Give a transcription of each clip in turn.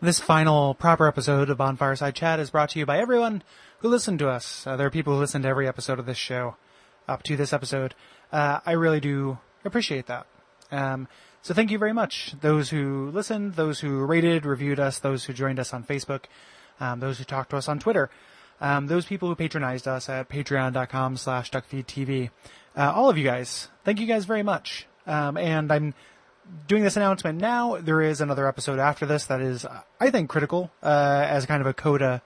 This final proper episode of Bonfireside Chat is brought to you by everyone who listened to us. There are people who listen to every episode of this show up to this episode. I really do appreciate that. So thank you very much. Those who listened, those who rated, reviewed us, those who joined us on Facebook, those who talked to us on Twitter, those people who patronized us at patreon.com/Duckfeed.tv. All of you guys, thank you guys very much. And I'm doing this announcement now. There is another episode after this that is, I think, critical as kind of a coda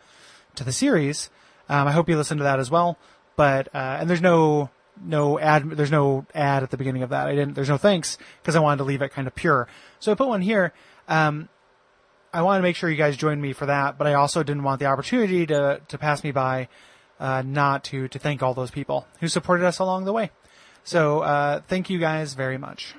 to the series. I hope you listen to that as well. But and there's no ad. There's no ad at the beginning of that. There's no thanks because I wanted to leave it kind of pure. So I put one here. I wanted to make sure you guys joined me for that, but I also didn't want the opportunity to pass me by, not to thank all those people who supported us along the way. So thank you guys very much.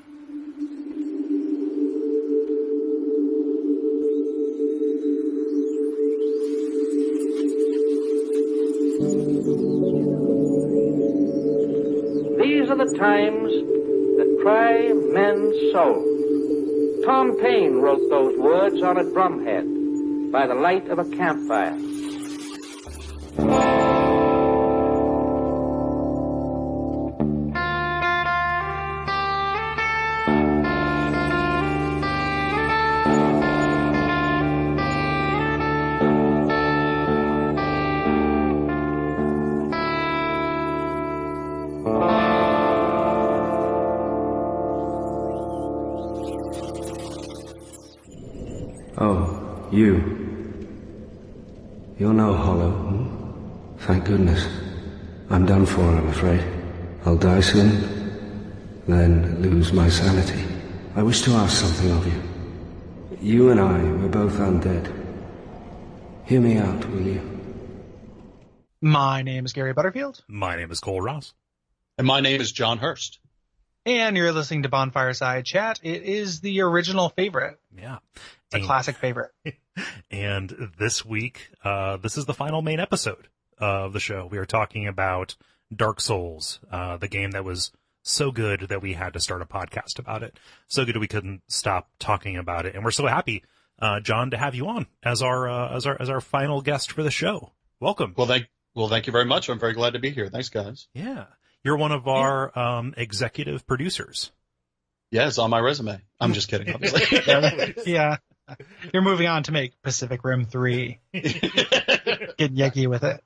These are the times that try men's souls. Tom Paine wrote those words on a drumhead by the light of a campfire. You're no hollow, hmm? Thank goodness. I'm done for, I'm afraid. I'll die soon, then lose my sanity. I wish to ask something of you. You and I were both undead. Hear me out, will you? My name is Gary Butterfield. My name is Kole Ross. And my name is John Hurst. And you're listening to Bonfireside Chat. It is the original favorite. Yeah. It's a classic favorite. And this week, this is the final main episode of the show. We are talking about Dark Souls, the game that was so good that we had to start a podcast about it. So good that we couldn't stop talking about it. And we're so happy, John, to have you on as our final guest for the show. Welcome. Well, thank you very much. I'm very glad to be here. Thanks, guys. Yeah. You're one of our executive producers. Yes, on my resume. I'm just kidding, obviously. Yeah. You're moving on to make Pacific Rim 3. Getting yucky with it.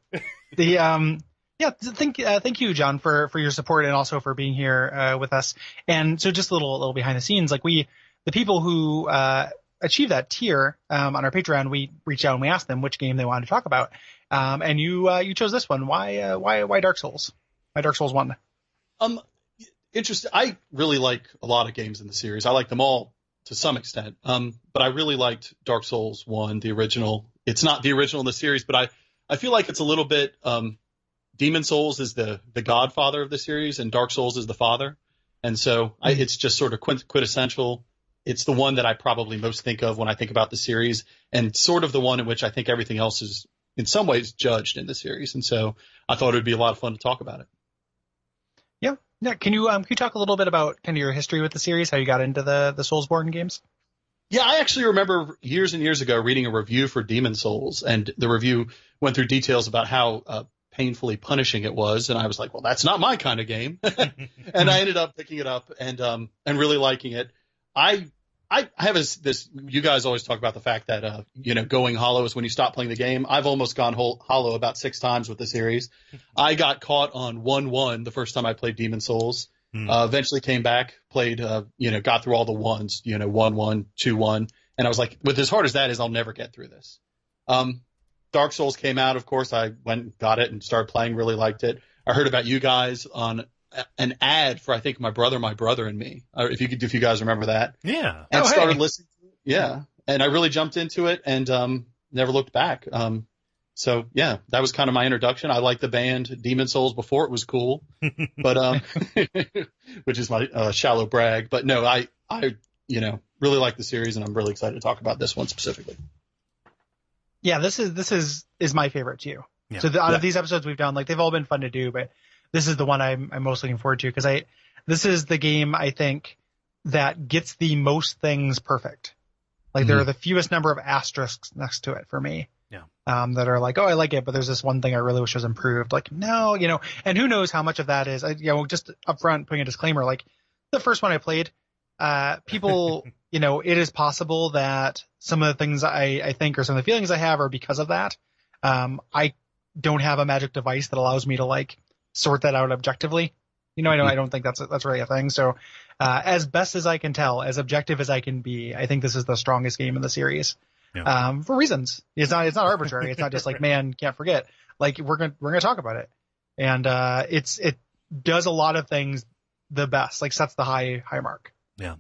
Thank you, John, for your support and also for being here with us. And so just a little behind the scenes, like the people who achieve that tier on our Patreon, we reached out and we asked them which game they wanted to talk about. And you chose this one. Why Dark Souls? Why Dark Souls 1? Interesting. I really like a lot of games in the series. I like them all to some extent. But I really liked Dark Souls 1, the original. It's not the original in the series, but I feel like it's a little bit, Demon Souls is the godfather of the series and Dark Souls is the father. And so it's just sort of quintessential. It's the one that I probably most think of when I think about the series and sort of the one in which I think everything else is in some ways judged in the series. And so I thought it would be a lot of fun to talk about it. Yeah. Can you talk a little bit about kind of your history with the series, how you got into the Soulsborne games? Yeah, I actually remember years and years ago reading a review for Demon Souls, and the review went through details about how painfully punishing it was, and I was like, well, that's not my kind of game. And I ended up picking it up and really liking it. I have this, you guys always talk about the fact that, going hollow is when you stop playing the game. I've almost gone hollow about 6 times with the series. I got caught on 1-1 the first time I played Demon Souls. Eventually came back, played, got through all the ones, 1-1, 2-1. And I was like, with as hard as that is, I'll never get through this. Dark Souls came out, of course. I went and got it and started playing, really liked it. I heard about you guys on an ad for, I think, My Brother and Me. If you guys remember that. Yeah. And started listening to it. Yeah. And I really jumped into it and never looked back. So yeah, that was kind of my introduction. I liked the band Demon Souls before it was cool, but which is my shallow brag. But no, I really like the series and I'm really excited to talk about this one specifically. Yeah, this is my favorite too. Yeah. So out of these episodes we've done, like they've all been fun to do, but this is the one I'm most looking forward to because this is the game I think that gets the most things perfect. Like there are the fewest number of asterisks next to it for me. Yeah. That are like, oh, I like it, but there's this one thing I really wish was improved. Like, no, and who knows how much of that is, just up front putting a disclaimer, like the first one I played, people, it is possible that some of the things I think or some of the feelings I have are because of that. I don't have a magic device that allows me to like sort that out objectively. I don't think that's really a thing. So, as best as I can tell, as objective as I can be, I think this is the strongest game in the series. Yeah. For reasons. It's not arbitrary. It's not just like, man, can't forget. Like we're going to talk about it. And, it does a lot of things the best, like sets the high mark. Yeah.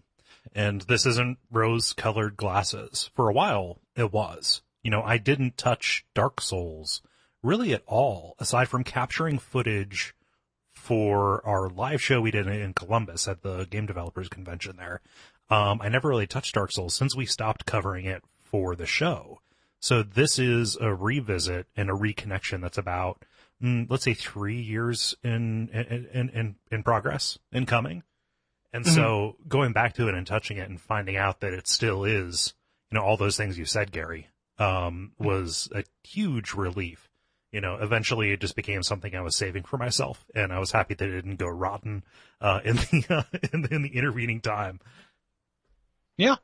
And this isn't rose colored glasses. For a while it was, I didn't touch Dark Souls really at all, aside from capturing footage for our live show we did in Columbus at the Game Developers Convention there. I never really touched Dark Souls since we stopped covering it for the show. So this is a revisit and a reconnection that's about, let's say 3 years in progress, in coming. And so going back to it and touching it and finding out that it still is, all those things you said, Gary, was a huge relief. Eventually it just became something I was saving for myself, and I was happy that it didn't go rotten, in the intervening time. Yeah.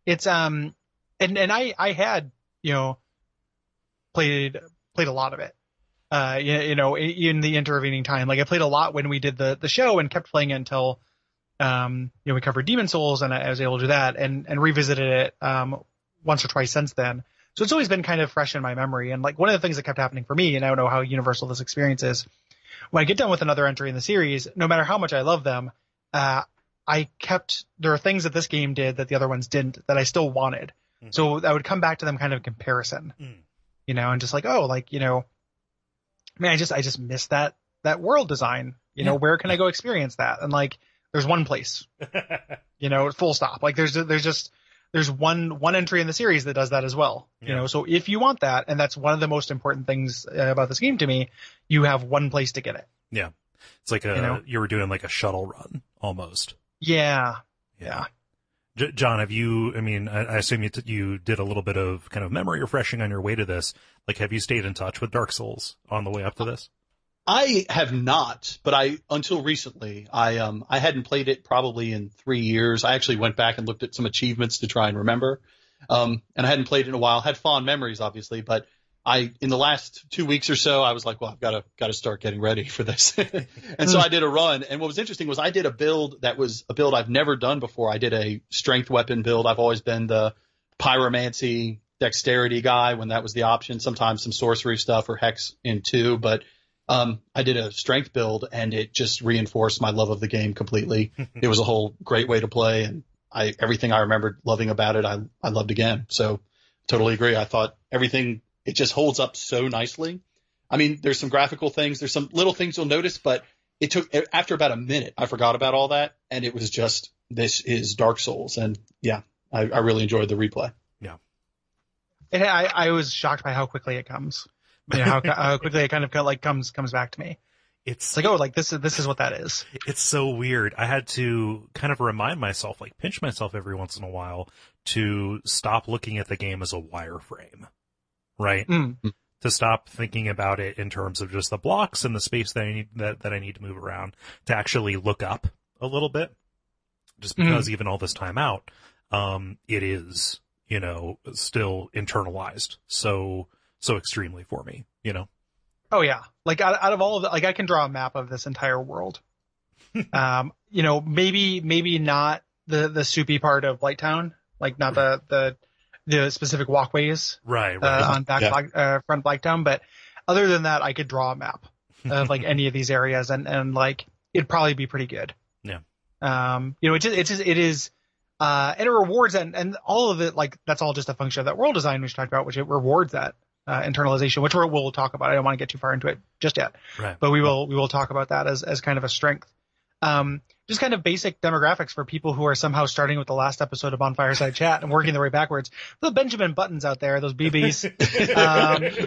It's, and I had, played a lot of it, in the intervening time. Like I played a lot when we did the show and kept playing it until, we covered Demon Souls, and I was able to do that and revisited it, once or twice since then. So it's always been kind of fresh in my memory. And like one of the things that kept happening for me, and I don't know how universal this experience is, when I get done with another entry in the series, no matter how much I love them, there are things that this game did that the other ones didn't, that I still wanted. So I would come back to them kind of comparison, and just like, oh, like, man, I just miss that world design, where can I go experience that? And like, there's one place, full stop. Like there's one entry in the series that does that as well, so if you want that, and that's one of the most important things about this game to me, you have one place to get it. Yeah. It's like you were doing like a shuttle run almost. Yeah. John, have you, I assume you did a little bit of kind of memory refreshing on your way to this. Like, have you stayed in touch with Dark Souls on the way up to this? I have not, but until recently, I hadn't played it probably in 3 years. I actually went back and looked at some achievements to try and remember. And I hadn't played it in a while, had fond memories, obviously, but in the last 2 weeks or so, I was like, well, I've got to start getting ready for this. And so I did a run. And what was interesting was I did a build that was a build I've never done before. I did a strength weapon build. I've always been the pyromancy dexterity guy when that was the option, sometimes some sorcery stuff or hex in 2, but I did a strength build, and it just reinforced my love of the game completely. It was a whole great way to play, and everything I remembered loving about it, I loved again. So totally agree. I thought everything, it just holds up so nicely. There's some graphical things, there's some little things you'll notice, but it took, after about a minute, I forgot about all that, and it was just, this is Dark Souls. And yeah, I really enjoyed the replay. Yeah. I was shocked by how quickly it comes. How quickly it kind of like comes back to me. It's like, oh, like this is what that is. It's so weird. I had to kind of remind myself, like pinch myself every once in a while to stop looking at the game as a wireframe, right? To stop thinking about it in terms of just the blocks and the space that I need to move around, to actually look up a little bit, just because even all this time out, it is, still internalized. So extremely for me, Oh yeah. Like out of all of it, like I can draw a map of this entire world. Maybe not the soupy part of Blighttown, like not the specific walkways, right. On front Blighttown. But other than that, I could draw a map of like any of these areas, and like it'd probably be pretty good. Yeah. It is. And it rewards and all of it, like that's all just a function of that world design which we talked about, which it rewards that internalization, which we'll talk about. I don't want to get too far into it just yet, right. But we will talk about that as kind of a strength. Just kind of basic demographics for people who are somehow starting with the last episode of Bonfireside Chat and working their way backwards. The Benjamin Buttons out there, those BBs,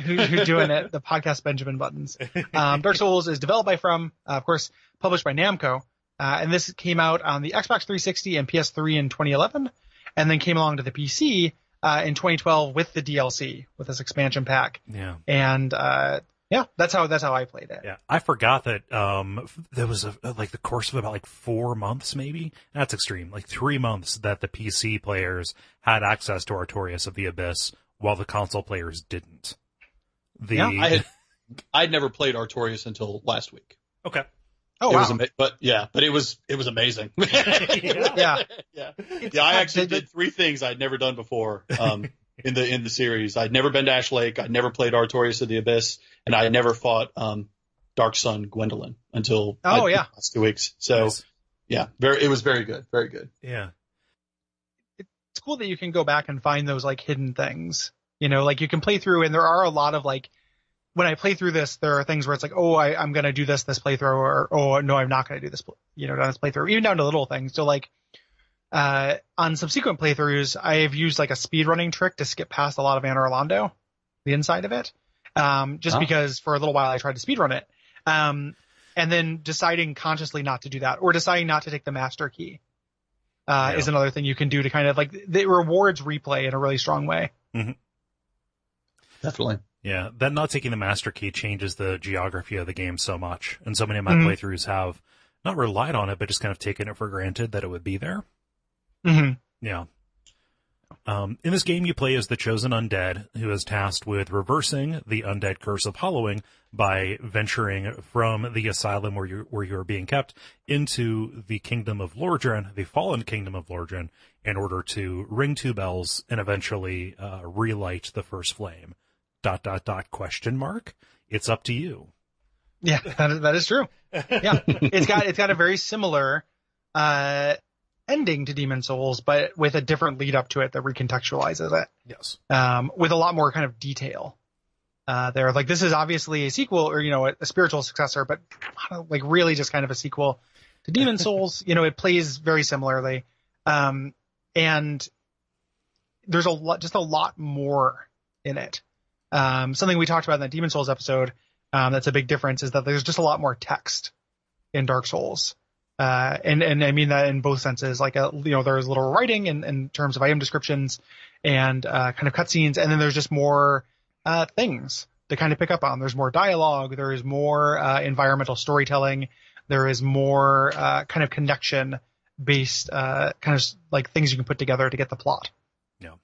who doing it, the podcast Benjamin Buttons. Dark Souls is developed by of course, published by Namco. And this came out on the Xbox 360 and PS3 in 2011. and then came along to the PC in 2012 with the DLC, with this expansion pack. Yeah. And that's how I played it. Yeah, I forgot that there was like the course of about like 4 months, maybe. That's extreme. Like 3 months that the PC players had access to Artorias of the Abyss, while the console players didn't. I'd never played Artorias until last week. Okay. Oh, wow. But it was amazing. Yeah. I actually did 3 things I'd never done before. In the series, I'd never been to Ash Lake. I'd never played Artorias of the Abyss, and I never fought Dark Sun Gwendolyn until the last 2 weeks. So, nice. Yeah, it was very good, very good. Yeah, it's cool that you can go back and find those like hidden things. You know, like you can play through, and there are a lot of like, when I play through this, there are things where it's like, oh, I'm gonna do this playthrough, or oh no, I'm not gonna do this, down this playthrough, even down to little things. So like. On subsequent playthroughs, I have used like a speedrunning trick to skip past a lot of Anor Londo, the inside of it, because for a little while I tried to speedrun it, and then deciding consciously not to do that, or deciding not to take the master key, is another thing you can do to kind of like, it rewards replay in a really strong way. Mm-hmm. Definitely. Yeah, that not taking the master key changes the geography of the game so much, and so many of my playthroughs have not relied on it, but just kind of taken it for granted that it would be there. Mm-hmm. Yeah. In this game, you play as the chosen undead who is tasked with reversing the undead curse of hollowing by venturing from the asylum where you are being kept into the kingdom of Lordran, the fallen kingdom of Lordran, in order to ring 2 bells and eventually relight the first flame. ... It's up to you. Yeah, that is true. Yeah, it's got a very similar ending to Demon Souls, but with a different lead up to it that recontextualizes it. Yes. With a lot more kind of detail. There, like, this is obviously a sequel, or a spiritual successor, but like really just kind of a sequel to Demon Souls. It plays very similarly, and there's just a lot more in it. Something we talked about in the Demon Souls episode, that's a big difference, is that there's just a lot more text in Dark Souls. And I mean that in both senses, like, there's little writing in terms of item descriptions and, kind of cutscenes. And then there's just more, things to kind of pick up on. There's more dialogue. There is more, environmental storytelling. There is more, kind of connection based, kind of like things you can put together to get the plot. Yeah.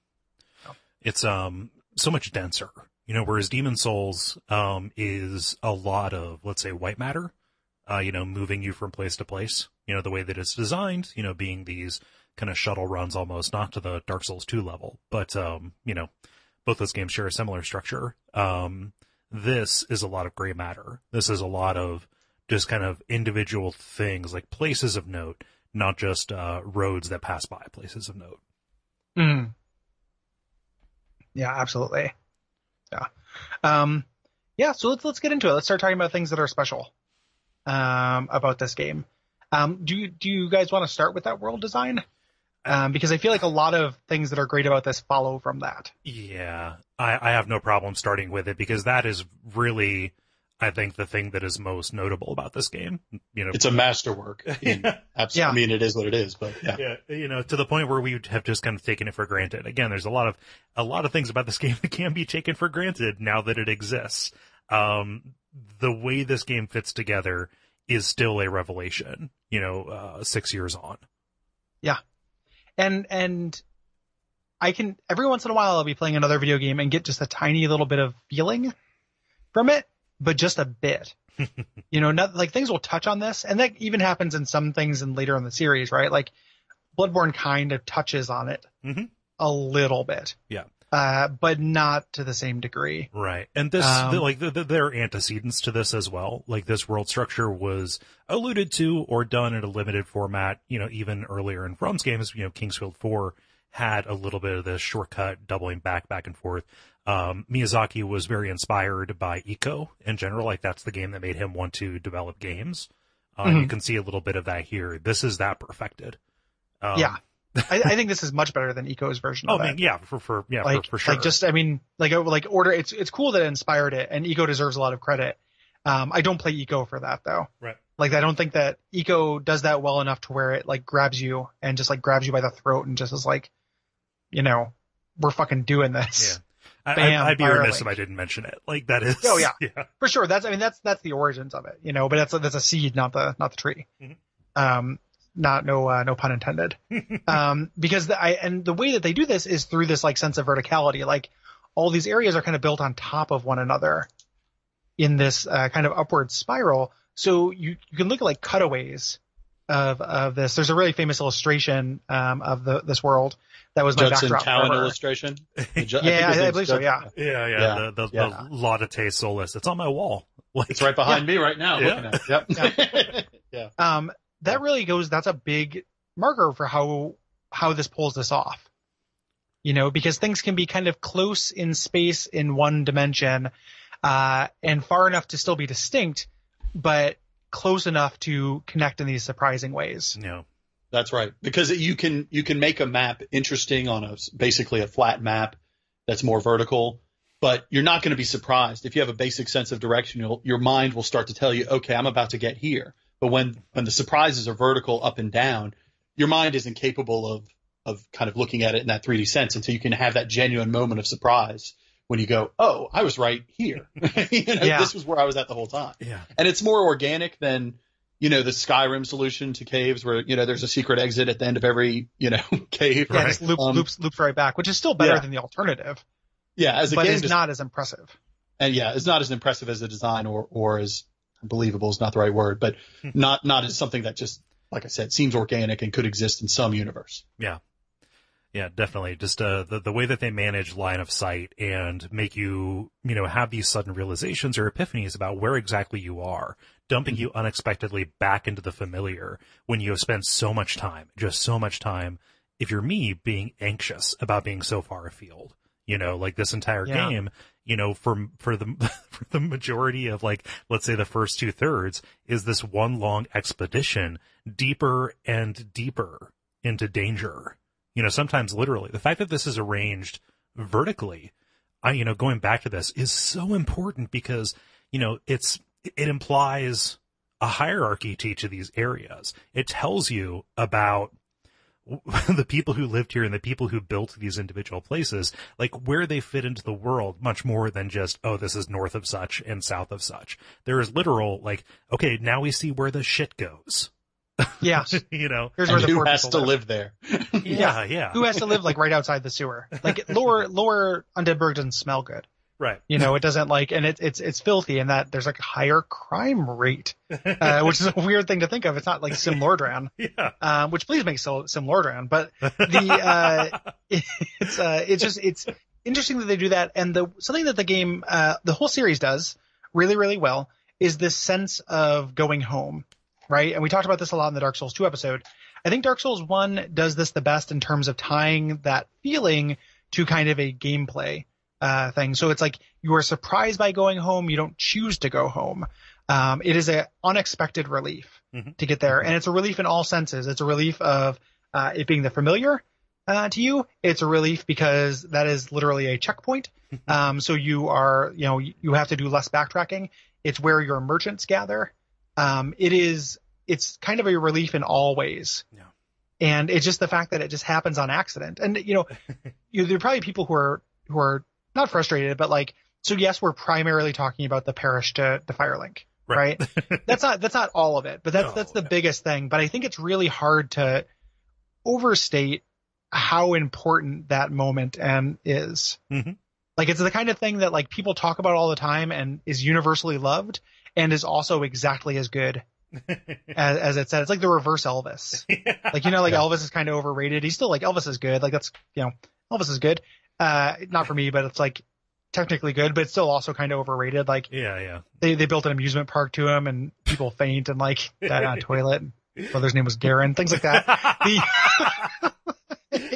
It's, so much denser, whereas Demon Souls, is a lot of, let's say, white matter. Moving you from place to place, the way that it's designed, being these kind of shuttle runs almost, not to the Dark Souls 2 level, but, both those games share a similar structure. This is a lot of gray matter. This is a lot of just kind of individual things, like places of note, not just, roads that pass by places of note. Mm. Yeah, absolutely. Yeah. So let's get into it. Let's start talking about things that are special. About this game. Do you guys want to start with that world design? Because I feel like a lot of things that are great about this follow from that. Yeah, I have no problem starting with it, because that is really, I think, the thing that is most notable about this game. It's a masterwork. Absolutely. Yeah. I mean, it is what it is, but yeah. To the point where we have just kind of taken it for granted. Again, there's a lot of things about this game that can be taken for granted now that it exists. The way this game fits together is still a revelation, 6 years on. Yeah. And I can, every once in a while, I'll be playing another video game and get just a tiny little bit of feeling from it, but just a bit. Not like, things will touch on this, and that even happens in some things later in the series, right? Like Bloodborne kind of touches on it a little bit. Yeah. But not to the same degree. Right. And this, there are antecedents to this as well. Like, this world structure was alluded to or done in a limited format, even earlier in From's games. Kingsfield 4 had a little bit of this shortcut, doubling back and forth. Miyazaki was very inspired by Ico in general. Like, that's the game that made him want to develop games. You can see a little bit of that here. This is that perfected. Yeah. I think this is much better than Ico's version of that. I mean, yeah, for sure. Order. It's cool that it inspired it, and Ico deserves a lot of credit. I don't play Ico for that, though. Right. Like, I don't think that Ico does that well enough to where it like grabs you and just like grabs you by the throat and just is like, we're fucking doing this. Yeah. Bam, I'd be remiss Firelink. if I didn't mention it. Like that is. Oh yeah, for sure. That's the origins of it, but that's a seed, not the tree. Mhm. No pun intended. Because the way that they do this is through this like sense of verticality. Like all these areas are kind of built on top of one another in this kind of upward spiral. So you can look at like cutaways of this. There's a really famous illustration of this world that was my Judson backdrop Cowan forever. illustration. I believe so. Yeah. Yeah. The Laudate Solus. It's on my wall. Like, It's right behind me right now. Yeah. Looking at it. Yep. Yeah. That really that's a big marker for how this pulls this off. Because things can be kind of close in space in one dimension, and far enough to still be distinct, but close enough to connect in these surprising ways. Yeah. That's right. Because you can make a map interesting on basically a flat map that's more vertical, but you're not going to be surprised. If you have a basic sense of direction, your mind will start to tell you, okay, I'm about to get here. But when the surprises are vertical up and down, your mind isn't capable of kind of looking at it in that 3D sense until you can have that genuine moment of surprise when you go, oh, I was right here. This was where I was at the whole time. Yeah. And it's more organic than the Skyrim solution to caves where, there's a secret exit at the end of every, cave. Yeah, just loops right back, which is still better than the alternative. Yeah, as a but game, it's not as impressive. And it's not as impressive as a design or as believable is not the right word, but not as something that just, like I said, seems organic and could exist in some universe. Yeah. Yeah, definitely. Just the way that they manage line of sight and make you, have these sudden realizations or epiphanies about where exactly you are, dumping you unexpectedly back into the familiar when you have spent so much time, if you're me, being anxious about being so far afield. Like this entire game, for the majority of like, let's say the first 2/3 is this one long expedition deeper and deeper into danger. Sometimes literally. The fact that this is arranged vertically, going back to this is so important because, it implies a hierarchy to each of these areas. It tells you about the people who lived here and the people who built these individual places, like where they fit into the world much more than just, oh, this is north of such and south of such. There is literal, like, okay, now we see where the shit goes. Yeah. Here's where the who has to live there. Yeah. Who has to live like right outside the sewer? Like lower Undeadburg doesn't smell good. Right. It doesn't and it's filthy in that there's like a higher crime rate, which is a weird thing to think of. It's not like Sim Lordran, which please make Sim Lordran, but it's interesting that they do that. And something that the game, the whole series does really, really well is this sense of going home. Right. And we talked about this a lot in the Dark Souls 2 episode. I think Dark Souls 1 does this the best in terms of tying that feeling to kind of a gameplay thing. So it's like you are surprised by going home. You don't choose to go home. It is an unexpected relief to get there. And it's a relief in all senses. It's a relief of it being the familiar to you. It's a relief because that is literally a checkpoint. So you are, you have to do less backtracking. It's where your merchants gather. It's kind of a relief in all ways. Yeah. And it's just the fact that it just happens on accident. And, there are probably people who are not frustrated, but like, so yes, we're primarily talking about the parish to Firelink, right? That's not all of it, but that's the biggest thing. But I think it's really hard to overstate how important that moment is. Mm-hmm. Like, it's the kind of thing that like people talk about all the time and is universally loved and is also exactly as good as it said. It's like the reverse Elvis. Like, Elvis is kind of overrated. He's still like, Elvis is good. Like that's, Elvis is good. Not for me, but it's like technically good, but it's still also kind of overrated. Like, they built an amusement park to him and people faint and like died on a toilet. Brother's name was Garen, things like that.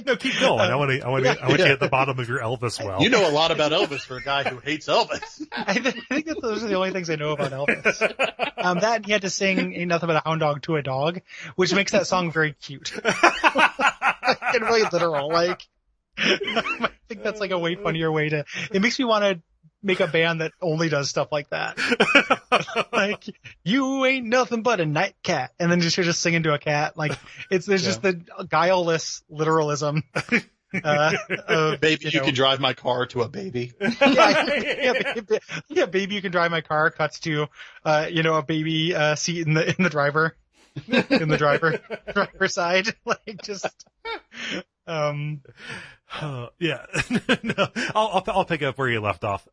No, keep going. I want to get at the bottom of your Elvis well. You know a lot about Elvis for a guy who hates Elvis. I think that those are the only things I know about Elvis. That he had to sing "Ain't Nothing But a Hound Dog to a Dog," which makes that song very cute. And really literal. Like, I think that's like a way funnier way to. It makes me want to make a band that only does stuff like that. Like, you ain't nothing but a night cat, and then you're just singing to a cat. Like, there's just the guileless literalism Baby, you can drive my car to a baby. Yeah, baby, you can drive my car. Cuts to, a baby seat in the driver, in the driver side, like just. Yeah, no, I'll pick up where you left off.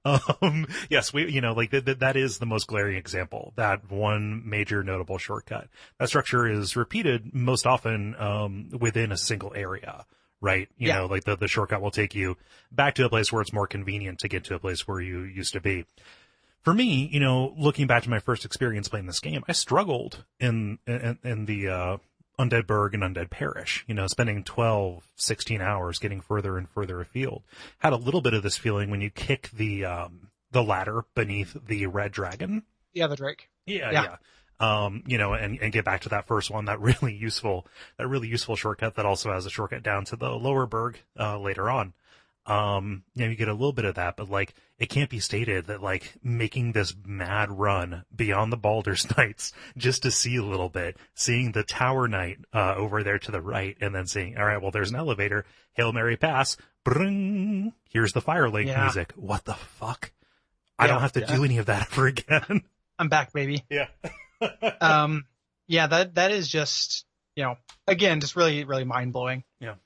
Yes, that is the most glaring example. That one major notable shortcut. That structure is repeated most often, within a single area. Right. You know, like the shortcut will take you back to a place where it's more convenient to get to a place where you used to be. For me, looking back to my first experience playing this game, I struggled in the, Undead Burg and Undead Parish, spending 12, 16 hours getting further and further afield. Had a little bit of this feeling when you kick the ladder beneath the red dragon. Yeah, the Drake. Yeah. And get back to that first one, that really useful shortcut that also has a shortcut down to the lower Burg, later on. You get a little bit of that, but like, it can't be stated that like making this mad run beyond the Baldur's Knights just to see a little bit, seeing the Tower Knight, over there to the right, and then saying, all right, well, there's an elevator, Hail Mary pass, bring, here's the Firelink music. What the fuck? I don't have to do any of that ever again. I'm back, baby. Yeah. That is just, again, just really, really mind blowing. Yeah.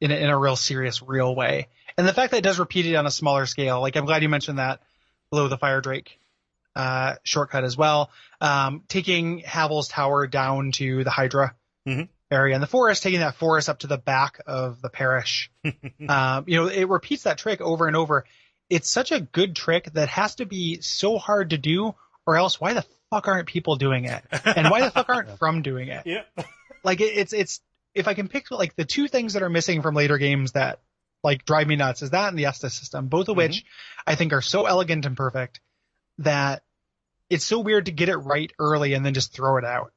In a real serious, real way. And the fact that it does repeat it on a smaller scale, like I'm glad you mentioned that below the Fire Drake, shortcut as well. Taking Havel's Tower down to the Hydra area in the forest, taking that forest up to the back of the parish. It repeats that trick over and over. It's such a good trick that has to be so hard to do, or else why the fuck aren't people doing it? And why the fuck aren't From doing it? Yeah. Like it's if I can pick like the two things that are missing from later games that like drive me nuts is that and the Estus system, both of which I think are so elegant and perfect that it's so weird to get it right early and then just throw it out.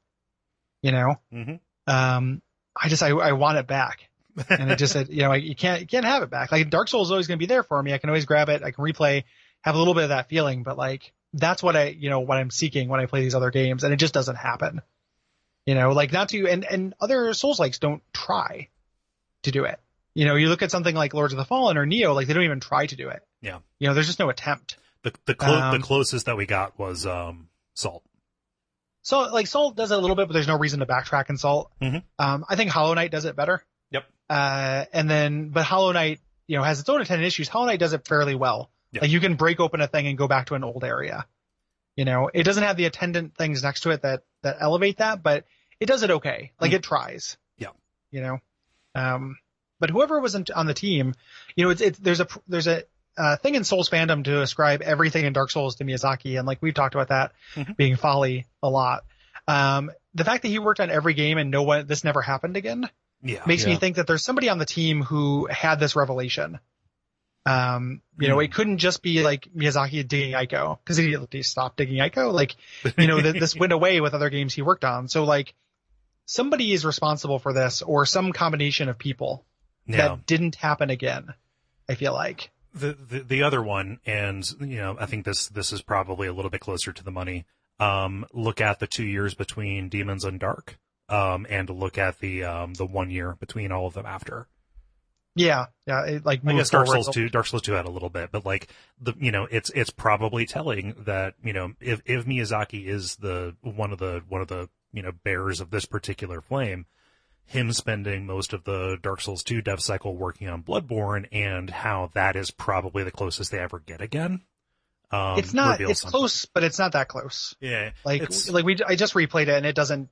I want it back. And it just said, you can't have it back. Like Dark Souls is always going to be there for me. I can always grab it. I can replay, have a little bit of that feeling, but like that's what what I'm seeking when I play these other games, and it just doesn't happen. Not to, and other Souls-likes don't try to do it. You look at something like Lords of the Fallen or Neo, like they don't even try to do it. Yeah. There's just no attempt. The closest that we got was, Salt. So like Salt does it a little bit, but there's no reason to backtrack in Salt. I think Hollow Knight does it better. Yep. But Hollow Knight, has its own attendant issues. Hollow Knight does it fairly well. Yep. Like you can break open a thing and go back to an old area. It doesn't have the attendant things next to it that elevate that, but it does it okay. Like it tries. Yeah. But whoever was on the team, there's a thing in Souls fandom to ascribe everything in Dark Souls to Miyazaki, and like we've talked about that being folly a lot. The fact that he worked on every game and this never happened again makes me think that there's somebody on the team who had this revelation. It couldn't just be like Miyazaki digging Ico, because he stopped digging Ico. Like, this went away with other games he worked on. So like somebody is responsible for this, or some combination of people that didn't happen again. I feel like the other one, and I think this is probably a little bit closer to the money. Look at the 2 years between Demons and Dark, and look at the 1 year between all of them after. Yeah. I guess Dark Souls 2 had a little bit, but like it's probably telling that, if Miyazaki is one of the bearers of this particular flame, him spending most of the Dark Souls 2 dev cycle working on Bloodborne, and how that is probably the closest they ever get again. It's close, but it's not that close. Yeah. I just replayed it and it doesn't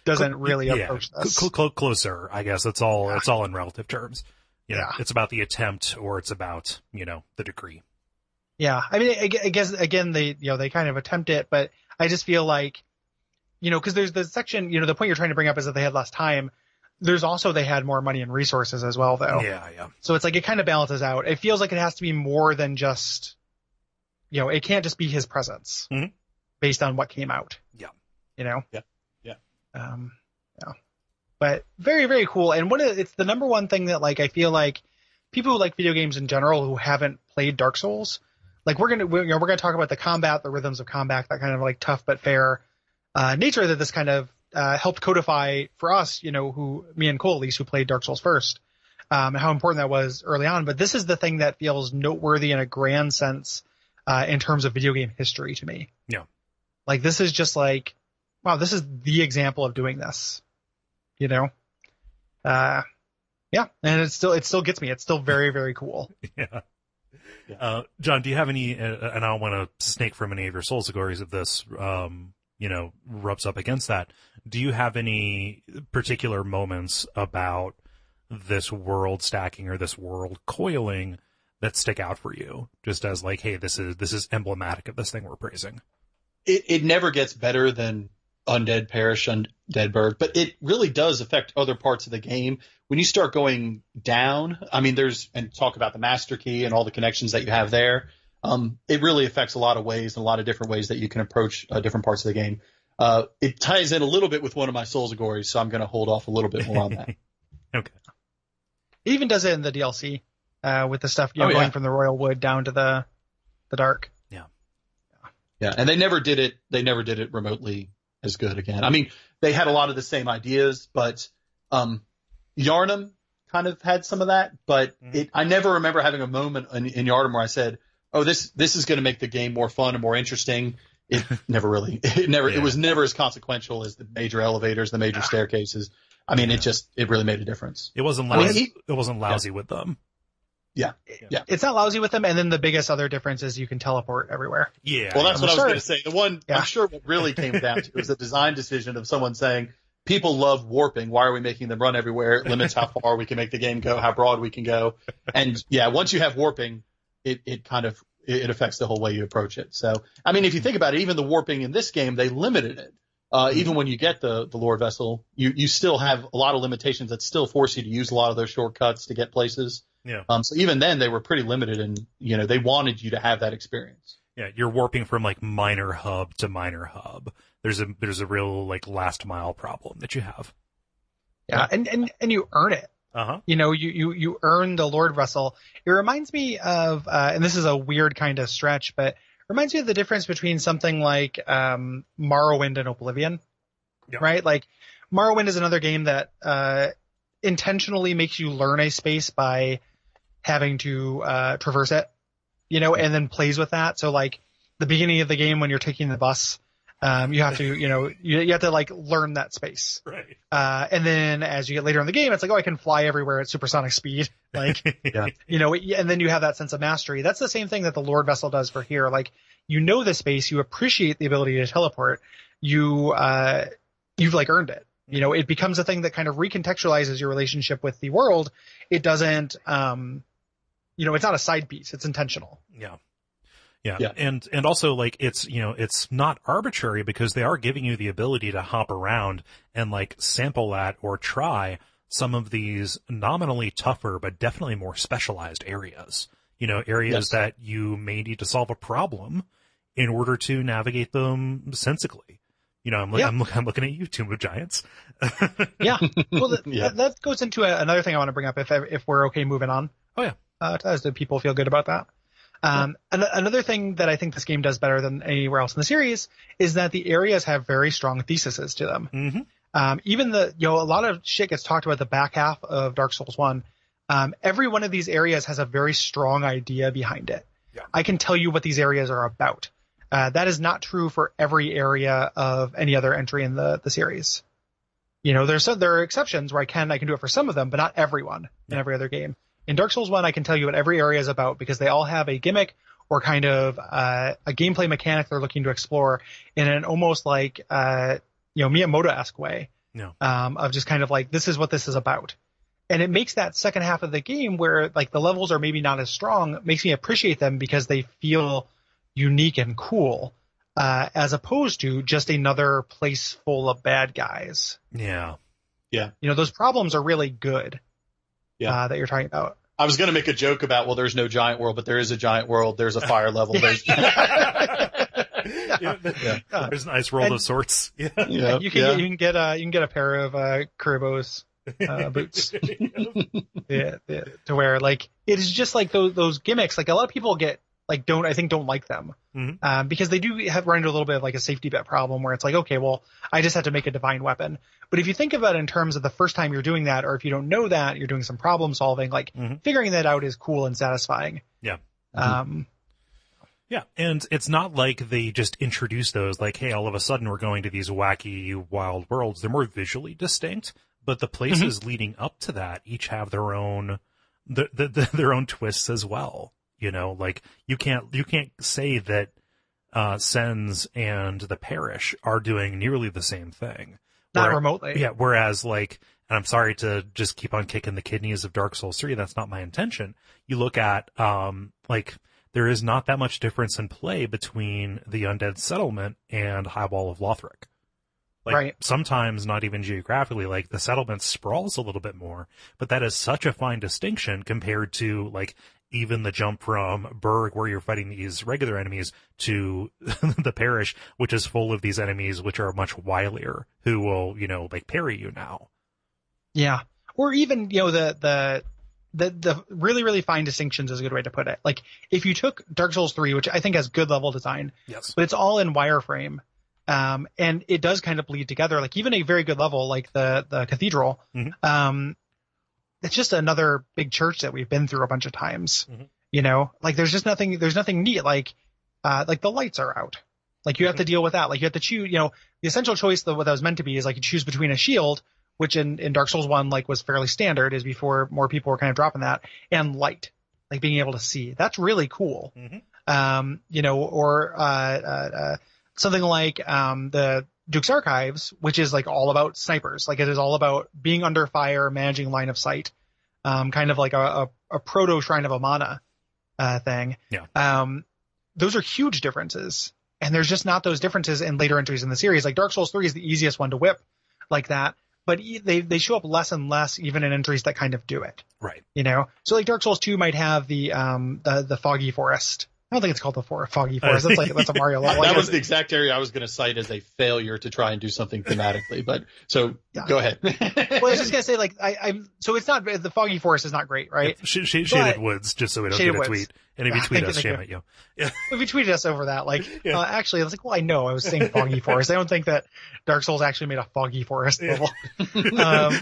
really approach this. Closer, I guess. It's all in relative terms. It's about the attempt, or it's about, the degree. Yeah. I mean, I guess again, they kind of attempt it, but I just feel like, cause there's the section, the point you're trying to bring up is that they had less time. There's also, they had more money and resources as well, though. Yeah. So it's like, it kind of balances out. It feels like it has to be more than just, it can't just be his presence based on what came out. Yeah. Yeah. Yeah. But very, very cool. And it's the number one thing that like, I feel like people who like video games in general who haven't played Dark Souls, like we're going to talk about the combat, the rhythms of combat, that kind of like tough but fair nature that this kind of helped codify for us, who me and Cole, at least, who played Dark Souls first. how important that was early on. But this is the thing that feels noteworthy in a grand sense in terms of video game history to me. Yeah. Like, this is just like, wow, this is the example of doing this, you know? Yeah, and it still gets me. It's still very, very cool. Yeah. John, do you have any, and I don't want to snake from any of your soul stories if this, rubs up against that. Do you have any particular moments about this world stacking or this world coiling that stick out for you? Just as like, hey, this is emblematic of this thing we're praising. It never gets better than Undead Parish, Undead Burg, but it really does affect other parts of the game. When you start going down, I mean, and talk about the master key and all the connections that you have there, it really affects a lot of ways and a lot of different ways that you can approach different parts of the game. It ties in a little bit with one of my Souls Gories, so I'm going to hold off a little bit more on that. Okay. It even does it in the DLC with the stuff going from the Royal Wood down to the Dark. Yeah, and they never did it remotely as good again. I mean, they had a lot of the same ideas, but Yharnam kind of had some of that, but I never remember having a moment in Yharnam where I said, oh, this is going to make the game more fun and more interesting. It was never as consequential as the major elevators, the major staircases. I mean, it really made a difference. It wasn't lousy. It wasn't lousy with them. Yeah. It's not lousy with them, and then the biggest other difference is you can teleport everywhere. Yeah. Well, that's what I was going to say. The one I'm sure what really came down to was a design decision of someone saying, people love warping. Why are we making them run everywhere? It limits how far we can make the game go, how broad we can go. And once you have warping, it affects the whole way you approach it. So, I mean, if you think about it, even the warping in this game, they limited it. Even when you get the Lord Vessel, you still have a lot of limitations that still force you to use a lot of those shortcuts to get places. Yeah. So even then they were pretty limited, and they wanted you to have that experience. Yeah, you're warping from like minor hub to minor hub. There's a real like last mile problem that you have. Yeah, and you earn it. Uh-huh. You earn the Lord Vessel. It reminds me of, and this is a weird kind of stretch, but it reminds me of the difference between something like Morrowind and Oblivion, right? Like Morrowind is another game that intentionally makes you learn a space by having to traverse it, and then plays with that. So like the beginning of the game when you're taking the bus, you have to, you have to like learn that space. Right. And then as you get later in the game, it's like, oh, I can fly everywhere at supersonic speed. Like, and then you have that sense of mastery. That's the same thing that the Lord Vessel does for here. Like, the space, you appreciate the ability to teleport. You've like earned it. It becomes a thing that kind of recontextualizes your relationship with the world. It doesn't, it's not a side piece. It's intentional. Yeah. And also like it's not arbitrary because they are giving you the ability to hop around and like sample at or try some of these nominally tougher, but definitely more specialized areas, areas that you may need to solve a problem in order to navigate them sensibly. I'm looking at you, Tomb of Giants. Yeah. Well, that goes into another thing I want to bring up if we're okay moving on. Oh yeah. Does the people feel good about that? Another thing that I think this game does better than anywhere else in the series is that the areas have very strong theses to them. Mm-hmm. Even a lot of shit gets talked about the back half of Dark Souls 1. Every one of these areas has a very strong idea behind it. Yeah. I can tell you what these areas are about. That is not true for every area of any other entry in the series. There are exceptions where I can do it for some of them, but not everyone in every other game. In Dark Souls 1, I can tell you what every area is about because they all have a gimmick or kind of a gameplay mechanic they're looking to explore in an almost like Miyamoto-esque way. Yeah. Of just kind of like, this is what this is about. And it makes that second half of the game where like the levels are maybe not as strong, makes me appreciate them because they feel unique and cool, as opposed to just another place full of bad guys. Yeah. Those problems are really good. Yeah. That you're talking about. I was going to make a joke about, well, there's no giant world, but there is a giant world. There's a fire level. There's There's an ice world of sorts. You can get a pair of Kuribo's boots to wear. Like, it is just like those gimmicks. Like, a lot of people get don't like them. Mhm. Because they do run into a little bit of like a safety bet problem where it's like, okay, well, I just have to make a divine weapon. But if you think about it in terms of the first time you're doing that, or if you don't know that, you're doing some problem solving, like figuring that out is cool and satisfying. Yeah. Yeah, and it's not like they just introduce those like, hey, all of a sudden we're going to these wacky wild worlds. They're more visually distinct, but the places leading up to that each have their own their own twists as well. You know, like you can't say that Sens and the Parish are doing nearly the same thing. Not remotely. Yeah, whereas like, and I'm sorry to just keep on kicking the kidneys of Dark Souls 3, that's not my intention. You look at like, there is not that much difference in play between the Undead Settlement and High Wall of Lothric. Like, right. Sometimes not even geographically, like the settlement sprawls a little bit more, but that is such a fine distinction compared to like even the jump from Berg, where you're fighting these regular enemies, to the Parish, which is full of these enemies which are much wilier, who will, you know, like parry you now. Yeah. Or even, you know, the really, really fine distinctions is a good way to put it. Like, if you took Dark Souls 3, which I think has good level design, yes, but it's all in wireframe, and it does kind of bleed together. Like, even a very good level, like the Cathedral, it's just another big church that we've been through a bunch of times. You know, like there's nothing neat. Like the lights are out. Like, you have to deal with that. Like, you have to choose, you know, the essential choice what that was meant to be is like you choose between a shield, which in Dark Souls 1, like, was fairly standard, is before more people were kind of dropping that, and light, like being able to see. That's really cool. You know, or something like the Duke's Archives, which is like all about snipers. Like, it is all about being under fire, managing line of sight, kind of like a proto Shrine of Amana thing. Yeah. Those are huge differences, and there's just not those differences in later entries in the series. Like, Dark Souls 3 is the easiest one to whip like that. But they show up less and less even in entries that kind of do it. Right. You know? So like Dark Souls 2 might have the Foggy Forest. I don't think it's called the Foggy Forest. That's a Mario level. That was the exact area I was going to cite as a failure to try and do something thematically. But so go ahead. Well, I was just going to say, like, so it's not, the Foggy Forest is not great, right? Shaded Woods, just so we don't get a tweet. And if you tweet us, shame at you. Yeah. If you tweeted us over that, like, actually, I was like, well, I know I was saying Foggy Forest. I don't think that Dark Souls actually made a Foggy Forest level.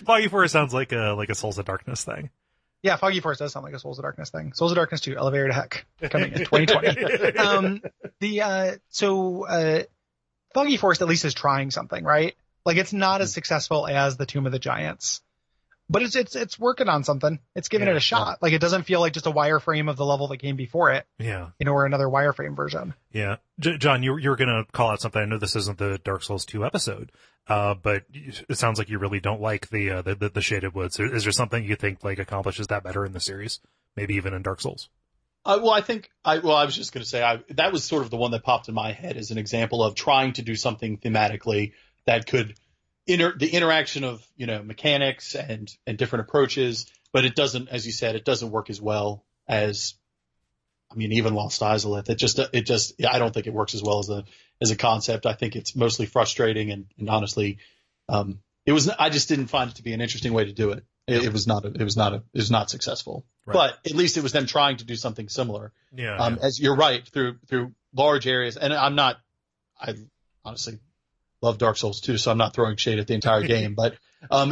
Foggy Forest sounds like a Souls of Darkness thing. Yeah, Foggy Forest does sound like a Souls of Darkness thing. Souls of Darkness 2, Elevator to Heck, coming in 2020. Foggy Forest at least is trying something, right? Like, it's not as successful as the Tomb of the Giants, but it's working on something. It's giving it a shot. Like, it doesn't feel like just a wireframe of the level that came before it. Yeah. You know, or another wireframe version. Yeah. John, you were going to call out something. I know this isn't the Dark Souls 2 episode, but it sounds like you really don't like the Shaded Woods. Is there something you think like accomplishes that better in the series? Maybe even in Dark Souls? I was just going to say that was sort of the one that popped in my head as an example of trying to do something thematically that could the interaction of, you know, mechanics and different approaches, but it doesn't, as you said, it doesn't work as well as, I mean, even Lost Izalith. I don't think it works as well as a concept. I think it's mostly frustrating and honestly, I just didn't find it to be an interesting way to do it. It was not successful, right. But at least it was them trying to do something similar. Yeah. As you're right, through large areas, and I honestly love Dark Souls 2, so I'm not throwing shade at the entire game, but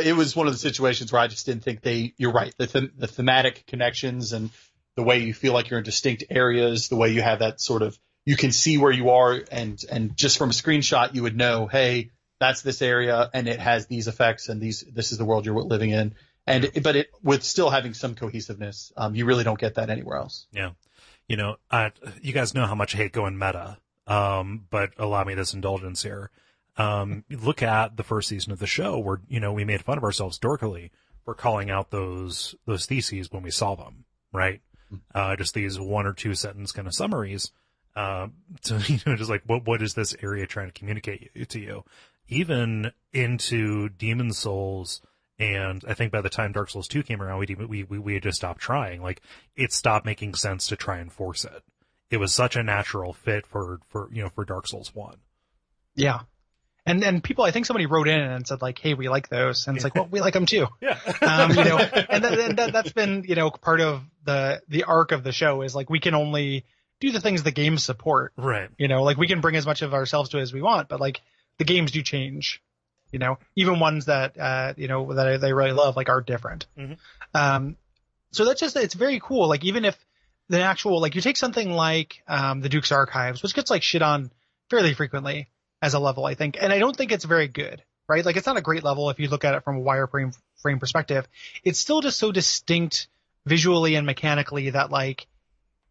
it was one of the situations where I just didn't think you're right. The thematic connections and the way you feel like you're in distinct areas, the way you have that sort of, you can see where you are, and just from a screenshot you would know, hey, that's this area and it has these effects and this is the world you're living in. But it with still having some cohesiveness, you really don't get that anywhere else. Yeah. You know, you guys know how much I hate going meta, but allow me this indulgence here. Look at the first season of the show where, you know, we made fun of ourselves dorkily for calling out those theses when we saw them, right? Just these 1 or 2 sentence kind of summaries, to, you know, just like, what is this area trying to communicate to you? Even into Demon Souls, and I think by the time Dark Souls 2 came around, we had just stopped trying. Like, it stopped making sense to try and force it. It was such a natural fit for Dark Souls 1. Yeah. And people, I think somebody wrote in and said like, hey, we like those. And it's like, well, we like them too. Yeah. You know, and that's been, you know, part of the arc of the show is like, we can only do the things the games support. Right. You know, like we can bring as much of ourselves to it as we want, but like the games do change. You know, even ones that you know that they really love like are different. So that's just it's very cool. Like even if the actual like you take something like the Duke's Archives, which gets like shit on fairly frequently as a level, I think, and I don't think it's very good. Right? Like it's not a great level if you look at it from a wireframe perspective. It's still just so distinct visually and mechanically that like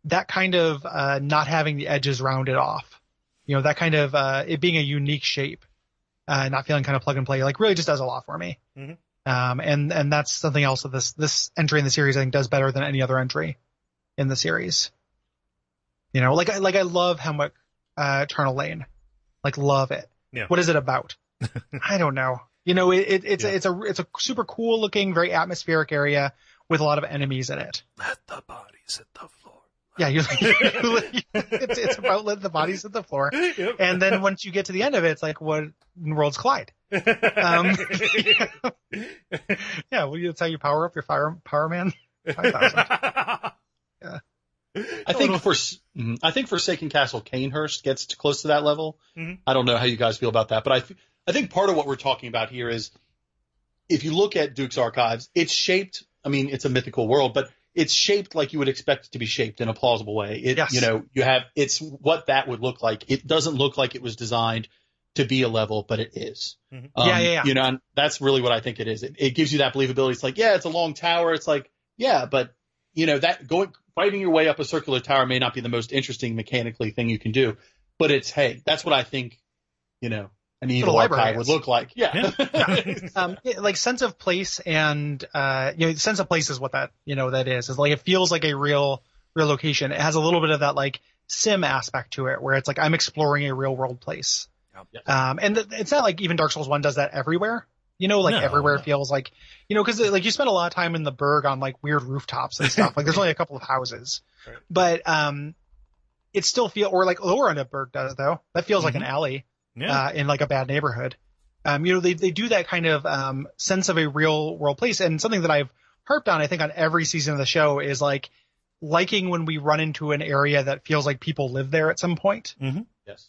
that kind of not having the edges rounded off, you know, that kind of it being a unique shape, not feeling kind of plug and play, like really just does a lot for me. And that's something else that this entry in the series I think does better than any other entry in the series. You know, like I love Hemwick Charnel Lane, like love it. Yeah. What is it about? I don't know. You know, it's a super cool looking, very atmospheric area with a lot of enemies in it. Let the bodies hit the floor. Yeah, it's about let the bodies hit the floor. Yep. And then once you get to the end of it, it's like, what in worlds collide? Yeah, well, that's how you power up your Power Man 5000. Yeah. I think Forsaken Castle Canehurst gets close to that level. I don't know how you guys feel about that, but I think part of what we're talking about here is if you look at Duke's Archives, it's shaped. I mean, it's a mythical world, but it's shaped like you would expect it to be shaped in a plausible way. Yes. You know, it's what that would look like. It doesn't look like it was designed to be a level, but it is. Yeah. You know, and that's really what I think it is. It gives you that believability. It's like, yeah, it's a long tower. It's like, yeah, but you know, fighting your way up a circular tower may not be the most interesting mechanically thing you can do, but hey, that's what I think, you know, an evil archive would look like. Yeah. Like sense of place and, you know, sense of place is what that is. It's like, it feels like a real location. It has a little bit of that like sim aspect to it where it's like, I'm exploring a real world place. And it's not like even Dark Souls 1 does that everywhere. You know, like everywhere feels like, you know, cause like you spend a lot of time in the Burg on like weird rooftops and stuff. Like there's only a couple of houses, but, it still or like lower end of Burg does though. That feels like an alley. In like a bad neighborhood. You know, they do that kind of sense of a real world place. And something that I've harped on, I think, on every season of the show is like liking when we run into an area that feels like people live there at some point. Yes.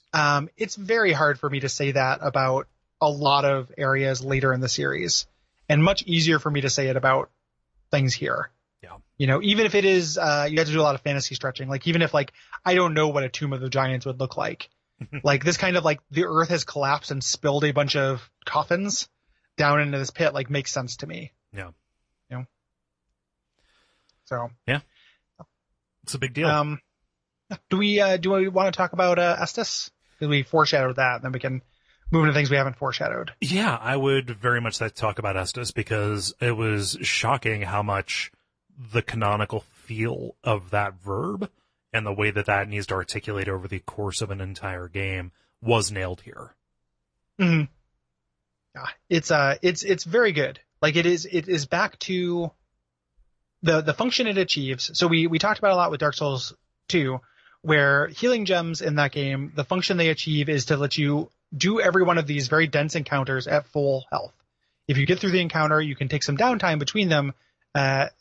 It's very hard for me to say that about a lot of areas later in the series, and much easier for me to say it about things here. Yeah. You know, even if it is, you have to do a lot of fantasy stretching. Like even if like, I don't know what a Tomb of the Giants would look like. Like this kind of like the earth has collapsed and spilled a bunch of coffins down into this pit, like makes sense to me. Yeah. You know? So. Yeah. It's a big deal. Do we want to talk about Estus? Because we foreshadowed that, and then we can move into things we haven't foreshadowed. Yeah, I would very much like to talk about Estus because it was shocking how much the canonical feel of that verb and the way that needs to articulate over the course of an entire game was nailed here. Yeah, it's very good. Like it is back to the function it achieves. So we talked about a lot with Dark Souls 2, where healing gems in that game, the function they achieve is to let you do every one of these very dense encounters at full health. If you get through the encounter, you can take some downtime between them,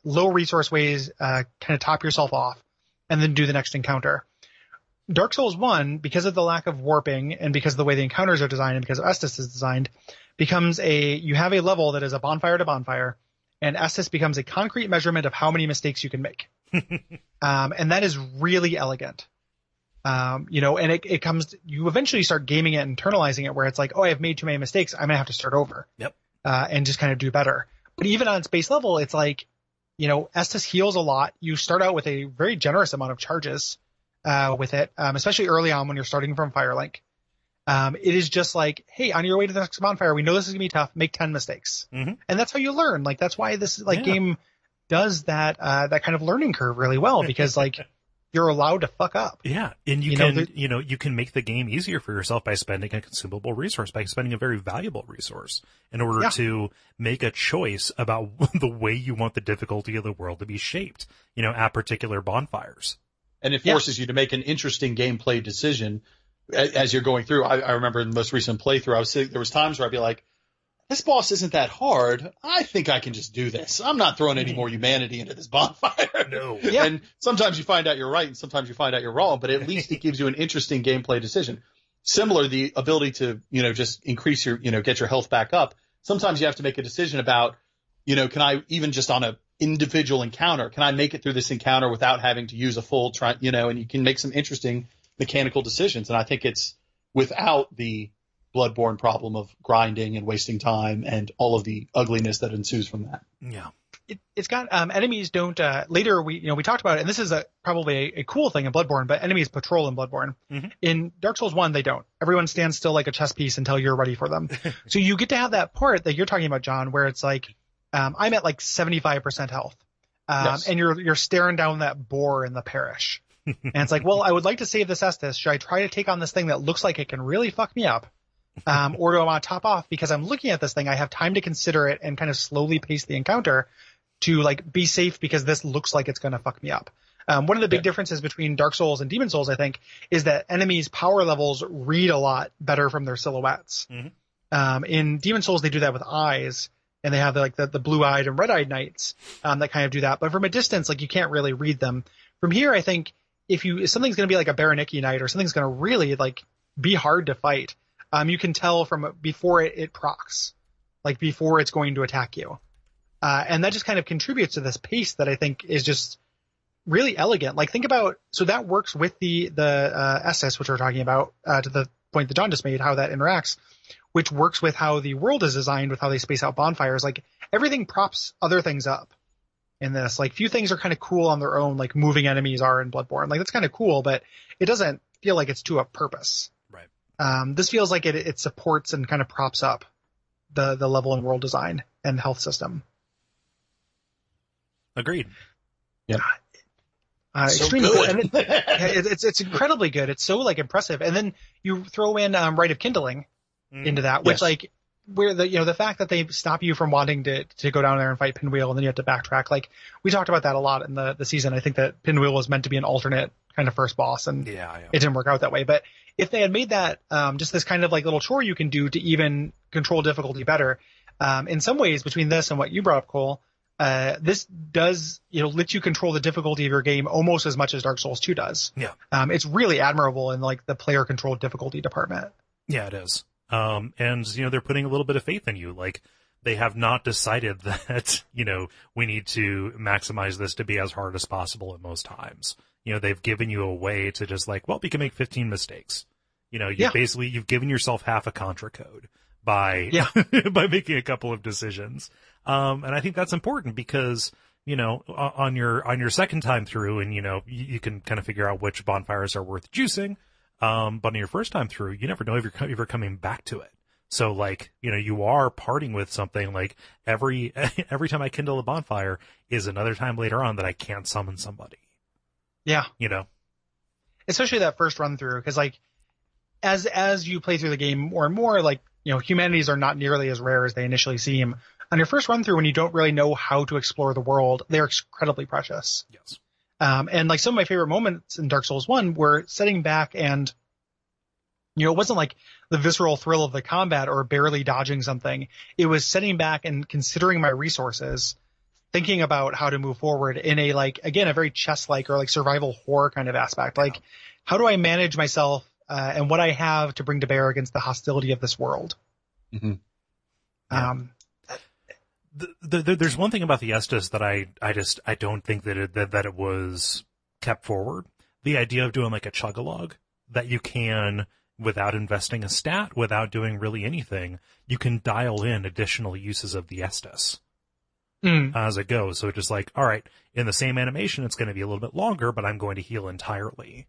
low resource ways, kind of top yourself off, and then do the next encounter. Dark Souls 1, because of the lack of warping and because of the way the encounters are designed and because Estus is designed, becomes you have a level that is a bonfire to bonfire, and Estus becomes a concrete measurement of how many mistakes you can make. And that is really elegant. You know, and it comes, you eventually start gaming it, internalizing it, where it's like, oh, I've made too many mistakes, I'm gonna have to start over. Yep. And just kind of do better. But even on its base level, it's like, you know, Estus heals a lot. You start out with a very generous amount of charges with it, especially early on when you're starting from Firelink. It is just like, hey, on your way to the next bonfire, we know this is gonna be tough. Make 10 mistakes, and that's how you learn. Like that's why this game does that kind of learning curve really well, because like you're allowed to fuck up. Yeah, and you can make the game easier for yourself by spending a consumable resource, by spending a very valuable resource in order to make a choice about the way you want the difficulty of the world to be shaped, you know, at particular bonfires. And it forces you to make an interesting gameplay decision as you're going through. I remember in the most recent playthrough, there was times where I'd be like, this boss isn't that hard. I think I can just do this. I'm not throwing any more humanity into this bonfire. No. Yeah. And sometimes you find out you're right and sometimes you find out you're wrong, but at least it gives you an interesting gameplay decision. Similar, the ability to, just increase your, get your health back up. Sometimes you have to make a decision about, can I, even just on a individual encounter, can I make it through this encounter without having to use a full and you can make some interesting mechanical decisions. And I think it's without the Bloodborne problem of grinding and wasting time and all of the ugliness that ensues from that. Yeah. It's got enemies don't later we talked about it, and this is probably a cool thing in Bloodborne, but enemies patrol in Bloodborne. Mm-hmm. In Dark Souls 1 they don't. Everyone stands still like a chess piece until you're ready for them. So you get to have that part that you're talking about, John, where it's like I'm at like 75% health. Yes. And you're staring down that boar in the parish. And it's like, well, I would like to save this Estus. Should I try to take on this thing that looks like it can really fuck me up? Or do I want to top off because I'm looking at this thing? I have time to consider it and kind of slowly pace the encounter to like be safe because this looks like it's going to fuck me up. One of the big differences between Dark Souls and Demon Souls, I think, is that enemies' power levels read a lot better from their silhouettes. Mm-hmm. In Demon Souls, they do that with eyes, and they have the blue-eyed and red-eyed knights that kind of do that. But from a distance, like you can't really read them. From here, I think if something's going to be like a Baraniki knight or something's going to really like be hard to fight, you can tell from before it procs, like before it's going to attack you. And that just kind of contributes to this pace that I think is just really elegant. Like think about, so that works with the SS, which we're talking about, to the point that John just made, how that interacts, which works with how the world is designed with how they space out bonfires. Like everything props other things up in this. Like few things are kind of cool on their own, like moving enemies are in Bloodborne. Like that's kind of cool, but it doesn't feel like it's to a purpose. Right. This feels like it supports and kind of props up the level and world design and health system. Agreed. Yeah. Extremely cool. And it's incredibly good. It's so like impressive. And then you throw in Rite of Kindling into that, which like where the fact that they stop you from wanting to go down there and fight Pinwheel and then you have to backtrack. Like we talked about that a lot in the season. I think that Pinwheel was meant to be an alternate kind of first boss, and it didn't work out that way. But if they had made that just this kind of like little chore you can do to even control difficulty better, in some ways between this and what you brought up, Cole, this does, let you control the difficulty of your game almost as much as Dark Souls 2 does. Yeah. It's really admirable in like the player controlled difficulty department. Yeah, it is. And they're putting a little bit of faith in you. Like they have not decided that, we need to maximize this to be as hard as possible at most times. They've given you a way to just like, well, we can make 15 mistakes. You've given yourself half a contra code by by making a couple of decisions. And I think that's important because, on your second time through and, you can kind of figure out which bonfires are worth juicing. But on your first time through, you never know if you're coming back to it. So like, you are parting with something like every time I kindle a bonfire is another time later on that I can't summon somebody. Yeah. Especially that first run through. Cause like, as you play through the game more and more, like, humanities are not nearly as rare as they initially seem. On your first run through, when you don't really know how to explore the world, they're incredibly precious. Yes. And like some of my favorite moments in Dark Souls 1 were sitting back and, it wasn't like the visceral thrill of the combat or barely dodging something. It was sitting back and considering my resources, thinking about how to move forward in a, like, again, a very chess-like or like survival horror kind of aspect. Like, how do I manage myself and what I have to bring to bear against the hostility of this world? Mm-hmm. There's one thing about the Estus that I don't think that it was kept forward. The idea of doing like a chug-a-log that you can, without investing a stat, without doing really anything, you can dial in additional uses of the Estus as it goes. So it's just like, all right, in the same animation, it's going to be a little bit longer, but I'm going to heal entirely,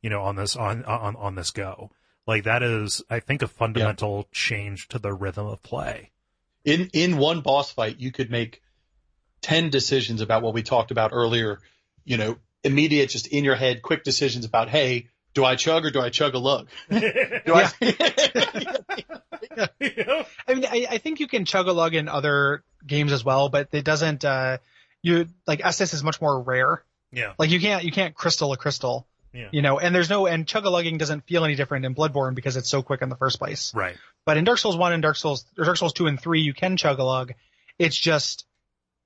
on this go. Like that is, I think, a fundamental change to the rhythm of play. In one boss fight, you could make 10 decisions about what we talked about earlier, immediate, just in your head, quick decisions about, hey, do I chug or do I chug a lug? I mean, I think you can chug a lug in other games as well, but it doesn't, Estus is much more rare. Yeah. Like you can't crystal a crystal. Yeah. You know, and and chug-a-lugging doesn't feel any different in Bloodborne because it's so quick in the first place. Right. But in Dark Souls 1 and Dark Souls 2 and 3, you can chug-a-lug. It's just,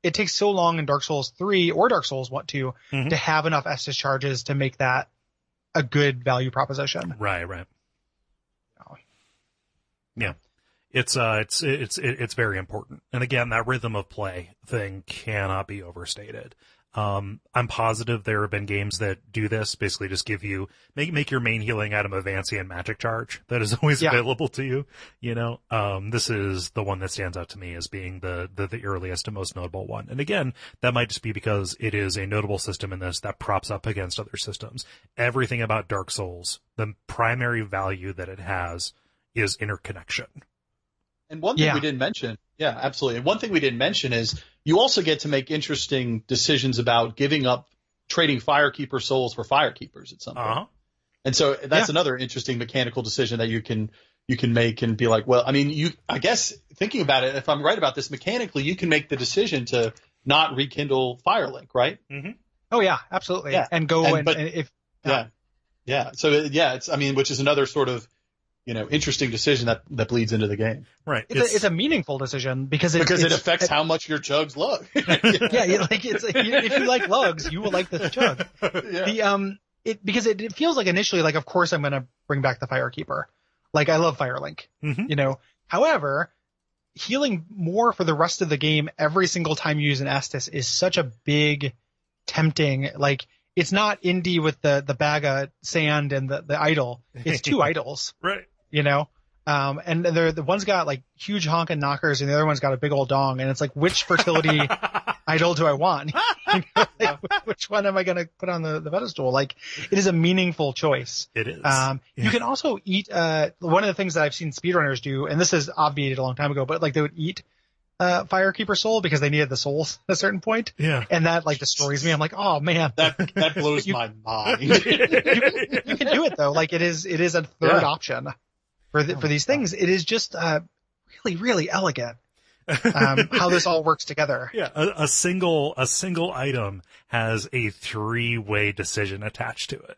it takes so long in Dark Souls 3 or Dark Souls 2 to have enough Estus charges to make that a good value proposition. Right. Oh. Yeah. It's very important. And again, that rhythm of play thing cannot be overstated. I'm positive there have been games that do this, basically just give you, make your main healing item a Vancian magic charge that is always available to you, you know? This is the one that stands out to me as being the earliest and most notable one. And again, that might just be because it is a notable system in this that props up against other systems. Everything about Dark Souls, the primary value that it has is interconnection. And one thing we didn't mention, absolutely. And one thing we didn't mention is you also get to make interesting decisions about giving up trading Firekeeper souls for Firekeepers at some point. And so that's another interesting mechanical decision that you can make and be like, well, I mean, I guess thinking about it, if I'm right about this mechanically, you can make the decision to not rekindle Firelink, right? Mm-hmm. Oh yeah, absolutely. Yeah. And go So it's, I mean, which is another sort of, you know, interesting decision that bleeds into the game. Right. It's a meaningful decision because it affects how much your jugs lug. If you like lugs, you will like this jug. Because it feels like initially, like, of course I'm going to bring back the Firekeeper. Like, I love Firelink, you know. However, healing more for the rest of the game every single time you use an Estus is such a big, tempting, like, it's not indie with the bag of sand and the idol. It's two idols. Right. You know? And the one's got like huge honking knockers and the other one's got a big old dong. And it's like, which fertility idol do I want? Which one am I going to put on the pedestal? Like, it is a meaningful choice. It is. You can also eat, one of the things that I've seen speedrunners do, and this is obviated a long time ago, but like they would eat Firekeeper soul because they needed the souls at a certain point. Yeah. And that like destroys me. I'm like, oh man. That blows my mind. You can do it though. Like it is a third option for these things. It is just really, really elegant. How this all works together. Yeah. A single item has a 3-way decision attached to it.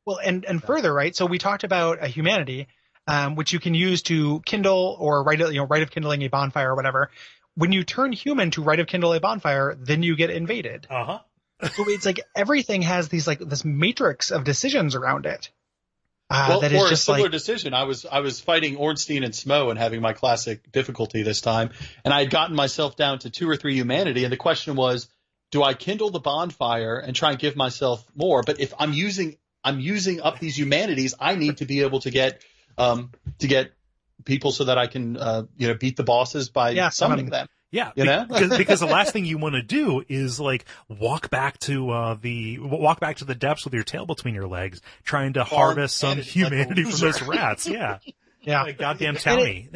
Well, and further, right? So we talked about a humanity, which you can use to kindle or rite of kindling a bonfire or whatever. When you turn human to rite of kindle a bonfire, then you get invaded. So it's like everything has these like this matrix of decisions around it. That is just a similar decision. I was fighting Ornstein and Smo and having my classic difficulty this time, and I had gotten myself down to 2 or 3 humanity, and the question was, do I kindle the bonfire and try and give myself more? But if I'm using up these humanities, I need to be able to get people so that I can beat the bosses by summoning them. Yeah, because the last thing you want to do is like walk back to the depths with your tail between your legs, trying to harvest some humanity from those rats. Yeah, like goddamn townie.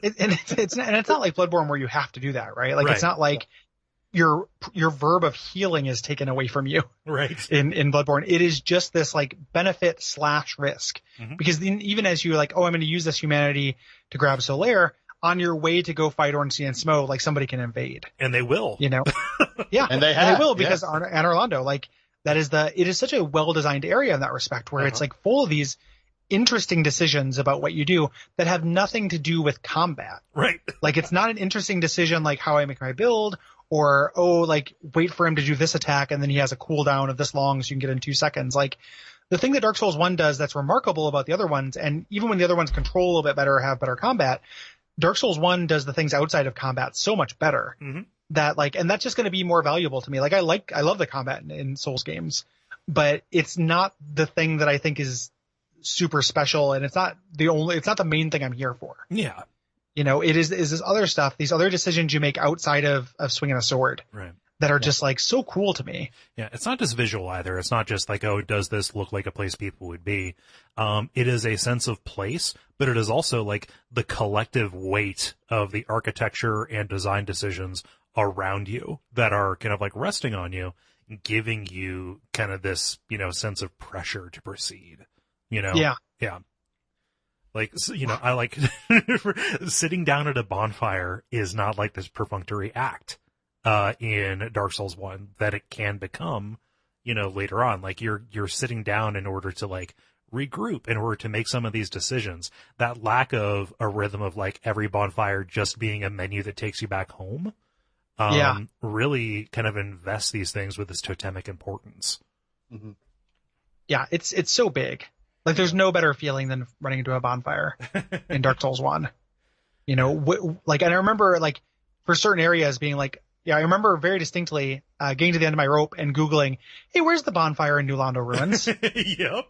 It's not like Bloodborne where you have to do that, right? Like it's not like your verb of healing is taken away from you, right? In Bloodborne, it is just this like benefit / risk, because even as you like, oh, I'm going to use this humanity to grab Solaire. On your way to go fight Ornstein and Smo, like somebody can invade, and they will, you know, and they will because Anne Orlando, like it is such a well designed area in that respect where it's like full of these interesting decisions about what you do that have nothing to do with combat, right? Like it's not an interesting decision like how I make my build or like wait for him to do this attack and then he has a cooldown of this long so you can get in 2 seconds. Like the thing that Dark Souls 1 does that's remarkable about the other ones, and even when the other ones control a little bit better or have better combat, Dark Souls 1 does the things outside of combat so much better that like, and that's just going to be more valuable to me. Like I love the combat in Souls games, but it's not the thing that I think is super special, and it's not the main thing I'm here for. Yeah. You know, it is this other stuff, these other decisions you make outside of swinging a sword. Right. That are just like so cool to me. Yeah, it's not just visual either. It's not just like, oh, does this look like a place people would be? It is a sense of place, but it is also like the collective weight of the architecture and design decisions around you that are kind of like resting on you, giving you kind of this, sense of pressure to proceed, Yeah. Yeah. Like, I like sitting down at a bonfire is not like this perfunctory act. In Dark Souls 1 that it can become later on. Like you're sitting down in order to like regroup, in order to make some of these decisions. That lack of a rhythm of like every bonfire just being a menu that takes you back home, really kind of invests these things with this totemic importance. Mm-hmm. Yeah, it's so big. Like there's no better feeling than running into a bonfire in Dark Souls 1. And I remember like for certain areas being like, I remember very distinctly getting to the end of my rope and Googling, hey, where's the bonfire in New Londo Ruins? Yep.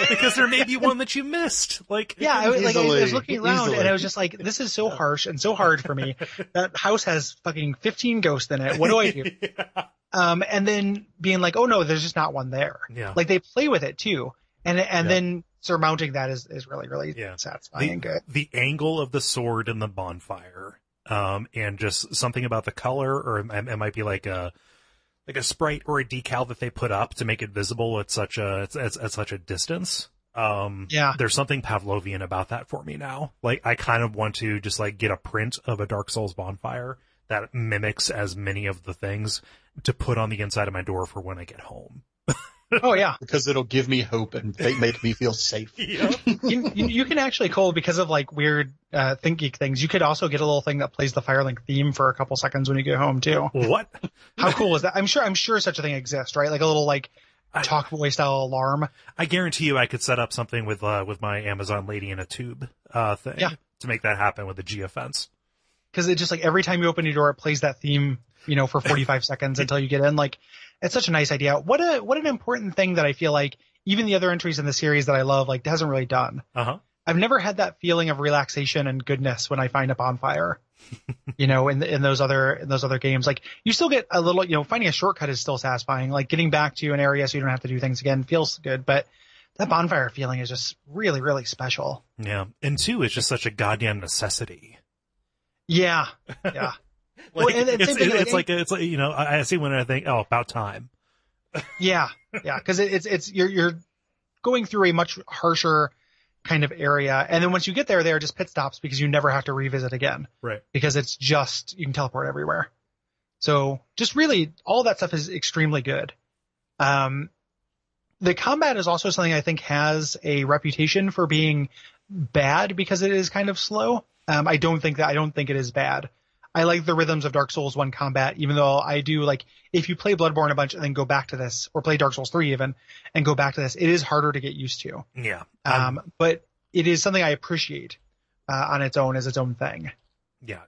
Because there may be one that you missed. I was looking around and I was just like, this is so harsh and so hard for me. That house has fucking 15 ghosts in it. What do I do? Yeah. And then being like, oh no, there's just not one there. Yeah. Like they play with it too. And then surmounting that is really, really satisfying and good. The angle of the sword in the bonfire, and just something about the color, or it might be like a sprite or a decal that they put up to make it visible at such a distance. There's something Pavlovian about that for me now. Like I kind of want to just like get a print of a Dark Souls bonfire that mimics as many of the things to put on the inside of my door for when I get home. Oh yeah, because it'll give me hope and make me feel safe. Yeah. you can actually, Cole, because of like weird Think Geek things, you could also get a little thing that plays the Firelink theme for a couple seconds when you get home too. What? How cool is that? I'm sure such a thing exists, right? Like a little like talk boy style alarm. I guarantee you, I could set up something with my Amazon Lady in a Tube thing to make that happen with the geofence. Because it just like every time you open your door, it plays that theme, for 45 seconds until you get in. Like, it's such a nice idea. What an important thing that I feel like even the other entries in the series that I love, like, hasn't really done. Uh-huh. I've never had that feeling of relaxation and goodness when I find a bonfire, in those other games. Like, you still get a little, finding a shortcut is still satisfying. Like, getting back to an area so you don't have to do things again feels good. But that bonfire feeling is just really, really special. Yeah. And two, it's just such a goddamn necessity. Yeah. It's like I see when I think, oh, about time. Yeah, because it's you're going through a much harsher kind of area, and then once you get there, they are just pit stops because you never have to revisit again. Right. Because it's just you can teleport everywhere. So just really all that stuff is extremely good. The combat is also something I think has a reputation for being bad because it is kind of slow. I don't think it is bad. I like the rhythms of Dark Souls 1 combat, even though I do like, if you play Bloodborne a bunch and then go back to this, or play Dark Souls 3 even, and go back to this, it is harder to get used to. Yeah. But it is something I appreciate on its own as its own thing. Yeah.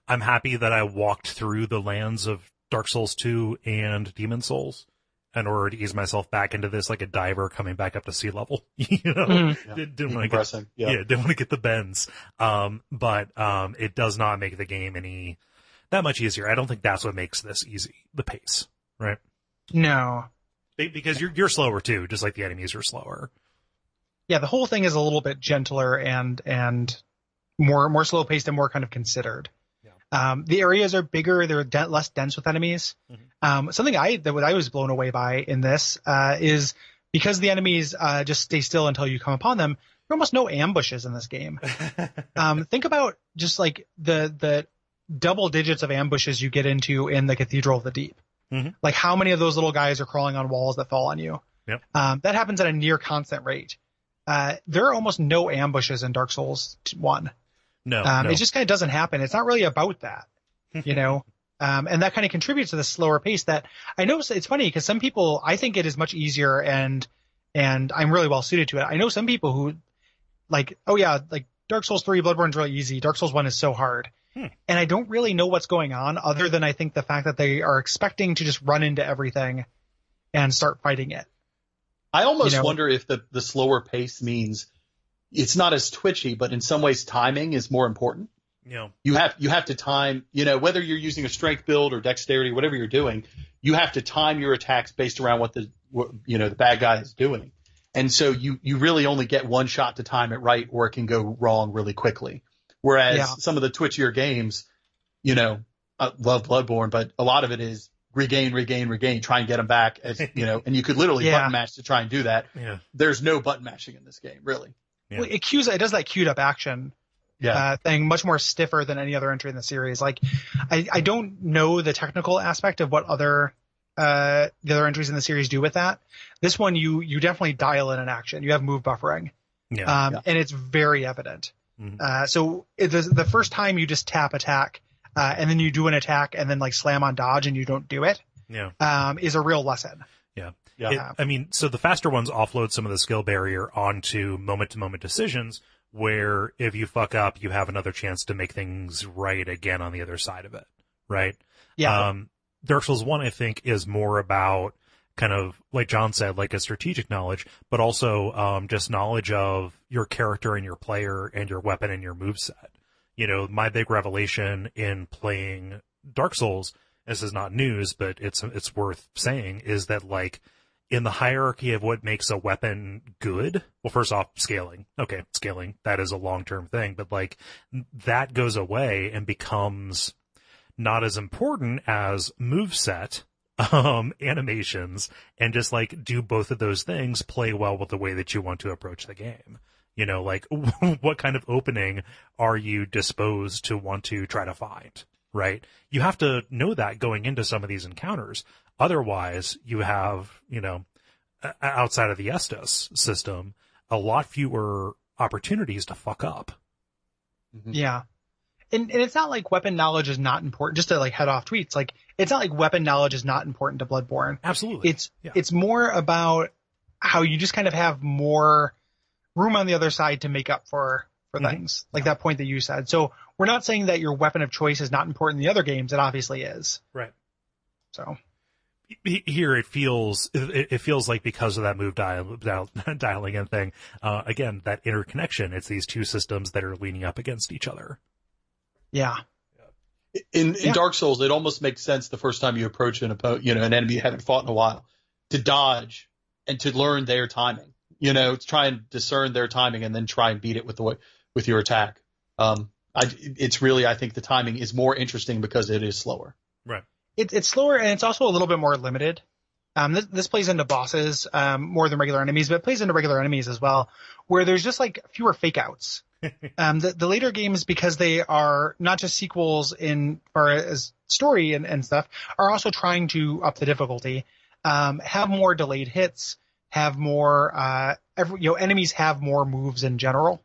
I'm happy that I walked through the lands of Dark Souls 2 and Demon Souls in order to ease myself back into this like a diver coming back up to sea level. Mm-hmm. Didn't want to get the bends. But it does not make the game any that much easier. I don't think that's what makes this easy, the pace, right? No. Because you're slower too, just like the enemies are slower. Yeah, the whole thing is a little bit gentler and more slow paced and more kind of considered. The areas are bigger; they're less dense with enemies. Mm-hmm. Something I was blown away by in this is because the enemies just stay still until you come upon them. There are almost no ambushes in this game. Think about just like the double digits of ambushes you get into in the Cathedral of the Deep. Mm-hmm. Like how many of those little guys are crawling on walls that fall on you? Yep. That happens at a near constant rate. There are almost no ambushes in Dark Souls 1. No. It just kind of doesn't happen. It's not really about that, and that kind of contributes to the slower pace that I know. It's funny because some people, I think it is much easier and I'm really well suited to it. I know some people who like, oh yeah, like Dark Souls 3, Bloodborne's really easy. Dark Souls 1 is so hard. And I don't really know what's going on other than I think the fact that they are expecting to just run into everything and start fighting it. I almost wonder if the slower pace means it's not as twitchy, but in some ways timing is more important. Yeah. You have to time, whether you're using a strength build or dexterity, whatever you're doing, you have to time your attacks based around what the bad guy is doing. And so you really only get one shot to time it right, or it can go wrong really quickly. Whereas some of the twitchier games, I love Bloodborne, but a lot of it is regain, try and get them back as, and you could literally button mash to try and do that. Yeah. There's no button mashing in this game, really. Yeah. Well, it does that queued up action thing much more stiffer than any other entry in the series. Like, I don't know the technical aspect of what other the other entries in the series do with that. This one, you definitely dial in an action. You have move buffering. Yeah. And it's very evident. Mhm. So the first time you just tap attack, and then you do an attack and then like slam on dodge and you don't do it, is a real lesson. Yeah. I mean, so the faster ones offload some of the skill barrier onto moment-to-moment decisions, where if you fuck up, you have another chance to make things right again on the other side of it, right? Yeah. Dark Souls 1, I think, is more about kind of, like John said, like a strategic knowledge, but also just knowledge of your character and your player and your weapon and your moveset. You know, my big revelation in playing Dark Souls, this is not news, but it's worth saying, is that, like, in the hierarchy of what makes a weapon good, well, first off, scaling. Okay, scaling, that is a long-term thing, but, like, that goes away and becomes not as important as moveset, animations, and just, like, do both of those things play well with the way that you want to approach the game. You know, like, what kind of opening are you disposed to want to try to find, right? You have to know that going into some of these encounters. Otherwise, you have, you know, outside of the Estus system, a lot fewer opportunities to fuck up. Mm-hmm. Yeah. And it's not like weapon knowledge is not important, just to like head off tweets. Like, it's not like weapon knowledge is not important to Bloodborne. Absolutely. It's more about how you just kind of have more room on the other side to make up for things, like that point that you said. So we're not saying that your weapon of choice is not important in the other games. It obviously is. Right. So here it feels like, because of that move dialing in thing, again, that interconnection, it's these two systems that are leaning up against each other. Yeah. In Dark Souls, it almost makes sense the first time you approach an enemy you haven't fought in a while, to dodge and to learn their timing. You know, to try and discern their timing and then try and beat it with your attack. It's really, I think the timing is more interesting because it is slower. Right. It's slower, and it's also a little bit more limited. This plays into bosses more than regular enemies, but it plays into regular enemies as well, where there's just like fewer fake outs. The later games, because they are not just sequels or as story and stuff, are also trying to up the difficulty, have more delayed hits, have more enemies have more moves in general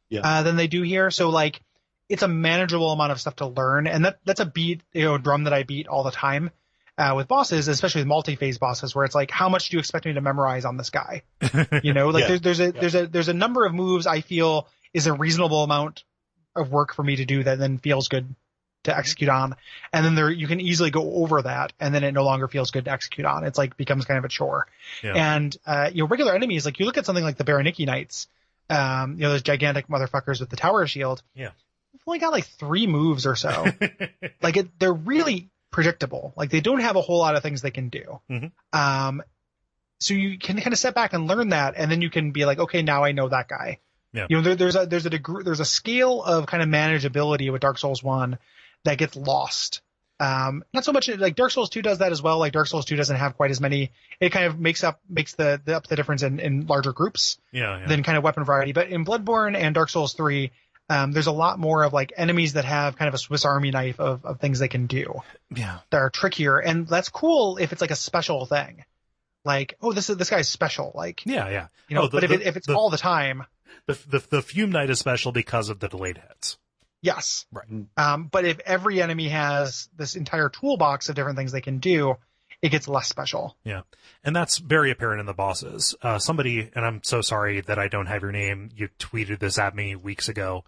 than they do here. So like, it's a manageable amount of stuff to learn, and that's a drum that I beat all the time with bosses, especially with multi-phase bosses, where it's like, how much do you expect me to memorize on this guy? You know, like there's a number of moves I feel is a reasonable amount of work for me to do that then feels good to execute on, and then you can easily go over that, and then it no longer feels good to execute on. It's like becomes kind of a chore. And regular enemies, like you look at something like the Baraniki Knights, those gigantic motherfuckers with the tower shield. Yeah. They've only got like 3 moves or so. They're really predictable. Like, they don't have a whole lot of things they can do. Mm-hmm. So you can kind of step back and learn that, and then you can be like, okay, now I know that guy. Yeah. You know, there's a scale of kind of manageability with Dark Souls 1 that gets lost. Not so much like Dark Souls 2 does that as well. Like, Dark Souls 2 doesn't have quite as many. It kind of makes the difference in larger groups than kind of weapon variety. But in Bloodborne and Dark Souls 3, there's a lot more of like enemies that have kind of a Swiss Army knife of things they can do. Yeah. That are trickier, and that's cool if it's like a special thing. Like, oh, this guy's special. Like, yeah. You know, but if it's all the time, the Fume Knight is special because of the delayed hits. Yes. Right. But if every enemy has this entire toolbox of different things they can do, it gets less special. Yeah. And that's very apparent in the bosses. Somebody, and I'm so sorry that I don't have your name, you tweeted this at me weeks ago.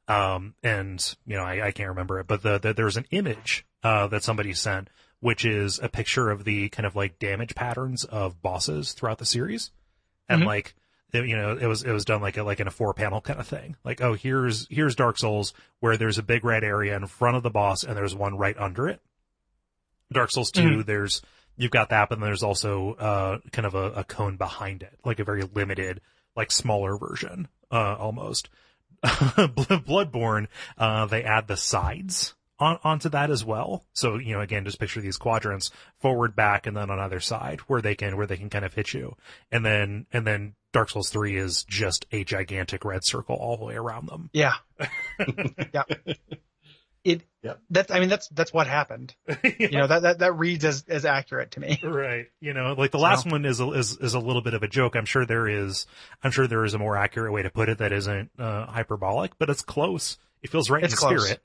And, you know, I can't remember it, but there's an image, that somebody sent, which is a picture of the kind of like damage patterns of bosses throughout the series. And like, you know, it was done like in a 4-panel kind of thing. Like, oh, here's Dark Souls, where there's a big red area in front of the boss and there's one right under it. Dark Souls 2, you've got that, but then there's also, kind of a cone behind it, like a very limited, like smaller version, almost. Bloodborne, they add the sides onto that as well. So, you know, again, just picture these quadrants, forward, back, and then on either side where they can kind of hit you. And then Dark Souls 3 is just a gigantic red circle all the way around them. Yeah. Yeah. that's what happened. Yeah. That reads as accurate to me. Right. Like the last one is a little bit of a joke. I'm sure there is a more accurate way to put it that isn't hyperbolic, but it's close. It feels right in the spirit.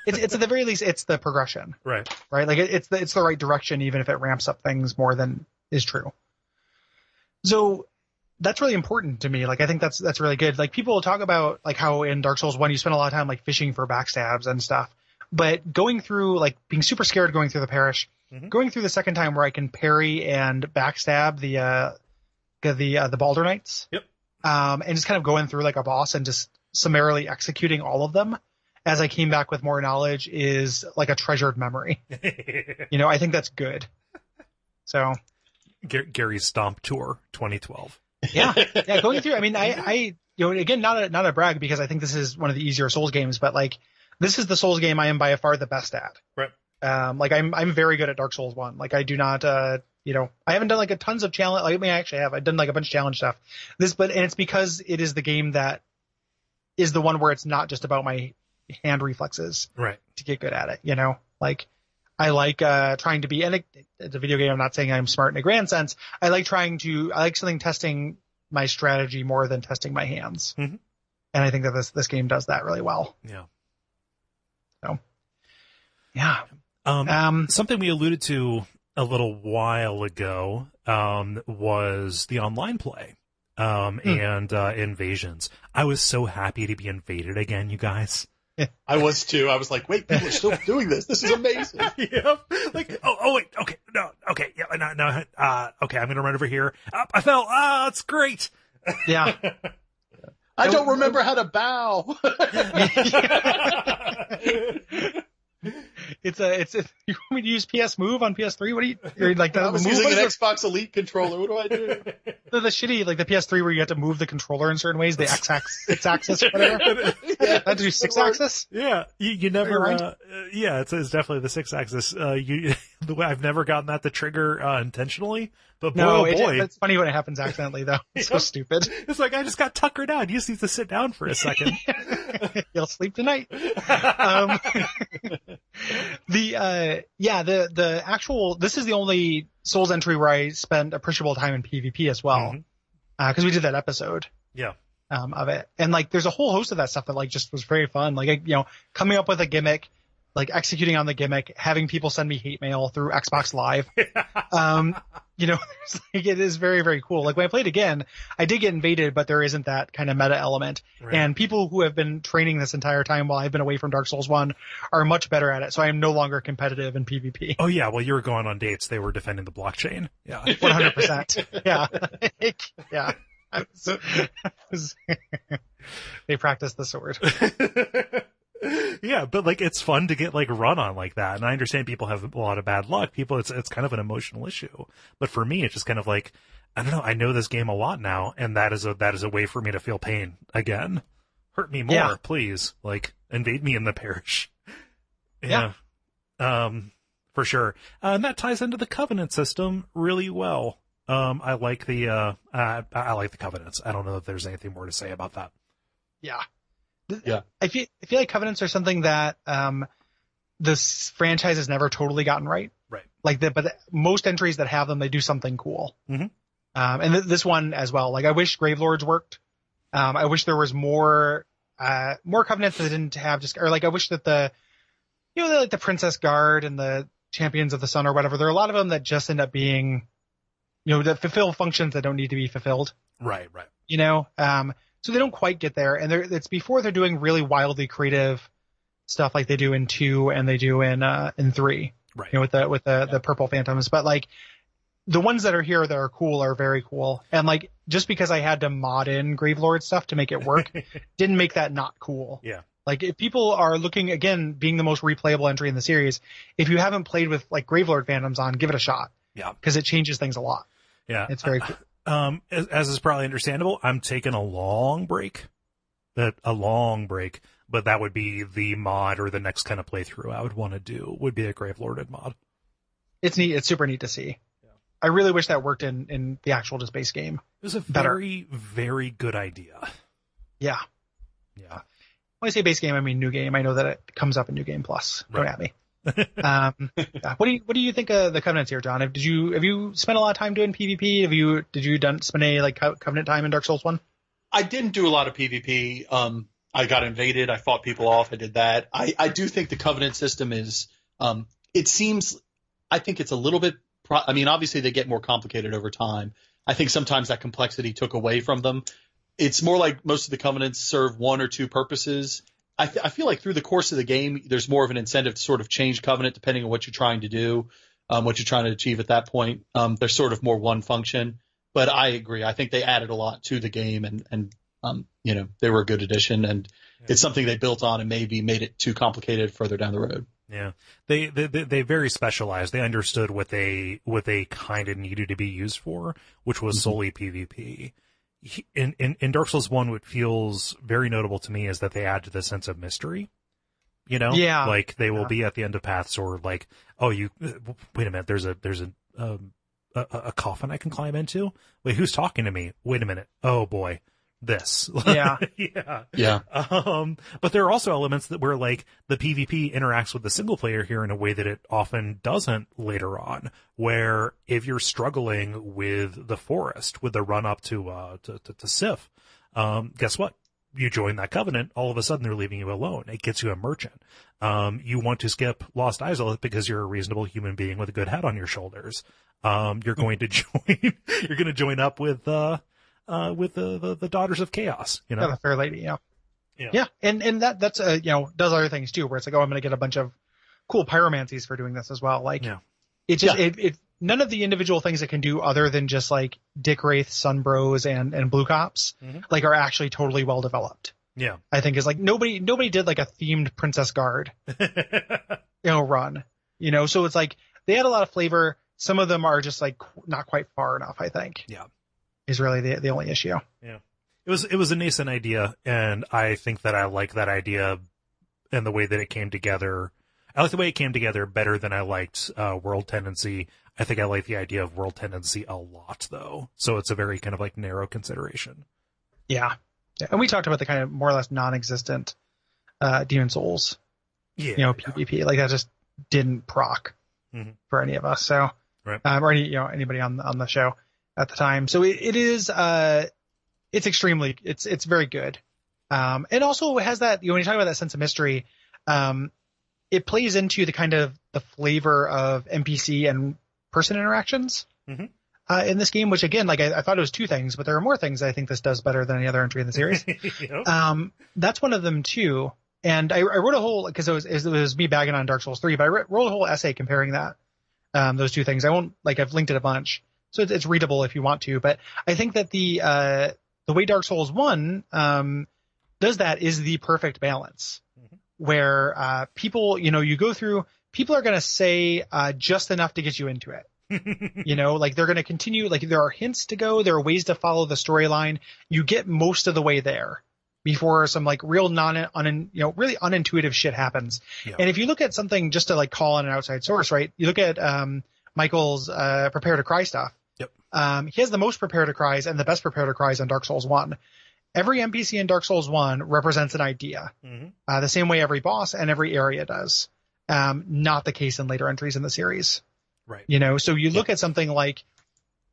It's at the very least, it's the progression. Right. Right. Like it's the right direction, even if it ramps up things more than is true. So that's really important to me. Like, I think that's really good. Like, people talk about like how in Dark Souls 1, you spend a lot of time like fishing for backstabs and stuff, but going through, like, being super scared going through the parish, going through the second time where I can parry and backstab the Balder Knights. Yep. And just kind of going through like a boss and just summarily executing all of them as I came back with more knowledge is like a treasured memory. I think that's good. So Gary's Stomp Tour 2012. Yeah. Going through, I mean, I again, not a brag, because I think this is one of the easier Souls games, but like, this is the Souls game I am by far the best at. Right. Like I'm very good at Dark Souls 1. Like, I do not, I haven't done like a tons of challenge. Like, I mean, I actually have. I've done like a bunch of challenge stuff. And it's because it is the game that is the one where it's not just about my hand reflexes. Right. To get good at it, like. I like trying to be, and it's a video game. I'm not saying I'm smart in a grand sense. I like something testing my strategy more than testing my hands. Mm-hmm. And I think that this game does that really well. Yeah. So, yeah. Something we alluded to a little while ago was the online play and invasions. I was so happy to be invaded again, you guys. I was too. I was like, wait, people are still doing this. This is amazing. Yep. Like, wait, okay, no, okay, yeah, no, okay, I'm gonna run over here. I fell. It's great. Yeah. I don't remember how to bow. It's you want me to use PS Move on PS3? What do you're like? I was using an Xbox Elite controller. What do I do? The shitty, like the PS3 where you have to move the controller in certain ways, the six axis, whatever. I had to do 6 axis. Yeah, you never. Yeah, it's definitely the 6 axis. The way I've never gotten that to trigger intentionally, but boy, it's funny when it happens accidentally though. It's so stupid. It's like I just got tuckered out. You just need to sit down for a second. You'll sleep tonight. The actual, this is the only Souls entry where I spent appreciable time in PvP as well. Cause we did that episode. Yeah. Of it. And like, there's a whole host of that stuff that like just was very fun. Like, coming up with a gimmick, like executing on the gimmick, having people send me hate mail through Xbox Live. It is very, very cool. Like when I played again, I did get invaded, but there isn't that kind of meta element. Right. And people who have been training this entire time while I've been away from Dark Souls 1 are much better at it. So I am no longer competitive in PvP. Oh yeah. Well, you were going on dates. They were defending the blockchain. Yeah. 100%. Yeah. Yeah. They practiced the sword. Yeah, but like it's fun to get like run on like that, and I understand people have a lot of bad luck. It's kind of an emotional issue, but for me, it's just kind of like, I don't know. I know this game a lot now, and that is a way for me to feel pain again. Hurt me more, please. Like invade me in the parish. Yeah. For sure. And that ties into the covenant system really well. I like the covenants. I don't know if there's anything more to say about that. Yeah. Yeah. I feel like covenants are something that this franchise has never totally gotten right. Right. But most entries that have them, they do something cool. Mm-hmm. And this one as well. Like I wish Gravelords worked. I wish there was more covenants that didn't have I wish that the Princess Guard and the Champions of the Sun or whatever, there are a lot of them that just end up being, that fulfill functions that don't need to be fulfilled. Right. So they don't quite get there, and it's before they're doing really wildly creative stuff like they do in 2 and they do in 3. Right. With the purple phantoms. But like the ones that are here that are cool are very cool. And like just because I had to mod in Gravelord stuff to make it work didn't make that not cool. Yeah. Like if people are looking, again, being the most replayable entry in the series, if you haven't played with like Gravelord phantoms on, give it a shot. Yeah. Because it changes things a lot. Yeah. It's very cool. As is probably understandable, I'm taking a long break, but that would be the mod or the next kind of playthrough I would want to do would be a Gravelorded mod. It's neat. It's super neat to see. Yeah. I really wish that worked in the actual just base game. It was a very, very good idea. Yeah. Yeah. when I say base game, I mean new game. I know that it comes up in New Game Plus. Don't at me. Yeah. What do you think of the Covenants here, John? Have you spent a lot of time doing PvP? Did you spend any like Covenant time in Dark Souls 1? I didn't do a lot of PvP. I got invaded. I fought people off. I did that. I do think the Covenant system is, I think it's a little bit, obviously they get more complicated over time. I think sometimes that complexity took away from them. It's more like most of the Covenants serve one or two purposes. I feel like through the course of the game, there's more of an incentive to sort of change Covenant depending on what you're trying to do, what you're trying to achieve at that point. There's sort of more one function. But I agree. I think they added a lot to the game, and they were a good addition, and it's something they built on and maybe made it too complicated further down the road. Yeah, they very specialized. They understood what they kind of needed to be used for, which was solely PvP. In Dark Souls 1, what feels very notable to me is that they add to the sense of mystery. Yeah. Like they will be at the end of paths, or like, oh, wait a minute, there's a coffin I can climb into. Wait, who's talking to me? Wait a minute. Oh boy, this. Yeah. Yeah. But there are also elements that where like the PvP interacts with the single player here in a way that it often doesn't later on, where if you're struggling with the forest, with the run up to Sif, guess what? You join that covenant, all of a sudden they're leaving you alone. It gets you a merchant. You want to skip Lost Izalith because you're a reasonable human being with a good head on your shoulders. You're going to join up with the Daughters of Chaos, Yeah, the Fair Lady, yeah. And that's does other things too, where it's like, oh, I'm going to get a bunch of cool pyromancies for doing this as well. Like, it just it none of the individual things it can do other than just like Dick Wraith, Sunbros, and Blue Cops, like are actually totally well developed. Yeah, I think is like nobody did like a themed Princess Guard, run. So it's like they had a lot of flavor. Some of them are just like not quite far enough, I think. Yeah. Is really the only issue. Yeah. It was a nascent idea, and I think that I like that idea and the way that it came together. I like the way it came together better than I liked World Tendency. I think I like the idea of World Tendency a lot, though. So it's a very kind of like narrow consideration. Yeah. And we talked about the kind of more or less non-existent Demon Souls. Yeah. PvP. Like that just didn't proc for any of us. So, right. Or anybody on the show at the time. So it is, it's extremely, it's very good. And also it has that, when you talk about that sense of mystery, it plays into the kind of the flavor of NPC and person interactions in this game, which again, like I thought it was two things, but there are more things I think this does better than any other entry in the series. Yep. That's one of them too. And I wrote a whole, because it was me bagging on Dark Souls 3, but I wrote a whole essay comparing that, those two things. I won't, like, I've linked it a bunch, so it's readable if you want to, but I think that the way Dark Souls 1 does that is the perfect balance, where people, you go through, people are going to say just enough to get you into it. Like they're going to continue, like there are hints to go, there are ways to follow the storyline. You get most of the way there before some like real really unintuitive shit happens. Yeah. And if you look at something, just to like call on an outside source, right? You look at Michael's Prepare to Cry stuff. Yep. He has the most Prepare to Cries and the best Prepare to Cries on Dark Souls 1. Every NPC in Dark Souls 1 represents an idea, the same way every boss and every area does. Not the case in later entries in the series. Right. So you look at something like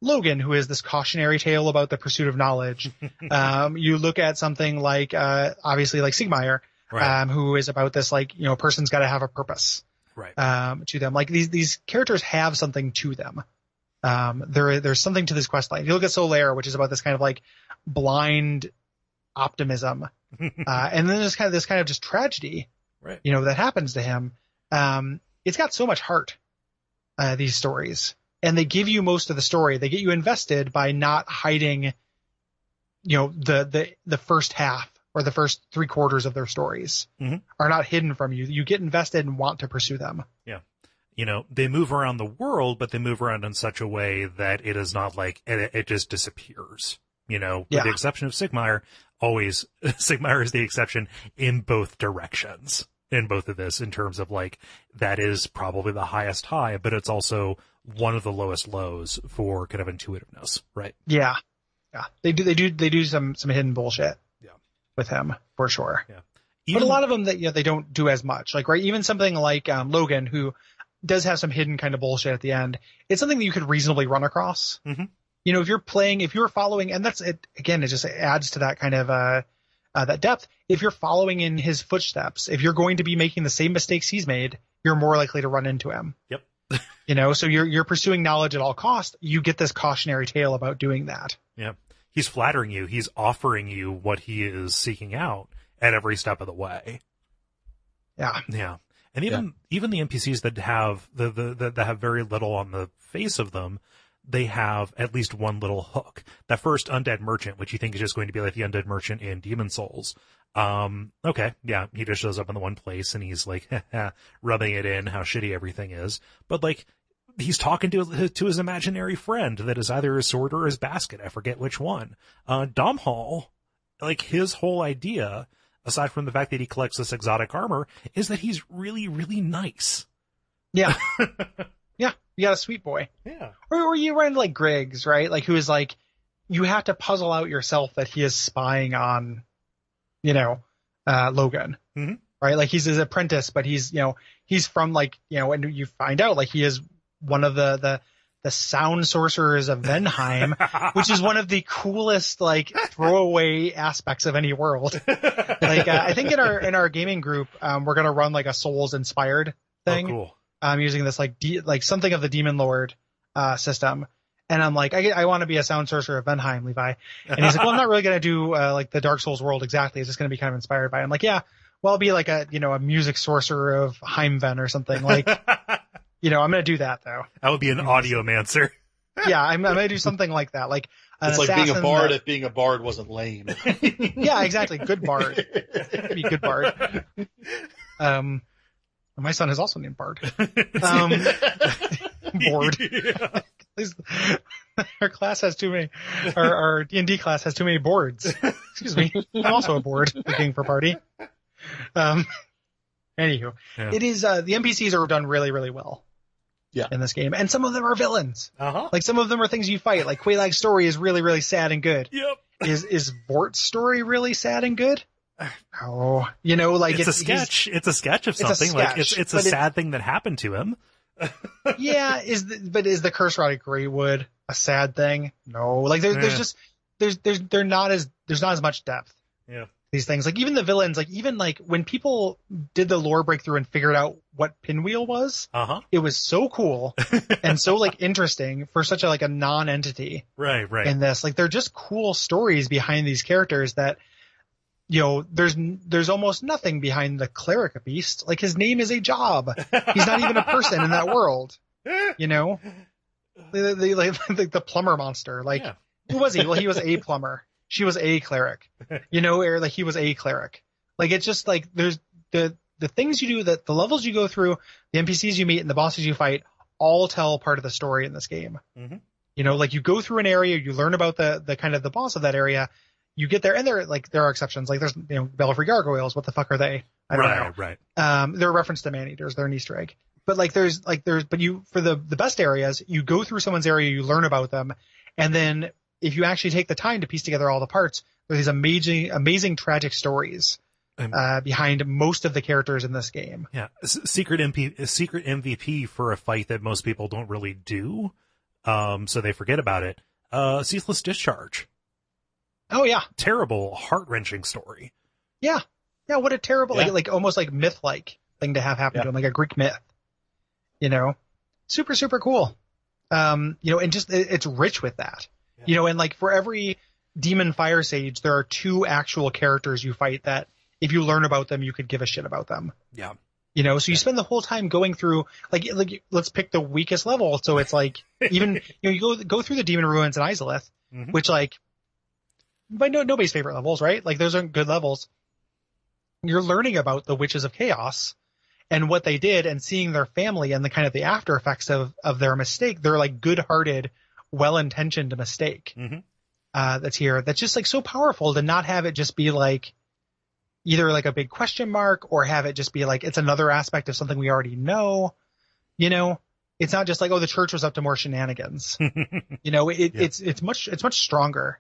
Logan, who is this cautionary tale about the pursuit of knowledge. You look at something like, obviously like Sigmire, right. Who is about this, like, a person's got to have a purpose, right. To them. Like these characters have something to them. There's something to this quest line. You look at Solaire, which is about this kind of like blind optimism. And then there's this kind of just tragedy, right. That happens to him. It's got so much heart, these stories. And they give you most of the story. They get you invested by not hiding, the first half or the first 3/4 of their stories are not hidden from you. You get invested and want to pursue them. Yeah. They move around the world, but they move around in such a way that it is not like it just disappears. With the exception of Sigmire, always Sigmire is the exception in both directions. In both of this, in terms of like, that is probably the highest high, but it's also one of the lowest lows for kind of intuitiveness, right? Yeah. They do some hidden bullshit. Yeah. With him for sure. Yeah. But a lot of them that they don't do as much. Like, right, even something like Logan, who does have some hidden kind of bullshit at the end. It's something that you could reasonably run across. Mm-hmm. If you're following, and that's it again, it just adds to that kind of that depth. If you're following in his footsteps, if you're going to be making the same mistakes he's made, you're more likely to run into him. Yep. So you're pursuing knowledge at all costs. You get this cautionary tale about doing that. Yeah. He's flattering you. He's offering you what he is seeking out at every step of the way. Yeah. Yeah. And even the NPCs that have that have very little on the face of them, they have at least one little hook. That first undead merchant, which you think is just going to be like the undead merchant in Demon Souls. Okay, yeah, he just shows up in the one place and he's like rubbing it in how shitty everything is. But like, he's talking to his imaginary friend that is either his sword or his basket. I forget which one. Domhall, like his whole idea, aside from the fact that he collects this exotic armor, is that he's really, really nice. Yeah. Yeah. You got a sweet boy. Yeah. Or you run like Griggs, right? Like, who is like, you have to puzzle out yourself that he is spying on, Logan. Mm-hmm. Right? Like, he's his apprentice, but he's from like, and you find out like he is one of the sound sorcerers of Venheim, which is one of the coolest like throwaway aspects of any world. Like, I think in our gaming group, we're gonna run like a Souls inspired thing. Oh, cool. Using this like something of the Demon Lord system, and I'm like, I want to be a sound sorcerer of Venheim, Levi. And he's like, well, I'm not really gonna do like the Dark Souls world exactly. It's just gonna be kind of inspired by it. I'm like, yeah, well, I'll be like a music sorcerer of Heimven or something. Like, I'm gonna do that though. That would be an audiomancer. Yeah, I'm gonna do something like that. Like, it's like being a bard if being a bard wasn't lame. Yeah, exactly. Good bard. Be good bard. My son is also named Bard. Board. Yeah. Our class has too many. Our D&D class has too many boards. Excuse me. I'm also a board looking for party. Anywho, It is the NPCs are done really, really well. Yeah. In this game, and some of them are villains. Uh-huh. Like, some of them are things you fight. Like, Quaelag's story is really, really sad and good. Yep. Is Vort's story really sad and good? Oh, like it's a sketch. It's a sketch of something. Like, it's a sad thing that happened to him. Yeah. Is the Curse Rod of Greywood a sad thing? No. Like, there's not as much depth. Yeah. These things, like, even the villains, like, even like when people did the lore breakthrough and figured out what Pinwheel was, uh-huh, it was so cool and so like interesting for such a non-entity. Right. In this, like, they're just cool stories behind these characters that, there's almost nothing behind the cleric beast. Like, his name is a job. He's not even a person in that world. The plumber monster. Like, yeah. Who was he? Well, he was a plumber. She was a cleric, or like he was a cleric. Like, it's just like, there's the things you do, that the levels you go through, the NPCs you meet and the bosses you fight all tell part of the story in this game. Mm-hmm. Like, you go through an area, you learn about the kind of the boss of that area, you get there, and there are exceptions. Like, there's, Belfry Gargoyles. What the fuck are they? I don't know. Right. They're a reference to man-eaters. They're an Easter egg. But but you, for the best areas, you go through someone's area, you learn about them, and then if you actually take the time to piece together all the parts, there's these amazing tragic stories behind most of the characters in this game. Yeah. Secret MVP for a fight that most people don't really do. So they forget about it. Ceaseless Discharge. Oh yeah. Terrible, heart-wrenching story. Yeah. Yeah. What a terrible, like almost like myth-like thing to have happen to him, like a Greek myth, super, super cool. And just, it's rich with that. And like, for every demon fire sage, there are 2 actual characters you fight that if you learn about them, you could give a shit about them. Yeah. So you spend the whole time going through, like let's pick the weakest level. So it's like, even, you go through the demon ruins in Izalith, mm-hmm, which, like, by nobody's favorite levels, right? Like, those aren't good levels. You're learning about the Witches of Chaos and what they did, and seeing their family and the kind of the after effects of their mistake. They're like good-hearted, well-intentioned mistake that's here. That's just like so powerful to not have it just be like either like a big question mark, or have it just be like, it's another aspect of something we already know. It's not just like, oh, the church was up to more shenanigans. It's much stronger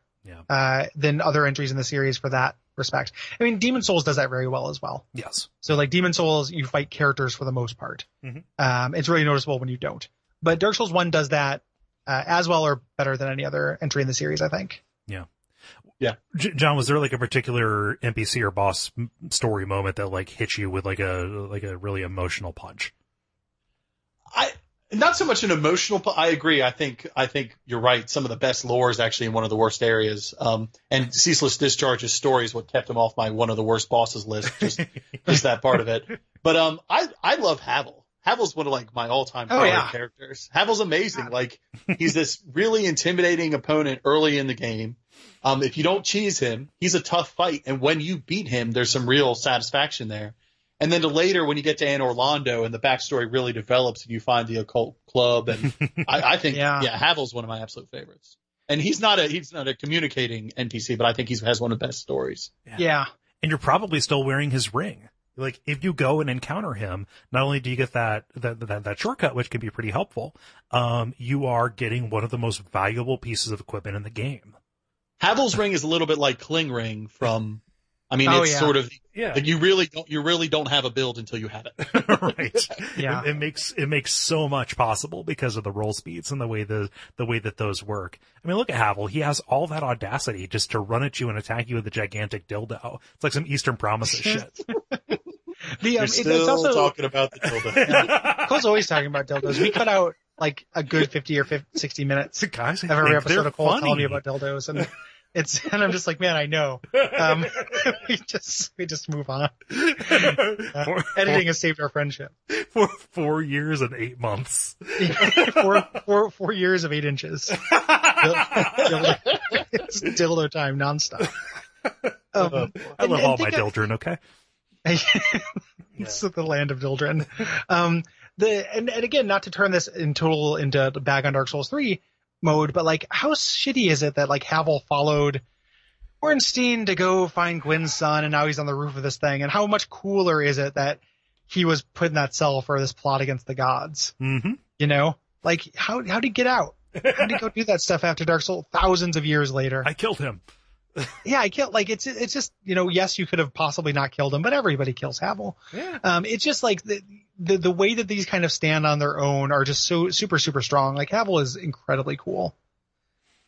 than other entries in the series for that respect. I mean, Demon Souls does that very well as well. Yes. So like Demon Souls, you fight characters for the most part. It's really noticeable when you don't. But Dark Souls 1 does that as well or better than any other entry in the series, I think. Yeah. Yeah. John, was there like a particular NPC or boss story moment that like hit you with like a really emotional punch? Not so much an emotional. I agree. I think you're right. Some of the best lore is actually in one of the worst areas. And Ceaseless Discharge's story is what kept him off my one of the worst bosses list. Just that part of it. But I love Havel. Havel's one of like my all-time favorite characters. Havel's amazing. Like he's this really intimidating opponent early in the game. If you don't cheese him, he's a tough fight. And when you beat him, there's some real satisfaction there. And then later, when you get to Anne Orlando and the backstory really develops and you find the occult club, and I think, Havel's one of my absolute favorites. And he's not a communicating NPC, but I think he has one of the best stories. Yeah. And you're probably still wearing his ring. Like if you go and encounter him, not only do you get that shortcut, which can be pretty helpful, you are getting one of the most valuable pieces of equipment in the game. Havel's ring is a little bit like Kling ring from, it's sort of, like you really don't have a build until you have it. Right. Yeah. It makes so much possible because of the roll speeds and the way that those work. I mean, look at Havel. He has all that audacity just to run at you and attack you with a gigantic dildo. It's like some Eastern Promises shit. You're still also talking about the dildo. Cole's always talking about dildos. We cut out like a good 50 or 60 minutes guys, of every episode of Cole telling me about dildos, and I'm just like, man, I know. We just move on. Editing has saved our friendship. For 4 years and 8 months. 4 years of 8 inches. It's dildo time nonstop. I love all my Dildren, okay? It's the land of Dildren. And again, not to turn this into bag on Dark Souls 3 mode, but like, how shitty is it that like Havel followed Ornstein to go find Gwyn's son, and now he's on the roof of this thing? And how much cooler is it that he was put in that cell for this plot against the gods? Mm-hmm. You know, like how'd he get out? How'd he go do that stuff after Dark Souls thousands of years later? I killed him. Yeah, I killed. Like it's just, you know, yes, you could have possibly not killed him, but everybody kills Havel. Yeah. It's just like the way that these kind of stand on their own are just so super super strong. Like Havel is incredibly cool.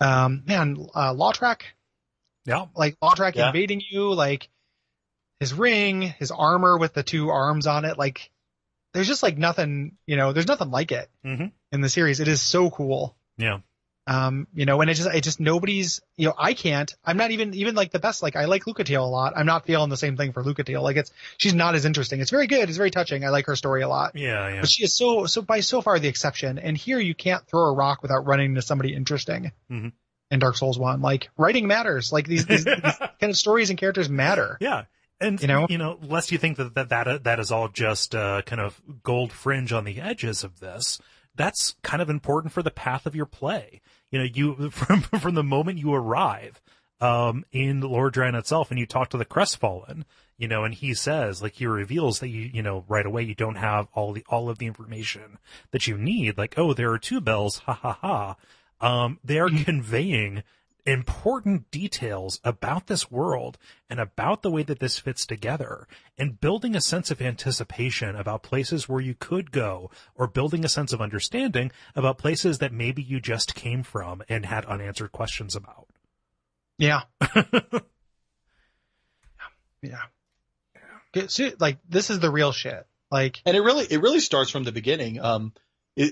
Lautrec. Yeah. Like Lautrec invading you, like his ring, his armor with the 2 arms on it. Like there's just like nothing, you know, there's nothing like it in the series. It is so cool. Yeah. You know, and it just nobody's, you know, I'm not even like the best. Like I like Lucatiel a lot. I'm not feeling the same thing for Lucatiel. Like she's not as interesting. It's very good. It's very touching. I like her story a lot. Yeah. But she is so by so far the exception. And here you can't throw a rock without running into somebody interesting in Dark Souls 1. Like writing matters. Like these kind of stories and characters matter. Yeah. And, you know, lest you think that is all just kind of gold fringe on the edges of this, that's kind of important for the path of your play. You know, you from the moment you arrive in Lordran itself and you talk to the Crestfallen, you know, and he says, like, he reveals that you know, right away you don't have all of the information that you need. Like, oh, there are 2 bells, ha ha ha. They are conveying important details about this world and about the way that this fits together, and building a sense of anticipation about places where you could go, or building a sense of understanding about places that maybe you just came from and had unanswered questions about. Yeah. Yeah. So, like, this is the real shit. Like, and it really starts from the beginning.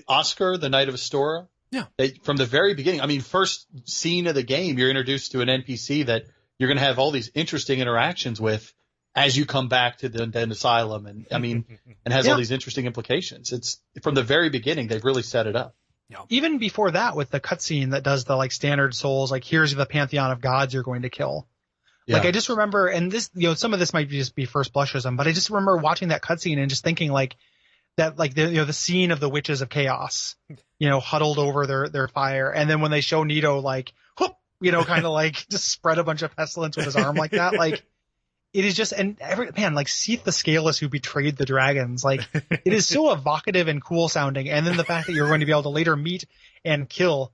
Oscar, the Knight of Astora. Yeah. From the very beginning, I mean, first scene of the game, you're introduced to an NPC that you're going to have all these interesting interactions with as you come back to the Undead Asylum. And I mean, and has all these interesting implications. It's from the very beginning, they've really set it up. Yeah. Even before that, with the cutscene that does the like standard souls, like here's the pantheon of gods you're going to kill. Yeah. Like I just remember, and this, you know, some of this might just be first blushism, but I just remember watching that cutscene and just thinking like, that like the scene of the Witches of Chaos, you know, huddled over their fire, and then when they show Nito like, whoop, you know, kind of like just spread a bunch of pestilence with his arm like that, like it is just, and like Seath the Scaleless who betrayed the dragons, like it is so evocative and cool sounding, and then the fact that you're going to be able to later meet and kill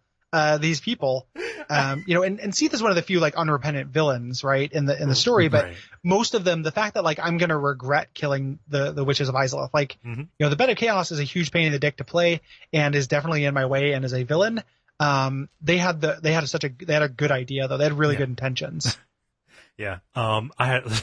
these people, and Seath is one of the few like unrepentant villains, right, in the story, but Right. most of them, the fact that like I'm gonna regret killing the witches of Izalith, like the Bed of Chaos is a huge pain in the dick to play and is definitely in my way and is a villain. They had a good idea though. They had really good intentions. Yeah.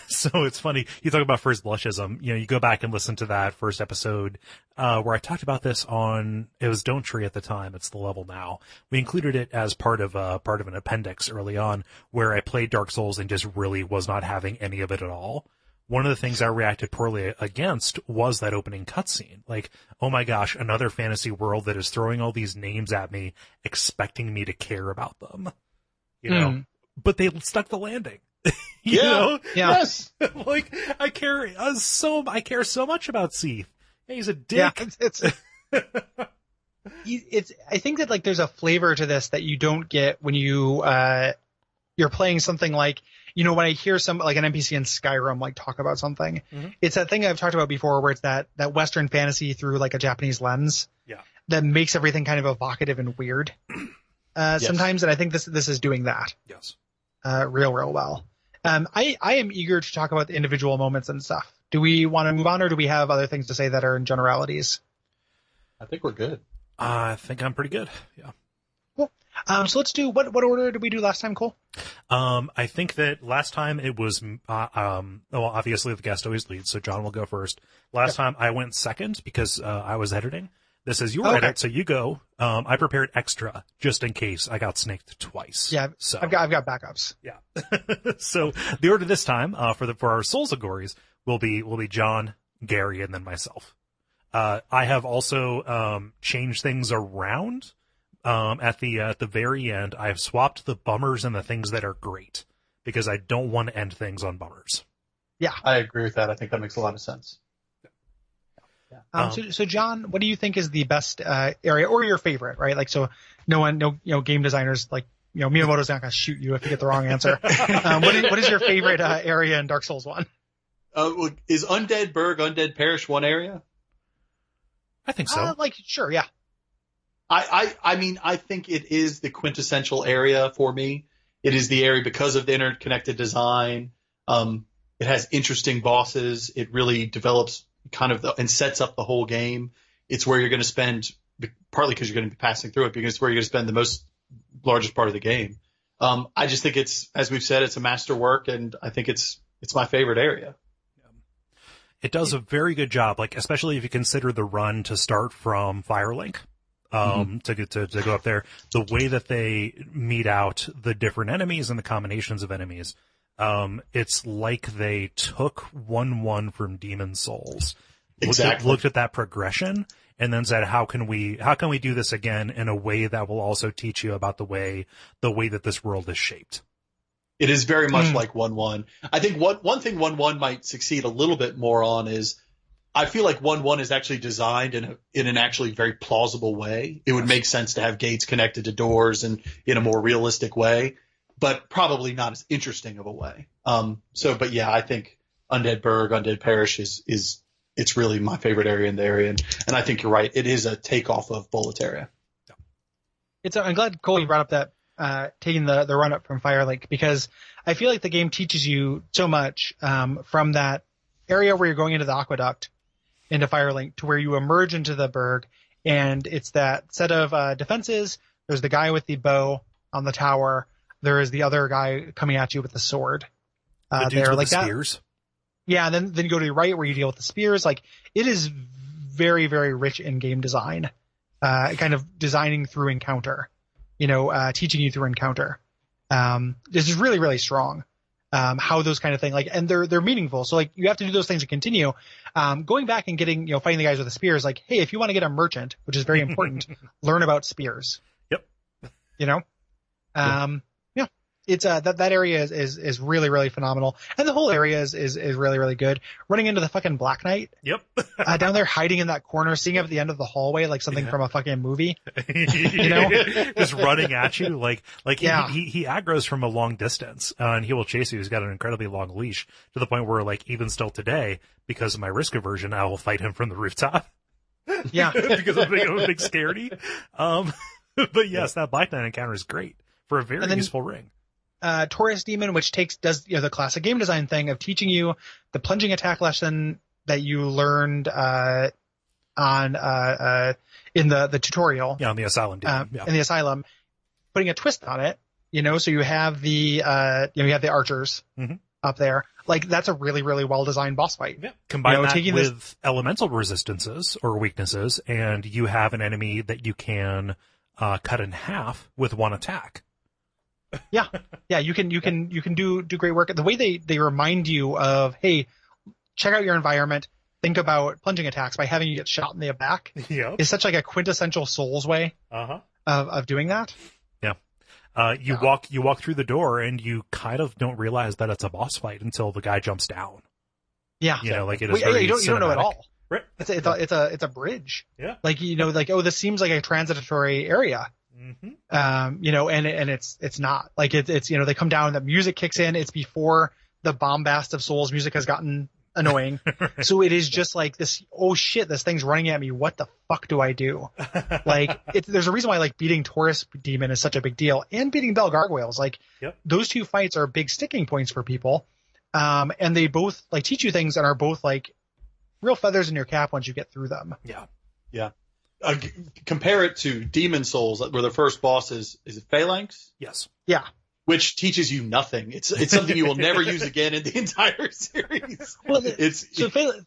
So it's funny. You talk about first blushism. You go back and listen to that first episode, where I talked about this it was Don't Tree at the time. It's the level now. We included it as part of an appendix early on where I played Dark Souls and just really was not having any of it at all. One of the things I reacted poorly against was that opening cutscene. Like, oh my gosh, another fantasy world that is throwing all these names at me, expecting me to care about them. But they stuck the landing. you know? Yeah. Yes. Like, I care so much about Seath. He's a dick. Yeah, it's I think that like there's a flavor to this that you don't get when you're playing something like, when I hear like an NPC in Skyrim like talk about something, it's that thing I've talked about before where it's that Western fantasy through like a Japanese lens. Yeah. That makes everything kind of evocative and weird. Sometimes, and I think this is doing that. Yes. Real well. I am eager to talk about the individual moments and stuff. Do we want to move on, or do we have other things to say that are in generalities? I think we're good. I think I'm pretty good. Yeah. Cool. So let's do what order did we do last time, Cole? I think that last time it was, obviously the guest always leads, so John will go first. Last time I went second because I was editing. This is your edit, so you go. I prepared extra just in case I got snaked twice. Yeah, so I've got backups. Yeah. So the order this time for our Souls Agories will be John, Gary, and then myself. I have also changed things around. At the very end, I have swapped the bummers and the things that are great because I don't want to end things on bummers. Yeah, I agree with that. I think that makes a lot of sense. So John, what do you think is the best area or your favorite? Right, like so, no game designers like Miyamoto's not gonna shoot you if you get the wrong answer. What is your favorite area in Dark Souls 1? Is Undead Burg, Undead Parish one area? I think so. Sure, yeah. I mean, I think it is the quintessential area for me. It is the area because of the interconnected design. It has interesting bosses. It really develops kind of and sets up the whole game. It's where you're going to spend, partly because you're going to be passing through it, because it's where you're going to spend the largest part of the game. I just think it's, as we've said, it's a masterwork, and I think it's my favorite area. It does a very good job, like especially if you consider the run to start from Firelink. To go up there, the way that they mete out the different enemies and the combinations of enemies, it's like they took 1-1 from Demon Souls, exactly. looked at that progression, and then said, how can we do this again in a way that will also teach you about the way that this world is shaped. It is very much like 1-1. I think one thing 1-1 might succeed a little bit more on is, I feel like 1-1 is actually designed in an actually very plausible way. It would make sense to have gates connected to doors and in a more realistic way, but probably not as interesting of a way. But yeah, I think Undead Burg, Undead Parish it's really my favorite area in the area. And I think you're right. It is a takeoff of Boletaria. I'm glad Cole you brought up that, taking the run up from Firelink, because I feel like the game teaches you so much, from that area where you're going into the aqueduct into Firelink to where you emerge into the Burg, and it's that set of defenses. There's the guy with the bow on the tower. There is the other guy coming at you with the sword. The dudes with the spears. Yeah, and then you go to the right where you deal with the spears. Like, it is very, very rich in game design, kind of designing through encounter, teaching you through encounter. This is really, really strong. How those kind of thing, like, and they're meaningful. So like, you have to do those things to continue. Going back and getting, fighting the guys with the spears, like, hey, if you want to get a merchant, which is very important, learn about spears. Yep. Yeah. It's, that area is really, really phenomenal. And the whole area is really, really good. Running into the fucking Black Knight. Yep. Down there hiding in that corner, seeing him at the end of the hallway, like something from a fucking movie. Just running at you. Like yeah. he aggroes from a long distance, and he will chase you. He's got an incredibly long leash to the point where, like, even still today, because of my risk aversion, I will fight him from the rooftop. Yeah. Because I'm a big scaredy. But yes, that Black Knight encounter is great for a very useful ring. Taurus Demon, which does the classic game design thing of teaching you the plunging attack lesson that you learned in the tutorial. Yeah, on the Asylum Demon. In the Asylum, putting a twist on it, so you have the you have the archers up there. Like, that's a really, really well designed boss fight. Yeah. Combine that with elemental resistances or weaknesses, and you have an enemy that you can cut in half with one attack. Yeah, you can do great work. The way they remind you of, hey, check out your environment. Think about plunging attacks by having you get shot in the back. Yep. Is such like a quintessential Souls way of doing that. Yeah. You walk through the door and you kind of don't realize that it's a boss fight until the guy jumps down. Yeah. Like it is very you don't know at all. Right. It's a bridge. Yeah. Like, oh, this seems like a transitory area. And it's not. Like, it's they come down, the music kicks in, it's before the bombast of Souls music has gotten annoying. Right. So it is just like this, oh shit, this thing's running at me, what the fuck do I do? Like, there's a reason why, like, beating Taurus Demon is such a big deal, and beating Bell Gargoyles. Like, those two fights are big sticking points for people. And they both, like, teach you things and are both, like, real feathers in your cap once you get through them. Yeah. Compare it to Demon Souls, where the first boss is it Phalanx? Yes. Yeah. Which teaches you nothing. It's something you will never use again in the entire series. Well,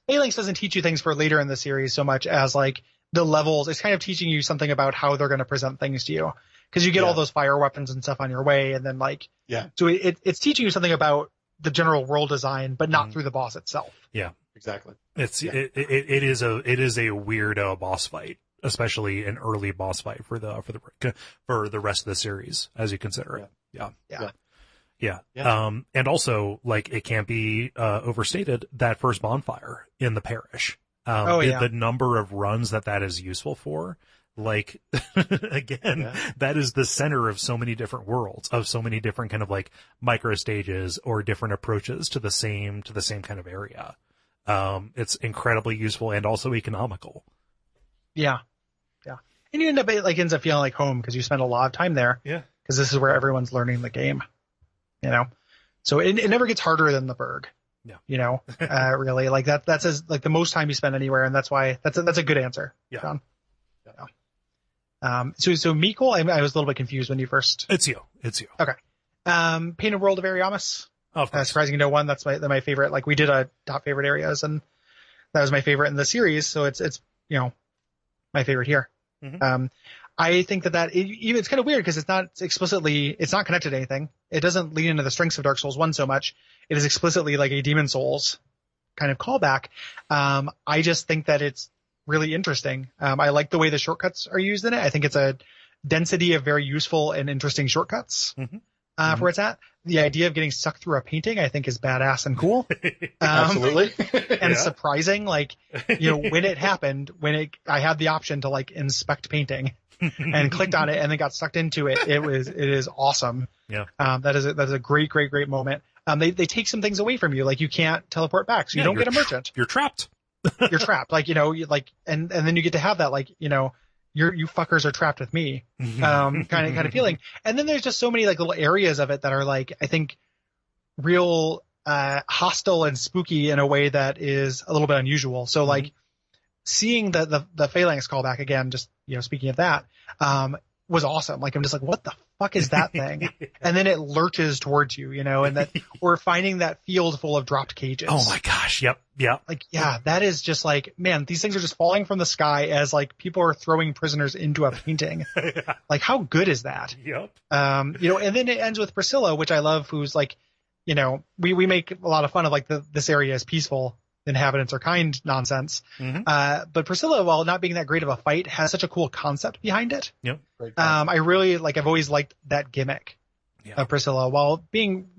Phalanx doesn't teach you things for later in the series so much as, like, the levels. It's kind of teaching you something about how they're going to present things to you, because you get all those fire weapons and stuff on your way, and then, like, so it's teaching you something about the general world design, but not through the boss itself. Yeah, exactly. It is a weird boss fight, especially an early boss fight for the rest of the series, as you consider it. Yeah. And also, like, it can't be overstated, that first bonfire in the parish. The number of runs that is useful for. Like, again, that is the center of so many different worlds, of so many different kind of, like, micro stages or different approaches to the same kind of area. It's incredibly useful and also economical. Yeah. And you ends up feeling like home because you spend a lot of time there. Yeah. Because this is where everyone's learning the game. So it never gets harder than the Berg. Yeah. Really, like that's like the most time you spend anywhere, and that's why that's a good answer. Yeah. John. So Mikkel, I was a little bit confused when you first. It's you. Okay. Painted World of Ariamis. Oh, of course. Surprising no one. That's my favorite. Like, we did a top favorite areas, and that was my favorite in the series. So it's my favorite here. I think that even it's kind of weird because it's not connected to anything. It doesn't lean into the strengths of Dark Souls 1 so much. It is explicitly like a Demon Souls kind of callback. I just think that it's really interesting. I like the way the shortcuts are used in it. I think it's a density of very useful and interesting shortcuts for where it's at. The idea of getting stuck through a painting, I think, is badass and cool. Absolutely. And surprising. Like, when it happened, I had the option to, like, inspect painting and clicked on it and then got sucked into it. It is awesome. Yeah. That is a great moment. They take some things away from you. Like, you can't teleport back, so you don't get a merchant. You're trapped. You're trapped. Like, and then you get to have that, like, you fuckers are trapped with me, kind of feeling. And then there's just so many, like, little areas of it that are, like, I think real hostile and spooky in a way that is a little bit unusual. So like seeing the Phalanx callback again, just speaking of that, was awesome. Like, I'm just like, what the fuck is that thing? And then it lurches towards you, and that we're finding that field full of dropped cages. Oh my gosh. Yep. Like, yeah, that is just like, man, these things are just falling from the sky as like people are throwing prisoners into a painting. Like, how good is that? Yep. And then it ends with Priscilla, which I love, who's like, we make a lot of fun of like this area is peaceful, inhabitants are kind nonsense. But Priscilla, while not being that great of a fight, has such a cool concept behind it. Yep. I really I've always liked that gimmick of Priscilla, while being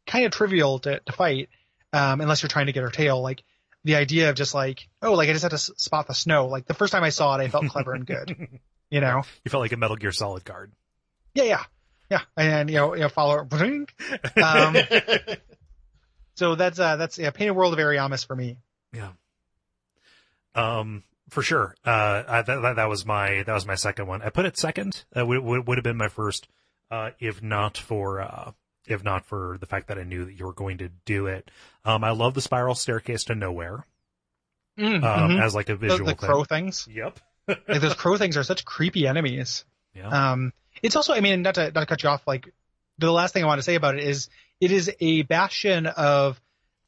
kind of trivial to fight, unless you're trying to get her tail. Like the idea of just like, I just had to spot the snow. Like the first time I saw it, I felt clever and good. You felt like a Metal Gear Solid card. Yeah. And follow. So that's Painted World of Ariamis for me. Yeah. For sure. That was my second one. I put it second. Would have been my first, if not for the fact that I knew that you were going to do it. I love the spiral staircase to nowhere. As like a visual the crow things. Yep. Like those crow things are such creepy enemies. Yeah. It's also, I mean, not to cut you off, like the last thing I want to say about it is a bastion of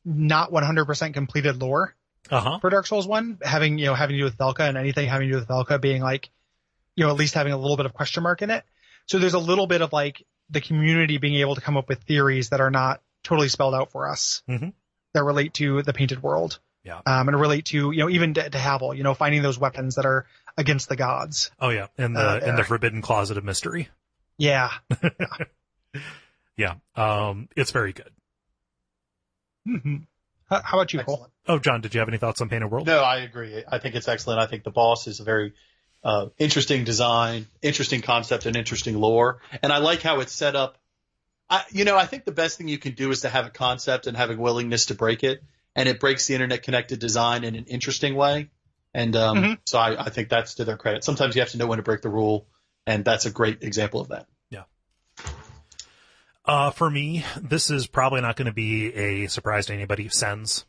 not 100% completed lore. For Dark Souls 1, having to do with Velka, and anything having to do with Velka being like, at least having a little bit of question mark in it. So there's a little bit of like the community being able to come up with theories that are not totally spelled out for us, that relate to the painted world. Yeah. And relate to, even to Havel, finding those weapons that are against the gods. Oh yeah. And the forbidden closet of mystery. Yeah. Yeah. It's very good. Mm-hmm. How about you, Excellent. Cole? Oh, John, did you have any thoughts on Painted World? No, I agree. I think it's excellent. I think the boss is a very interesting design, interesting concept, and interesting lore. And I like how it's set up. I think the best thing you can do is to have a concept and have a willingness to break it. And it breaks the internet-connected design in an interesting way. And so I think that's to their credit. Sometimes you have to know when to break the rule, and that's a great example of that. Yeah. For me, this is probably not going to be a surprise to anybody. Sens.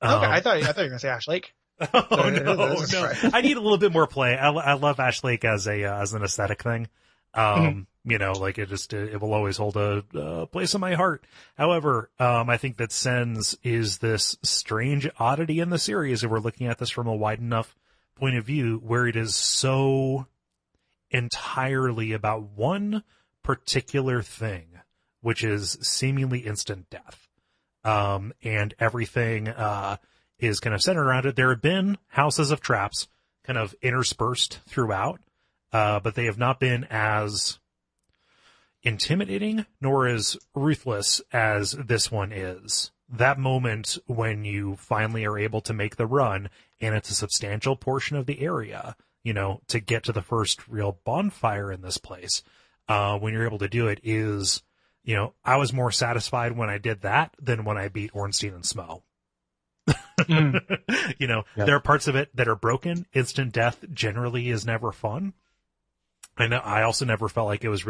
Okay, I thought you were going to say Ash Lake. Oh no. I need a little bit more play. I love Ash Lake as an aesthetic thing. Like it will always hold a place in my heart. However, I think that Sens is this strange oddity in the series, and we're looking at this from a wide enough point of view where it is so entirely about one particular thing, which is seemingly instant death. And everything, is kind of centered around it. There have been houses of traps kind of interspersed throughout, but they have not been as intimidating nor as ruthless as this one is. That moment when you finally are able to make the run, and it's a substantial portion of the area, to get to the first real bonfire in this place, when you're able to do it is, I was more satisfied when I did that than when I beat Ornstein and Smo. There are parts of it that are broken. Instant death generally is never fun. And I also never felt like it was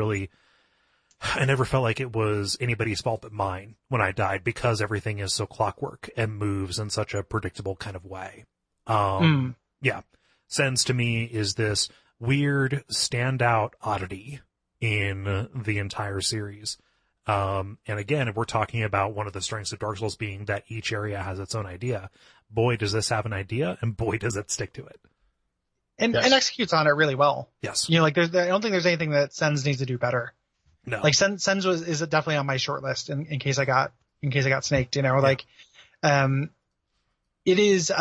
anybody's fault but mine when I died, because everything is so clockwork and moves in such a predictable kind of way. Yeah. Sens to me is this weird standout oddity in the entire series. And again, if we're talking about one of the strengths of Dark Souls being that each area has its own idea, boy, does this have an idea, and boy, does it stick to it. And executes on it really well. Yes. I don't think there's anything that Sens needs to do better. No. Like Sens is definitely on my short list in case I got snaked, it is,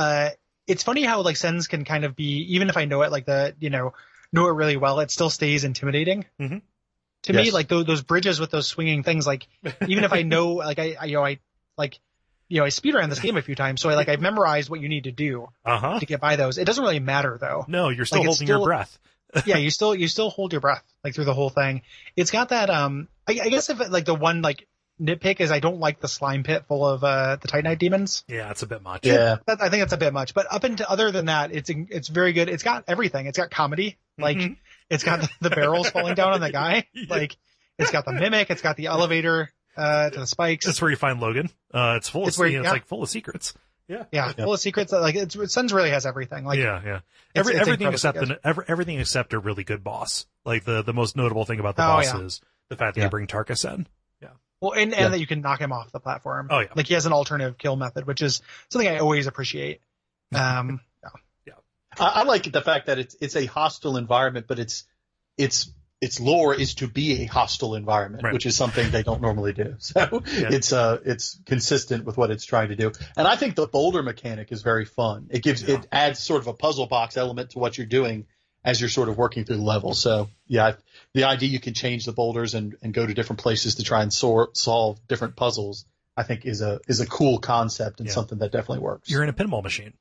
it's funny how like Sens can kind of be, even if I know it, like know it really well, it still stays intimidating. Mm-hmm. To me, like those bridges with those swinging things, like even if I know, like I speedrun this game a few times, so I've memorized what you need to do to get by those. It doesn't really matter though. No, you're still holding your breath. Yeah, you still hold your breath like through the whole thing. It's got that I guess if the one like nitpick is I don't like the slime pit full of the Titanite demons. Yeah, it's a bit much. Yeah, I think it's a bit much. But other than that, it's very good. It's got everything. It's got comedy. Like it's got the barrels falling down on the guy. Like it's got the mimic. It's got the elevator to the spikes. That's where you find Logan. It's full it's like full of secrets. Yeah, full of secrets. Like Sens really has everything. Like everything except a really good boss. Like the most notable thing about the boss is the fact that you bring Tarkus in. Yeah. Well, and that you can knock him off the platform. Oh yeah. Like he has an alternative kill method, which is something I always appreciate. I like the fact that it's a hostile environment, but its lore is to be a hostile environment, right, which is something they don't normally do. So it's consistent with what it's trying to do. And I think the boulder mechanic is very fun. It adds sort of a puzzle box element to what you're doing as you're sort of working through the level. So the idea you can change the boulders and go to different places to try and solve different puzzles, I think is a cool concept and something that definitely works. You're in a pinball machine.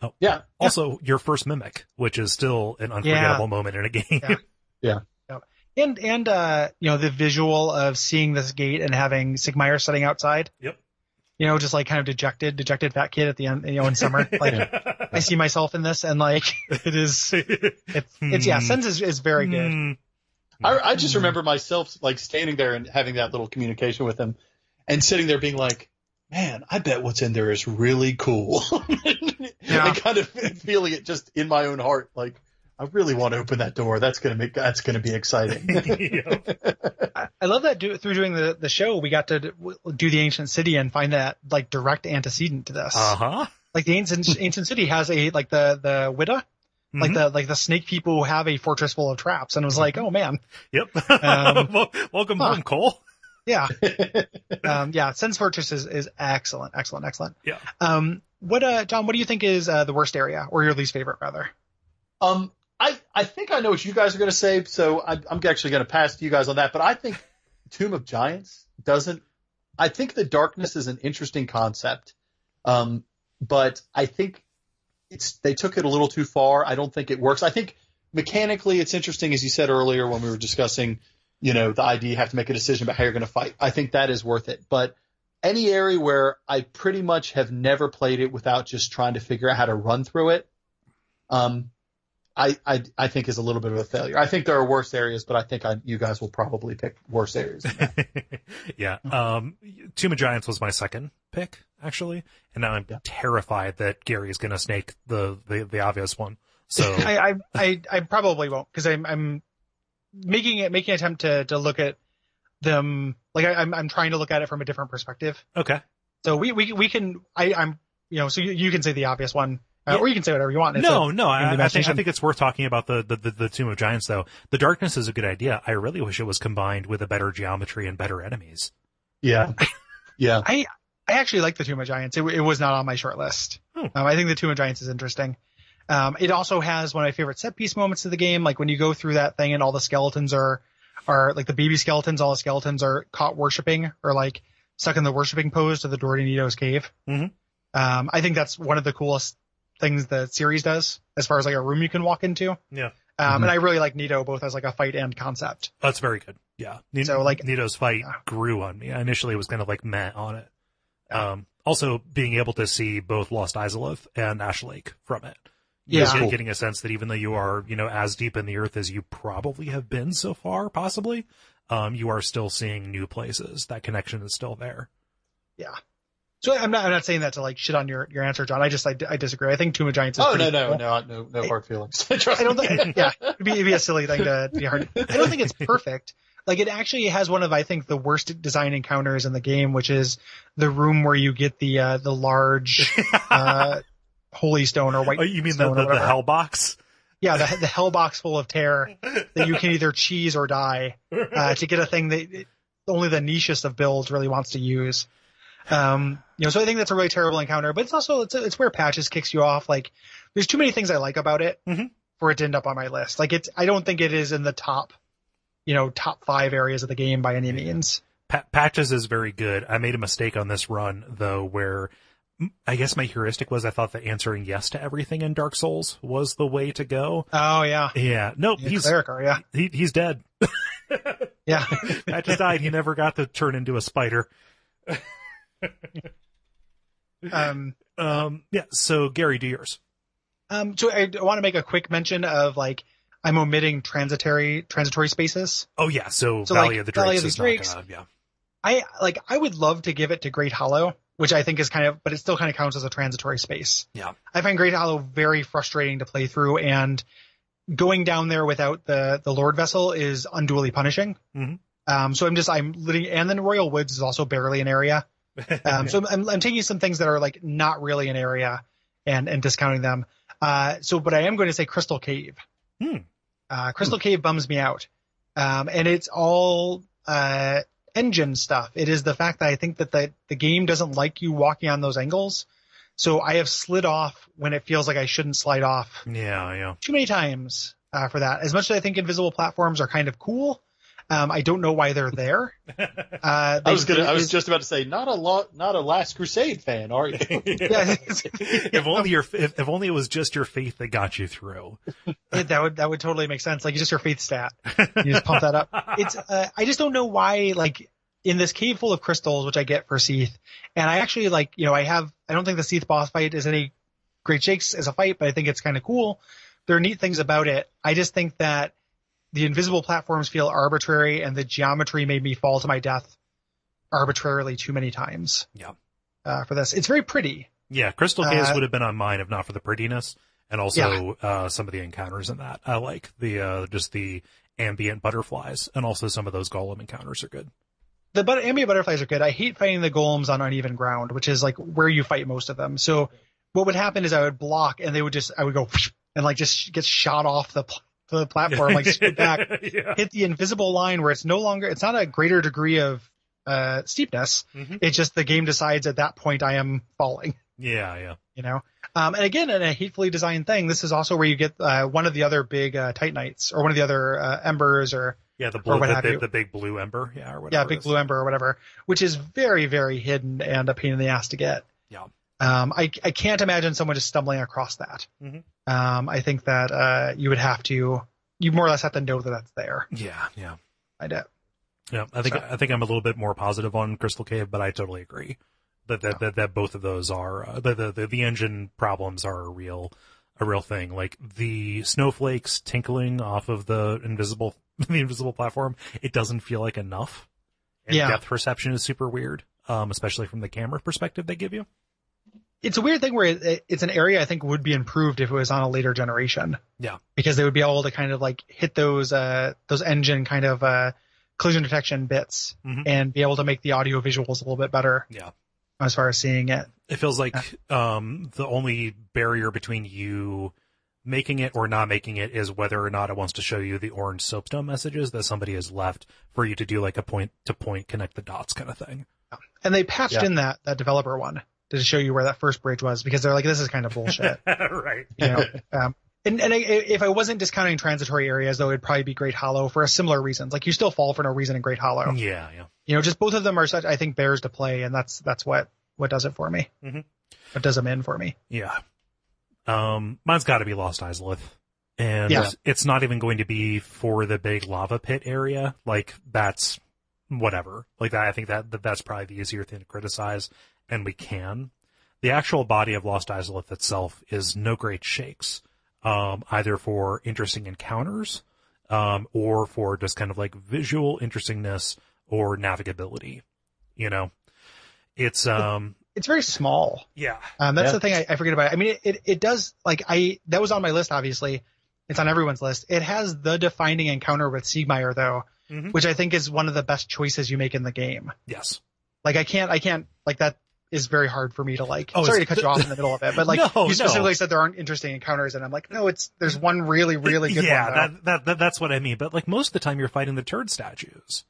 Oh yeah. Also, your first mimic, which is still an unforgettable moment in a game. Yeah. And the visual of seeing this gate and having Sigmire sitting outside. Yep. just like kind of dejected fat kid at the end, in summer. Like I see myself in this, and like it's Sense is very good. I just remember myself like standing there and having that little communication with him, and sitting there being like, man, I bet what's in there is really cool. And kind of feeling it just in my own heart, like, I really want to open that door. That's going to be exciting. I love that through doing the show, we got to do the ancient city and find that like direct antecedent to this. Like the ancient city has the Widda, like the snake people who have a fortress full of traps, and it was like, oh man. Yep. Welcome home, Cole. Yeah. Sense Fortress is excellent. Yeah. John, what do you think is the worst area, or your least favorite rather? I think I know what you guys are going to say, so I'm actually going to pass to you guys on that. But I think Tomb of Giants I think the darkness is an interesting concept, but I think they took it a little too far. I don't think it works. I think mechanically it's interesting, as you said earlier when we were discussing, the idea you have to make a decision about how you're going to fight. I think that is worth it. But any area where I pretty much have never played it without just trying to figure out how to run through it, I think is a little bit of a failure. I think there are worse areas, but I think you guys will probably pick worse areas. Yeah. Tomb of Giants was my second pick, actually. And now I'm terrified that Gary is going to snake the obvious one. So I probably won't, because I'm making an attempt to look at them. Like I'm trying to look at it from a different perspective. Okay. So we can, so you can say the obvious one. Or you can say whatever you want. I think it's worth talking about the Tomb of Giants, though. The darkness is a good idea. I really wish it was combined with a better geometry and better enemies. Yeah. Yeah. I actually like the Tomb of Giants. It was not on my short list. I think the Tomb of Giants is interesting. It also has one of my favorite set piece moments of the game. Like when you go through that thing and all the skeletons are like the baby skeletons, all the skeletons are caught worshiping or like stuck in the worshiping pose to the door to Nito's cave. Mm-hmm. I think that's one of the coolest things the series does as far as like a room you can walk into. Yeah. And I really like Nito both as like a fight and concept. That's very good. Yeah. So like Nito's fight grew on me. I initially was kind of like meh on it. Also being able to see both Lost Izalith and Ash Lake from it. Getting a sense that even though you are, as deep in the earth as you probably have been so far, possibly, you are still seeing new places. That connection is still there. Yeah. So I'm not saying that to like shit on your answer, John. I disagree. I think Tomb of Giants is no hard feelings. I don't think it'd be a silly thing to be hard. I don't think it's perfect. Like it actually has one of, I think, the worst design encounters in the game, which is the room where you get the large holy stone or white. Oh, you mean stone the hell box? Yeah, the hell box full of terror that you can either cheese or die to get a thing that only the nichest of builds really wants to use. So I think that's a really terrible encounter, but it's also, it's where Patches kicks you off. Like there's too many things I like about it for it to end up on my list. Like I don't think it is in the top 5 areas of the game by any means. Patches is very good. I made a mistake on this run though, where I guess my heuristic was I thought that answering yes to everything in Dark Souls was the way to go. Oh yeah. Yeah. Nope. He's he's dead. Yeah. Patches died. He never got to turn into a spider. So Gary, do yours. So I want to make a quick mention of like I'm omitting transitory spaces. Oh yeah, so Valley of the Drakes is not gonna, I would love to give it to Great Hollow, which I think is but it still kind of counts as a transitory space. Yeah. I find Great Hollow very frustrating to play through, and going down there without the Lord Vessel is unduly punishing. Mm-hmm. So I'm living, and then Royal Woods is also barely an area. So I'm taking some things that are like not really an area and discounting them. But I am going to say Crystal Cave. Crystal Cave bums me out. And it's all engine stuff. It is the fact that I think that the game doesn't like you walking on those angles. So I have slid off when it feels like I shouldn't slide off. Yeah. Too many times for that. As much as I think invisible platforms are kind of cool, I don't know why they're there. I was just about to say, not a Last Crusade fan, are you? Yeah. If only it was just your faith that got you through. That would totally make sense. Like just your faith stat. You just pump that up. It's I just don't know why. Like in this cave full of crystals, which I get for Seath, and I actually like, I don't think the Seath boss fight is any great shakes as a fight, but I think it's kind of cool. There are neat things about it. I just think that the invisible platforms feel arbitrary, and the geometry made me fall to my death arbitrarily too many times. Yeah. For this, it's very pretty. Yeah, Crystal Caves would have been on mine if not for the prettiness, and also some of the encounters in that. I like the just the ambient butterflies, and also some of those golem encounters are good. The ambient butterflies are good. I hate fighting the golems on uneven ground, which is like where you fight most of them. So what would happen is I would block, and I would go and like just get shot off the platform, like scoot back, hit the invisible line where it's not a greater degree of steepness. Mm-hmm. It's just the game decides at that point I am falling. Yeah. And again, in a hatefully designed thing, this is also where you get one of the other big Titanites, or one of the other embers, or the big blue ember, or whatever. Yeah, big blue ember or whatever, which is very, very hidden and a pain in the ass to get. Yeah. I can't imagine someone just stumbling across that. Mm-hmm. I think that you more or less have to know that that's there. Yeah. I do. Yeah, I think I'm a little bit more positive on Crystal Cave, but I totally agree that both of those are the engine problems are a real thing. Like the snowflakes tinkling off of the invisible platform, it doesn't feel like enough. And depth perception is super weird, especially from the camera perspective they give you. It's a weird thing where it's an area I think would be improved if it was on a later generation. Yeah, because they would be able to kind of like hit those engine kind of collision detection bits, mm-hmm. and be able to make the audio visuals a little bit better. Yeah, as far as seeing it. It feels like the only barrier between you making it or not making it is whether or not it wants to show you the orange soapstone messages that somebody has left for you to do like a point-to-point connect the dots kind of thing. And they patched in that developer one to show you where that first bridge was, because they're like, this is kind of bullshit. Right. And if I wasn't discounting transitory areas, though, it'd probably be Great Hollow for similar reasons. Like you still fall for no reason in Great Hollow. Yeah. Just both of them are such, I think, bears to play, and that's what does it for me. Mm-hmm. What does them in for me. Yeah. Mine's got to be Lost Islith, and it's not even going to be for the big lava pit area. Like that's whatever. Like that, I think that's probably the easier thing to criticize, and we can. The actual body of Lost Islith itself is no great shakes. Either for interesting encounters, or for just kind of like visual interestingness or navigability. It's very small. Yeah. That's the thing I forget about. I mean, it does, like, that was on my list, obviously. It's on everyone's list. It has the defining encounter with Siegmeyer, though, mm-hmm. which I think is one of the best choices you make in the game. Yes. Like, I can't, like, that is very hard for me to like. Sorry to cut you off in the middle of it, but like you specifically said there aren't interesting encounters, and I'm like, no, there's one really, really good one. Yeah, that's what I mean. But like most of the time, you're fighting the turd statues.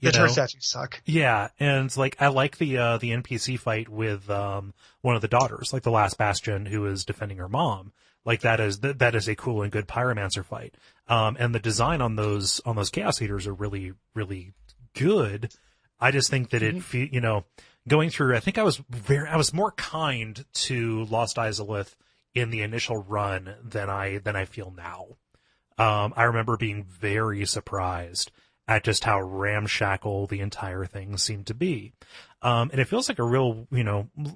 The turd statues suck. Yeah, and it's like I like the NPC fight with one of the daughters, like the last bastion who is defending her mom. Like that is a cool and good pyromancer fight. And the design on those chaos eaters are really, really good. I just think that it, going through, I think I was more kind to Lost Islith in the initial run than I feel now. I remember being very surprised at just how ramshackle the entire thing seemed to be. And it feels like a real,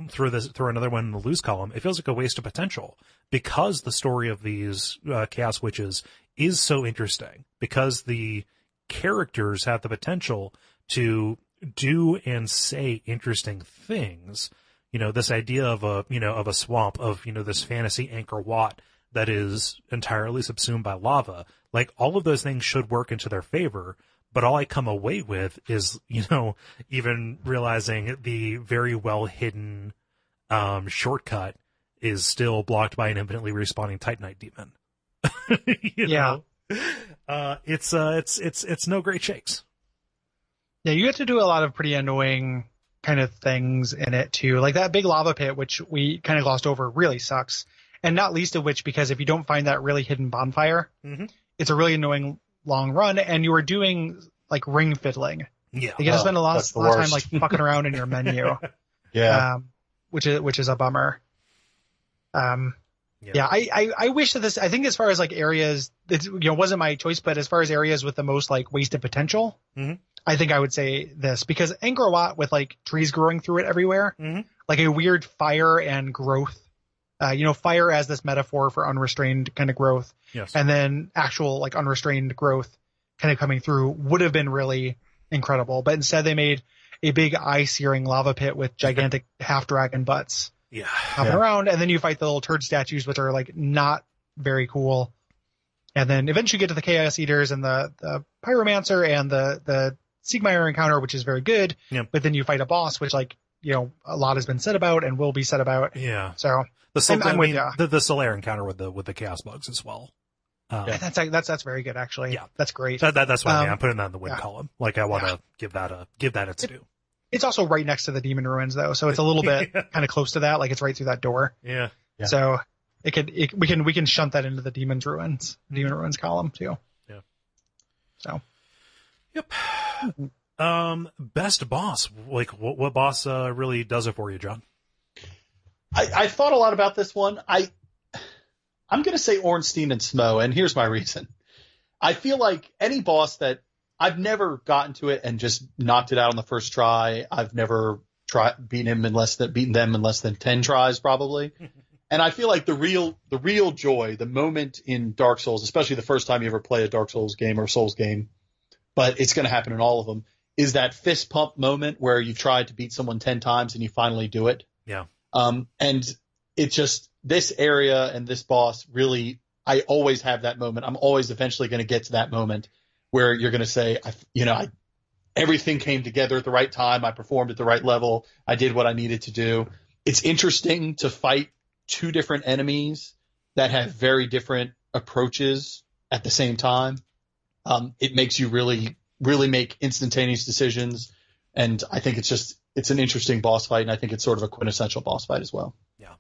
throw another one in the lose column. It feels like a waste of potential because the story of these Chaos Witches is so interesting, because the characters have the potential to do and say interesting things. This idea of a swamp, of, this fantasy Angkor Wat that is entirely subsumed by lava. Like, all of those things should work into their favor, but all I come away with is, even realizing the very well hidden shortcut is still blocked by an infinitely respawning Titanite demon. It's no great shakes. Yeah, you have to do a lot of pretty annoying kind of things in it too. Like that big lava pit, which we kind of glossed over, really sucks. And not least of which, because if you don't find that really hidden bonfire, mm-hmm. it's a really annoying long run, and you are doing like ring fiddling. Yeah. You gotta spend a lot of time like fucking around in your menu. Yeah. Which is a bummer. Yeah, I wish that I think as far as like areas, it wasn't my choice, but as far as areas with the most like wasted potential, mm-hmm. I think I would say this, because Angkor with like trees growing through it everywhere, like a weird fire and growth, fire as this metaphor for unrestrained kind of growth. Yes. And then actual like unrestrained growth kind of coming through would have been really incredible. But instead they made a big eye-searing lava pit with gigantic half-dragon butts hopping around. And then you fight the little turd statues, which are like not very cool. And then eventually you get to the Chaos Eaters and the Pyromancer and the Siegmeyer encounter, which is very good. Yep. But then you fight a boss, which a lot has been said about and will be said about. Yeah. So I'm with you. The Solaire encounter with the Chaos Bugs as well. That's very good, actually. Yeah. That's great. That's what I mean. I'm putting that in the win column. Like, I want to give that its due. It's also right next to the Demon Ruins, though, so it's a little bit kind of close to that. Like, it's right through that door. Yeah. So we can shunt that into the Demon Ruins column too. Yeah. So. Yep. Best boss. Like, what boss really does it for you, John? I thought a lot about this one. I'm going to say Ornstein and Smo, and here's my reason. I feel like any boss that I've never gotten to it and just knocked it out on the first try. I've never beaten them in less than 10 tries, probably. And I feel like the real joy, the moment in Dark Souls, especially the first time you ever play a Dark Souls game or Souls game, but it's going to happen in all of them, is that fist pump moment where you've tried to beat someone 10 times and you finally do it. Yeah. And it's just this area and this boss really, I always have that moment. I'm always eventually going to get to that moment where you're going to say, everything came together at the right time. I performed at the right level. I did what I needed to do. It's interesting to fight two different enemies that have very different approaches at the same time. It makes you really, really make instantaneous decisions. And I think it's an interesting boss fight. And I think it's sort of a quintessential boss fight as well. Yeah.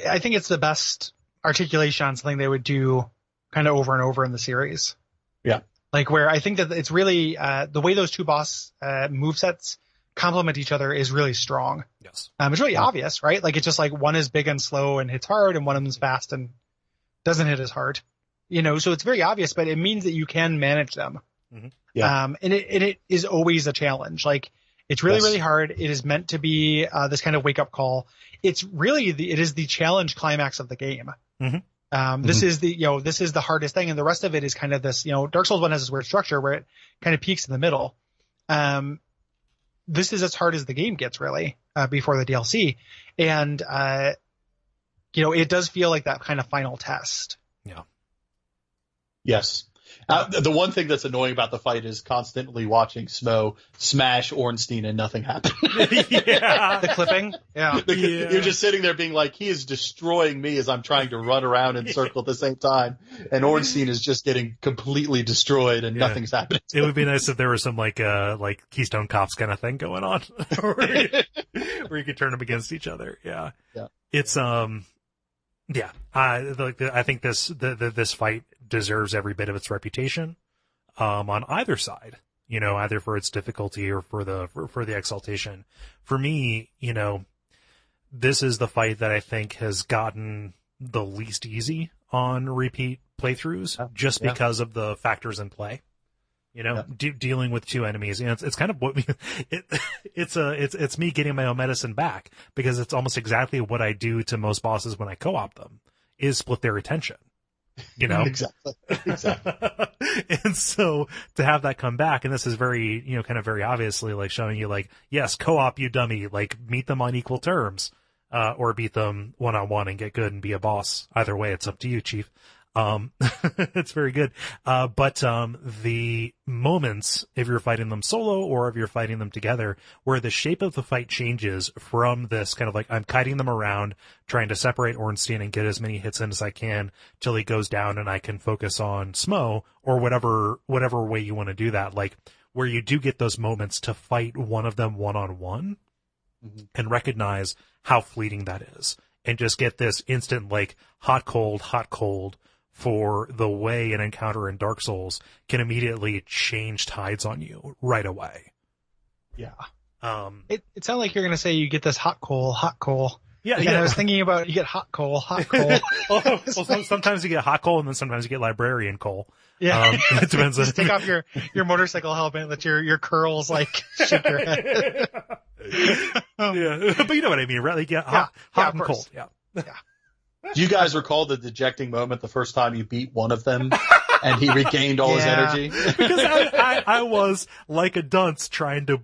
I think it's the best articulation on something they would do kind of over and over in the series. Yeah. Like, where I think that it's really, the way those two boss movesets complement each other is really strong. Yes. It's really obvious, right? Like, it's just like one is big and slow and hits hard, and one of them's fast and doesn't hit as hard. So it's very obvious, but it means that you can manage them. Mm-hmm. Yeah. And it is always a challenge. Like, it's really, really hard. It is meant to be this kind of wake up call. It's really it is the challenge climax of the game. Mm-hmm. This is the hardest thing. And the rest of it is kind of this, Dark Souls 1 has this weird structure where it kind of peaks in the middle. This is as hard as the game gets, really, before the DLC. And, it does feel like that kind of final test. Yeah. Yes. The one thing that's annoying about the fight is constantly watching Smo smash Ornstein and nothing happen. Yeah. The clipping. Yeah. You're just sitting there being like, he is destroying me as I'm trying to run around in circle at the same time. And Ornstein is just getting completely destroyed and nothing's happening. It would be nice if there was some like Keystone Cops kind of thing going on where you could turn them against each other. Yeah. Yeah. It's, yeah, I think this fight deserves every bit of its reputation, on either side, either for its difficulty or for the exaltation. For me, this is the fight that I think has gotten the least easy on repeat playthroughs, just because of the factors in play. Dealing with two enemies, it's kind of what it's me getting my own medicine back, because it's almost exactly what I do to most bosses when I co-op them, is split their attention, Exactly. And so to have that come back, and this is very, kind of very obviously like showing you like, yes, co-op, you dummy, like meet them on equal terms, or beat them one-on-one and get good and be a boss. Either way, it's up to you, Chief. It's very good. But the moments, if you're fighting them solo or if you're fighting them together, where the shape of the fight changes from this kind of like, I'm kiting them around, trying to separate Ornstein and get as many hits in as I can till he goes down and I can focus on Smo, or whatever way you want to do that. Like, where you do get those moments to fight one of them one-on-one and recognize how fleeting that is, and just get this instant, like, hot, cold, for the way an encounter in Dark Souls can immediately change tides on you right away. Yeah. It sounds like you're going to say you get this hot coal, Yeah, And yeah. I was thinking about, you get hot coal. Well, sometimes you get hot coal, and then sometimes you get librarian coal. Yeah. It depends on. Just take off your motorcycle helmet, let your curls like shake your head. Yeah, but you know what I mean, right? Like, hot and cold. Yeah. Do you guys recall the dejecting moment the first time you beat one of them and he regained all his energy? Because I was like a dunce trying to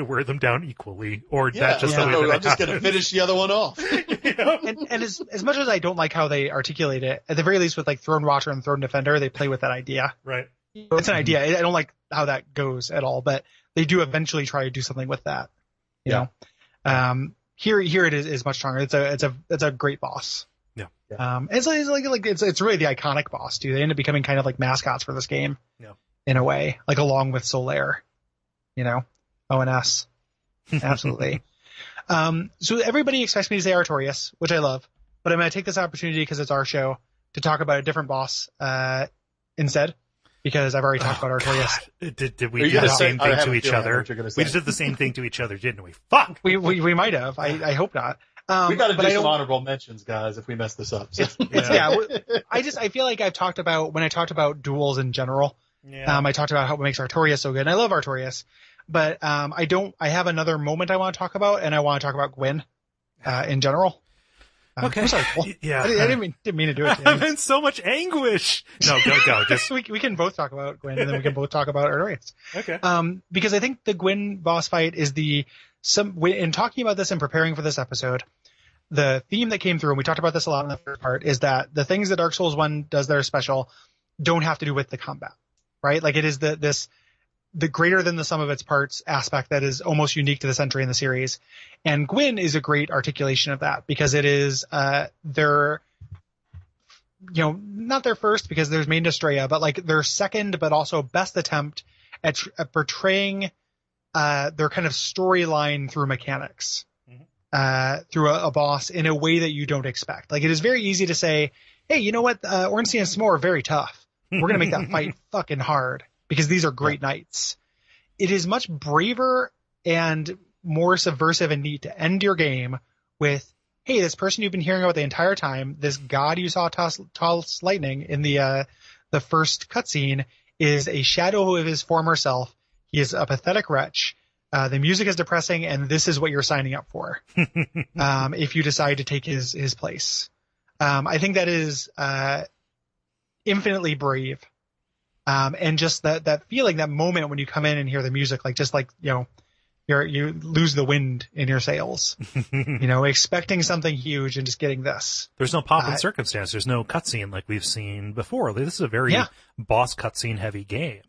wear them down equally, or that's just the way that I'm just going to finish the other one off. And as much as I don't like how they articulate it, at the very least with like Throne Watcher and Throne Defender, they play with that idea. Right. It's an idea. I don't like how that goes at all, but they do eventually try to do something with that. You know? Here it is much stronger. It's a great boss. It's really the iconic boss too. They end up becoming kind of like mascots for this game. Yeah. In a way, like along with Solaire, you know, ONS. Absolutely. So everybody expects me to say Artorias, which I love, but I'm going to take this opportunity because it's our show to talk about a different boss, instead, because I've already talked about Artorias. Did we do the same thing to each other? We just did the same thing to each other, didn't we? Fuck! We might have. I hope not. We got to do some honorable mentions, guys, if we mess this up. So. I feel like when I talked about duels in general, I talked about how it makes Artorias so good, and I love Artorias, but I have another moment I want to talk about, and I want to talk about Gwyn in general. Okay. I'm sorry, Cole. Yeah. I didn't mean to do it to you. I'm in so much anguish. No, go. Just we can both talk about Gwyn, and then we can both talk about Artorias. Okay. Because I think the Gwyn boss fight is in talking about this and preparing for this episode, the theme that came through, and we talked about this a lot in the first part, is that the things that Dark Souls 1 does that are special don't have to do with the combat, right? Like it is the greater than the sum of its parts aspect that is almost unique to this entry in the series. And Gwyn is a great articulation of that because it is their, not their first, because there's Maiden Estrella, but like their second, but also best attempt at portraying their kind of storyline through mechanics. Through a boss in a way that you don't expect. Like it is very easy to say, hey, you know what? Ornstein and Smore are very tough. We're going to make that fight fucking hard because these are great knights. It is much braver and more subversive and neat to end your game with, hey, this person you've been hearing about the entire time, this god you saw toss lightning in the first cutscene, is a shadow of his former self. He is a pathetic wretch. The music is depressing, and this is what you're signing up for if you decide to take his place. I think that is infinitely brave. And just that feeling, that moment when you come in and hear the music, you lose the wind in your sails, expecting something huge and just getting this. There's no pomp and circumstance. There's no cutscene like we've seen before. This is a very boss cutscene heavy game.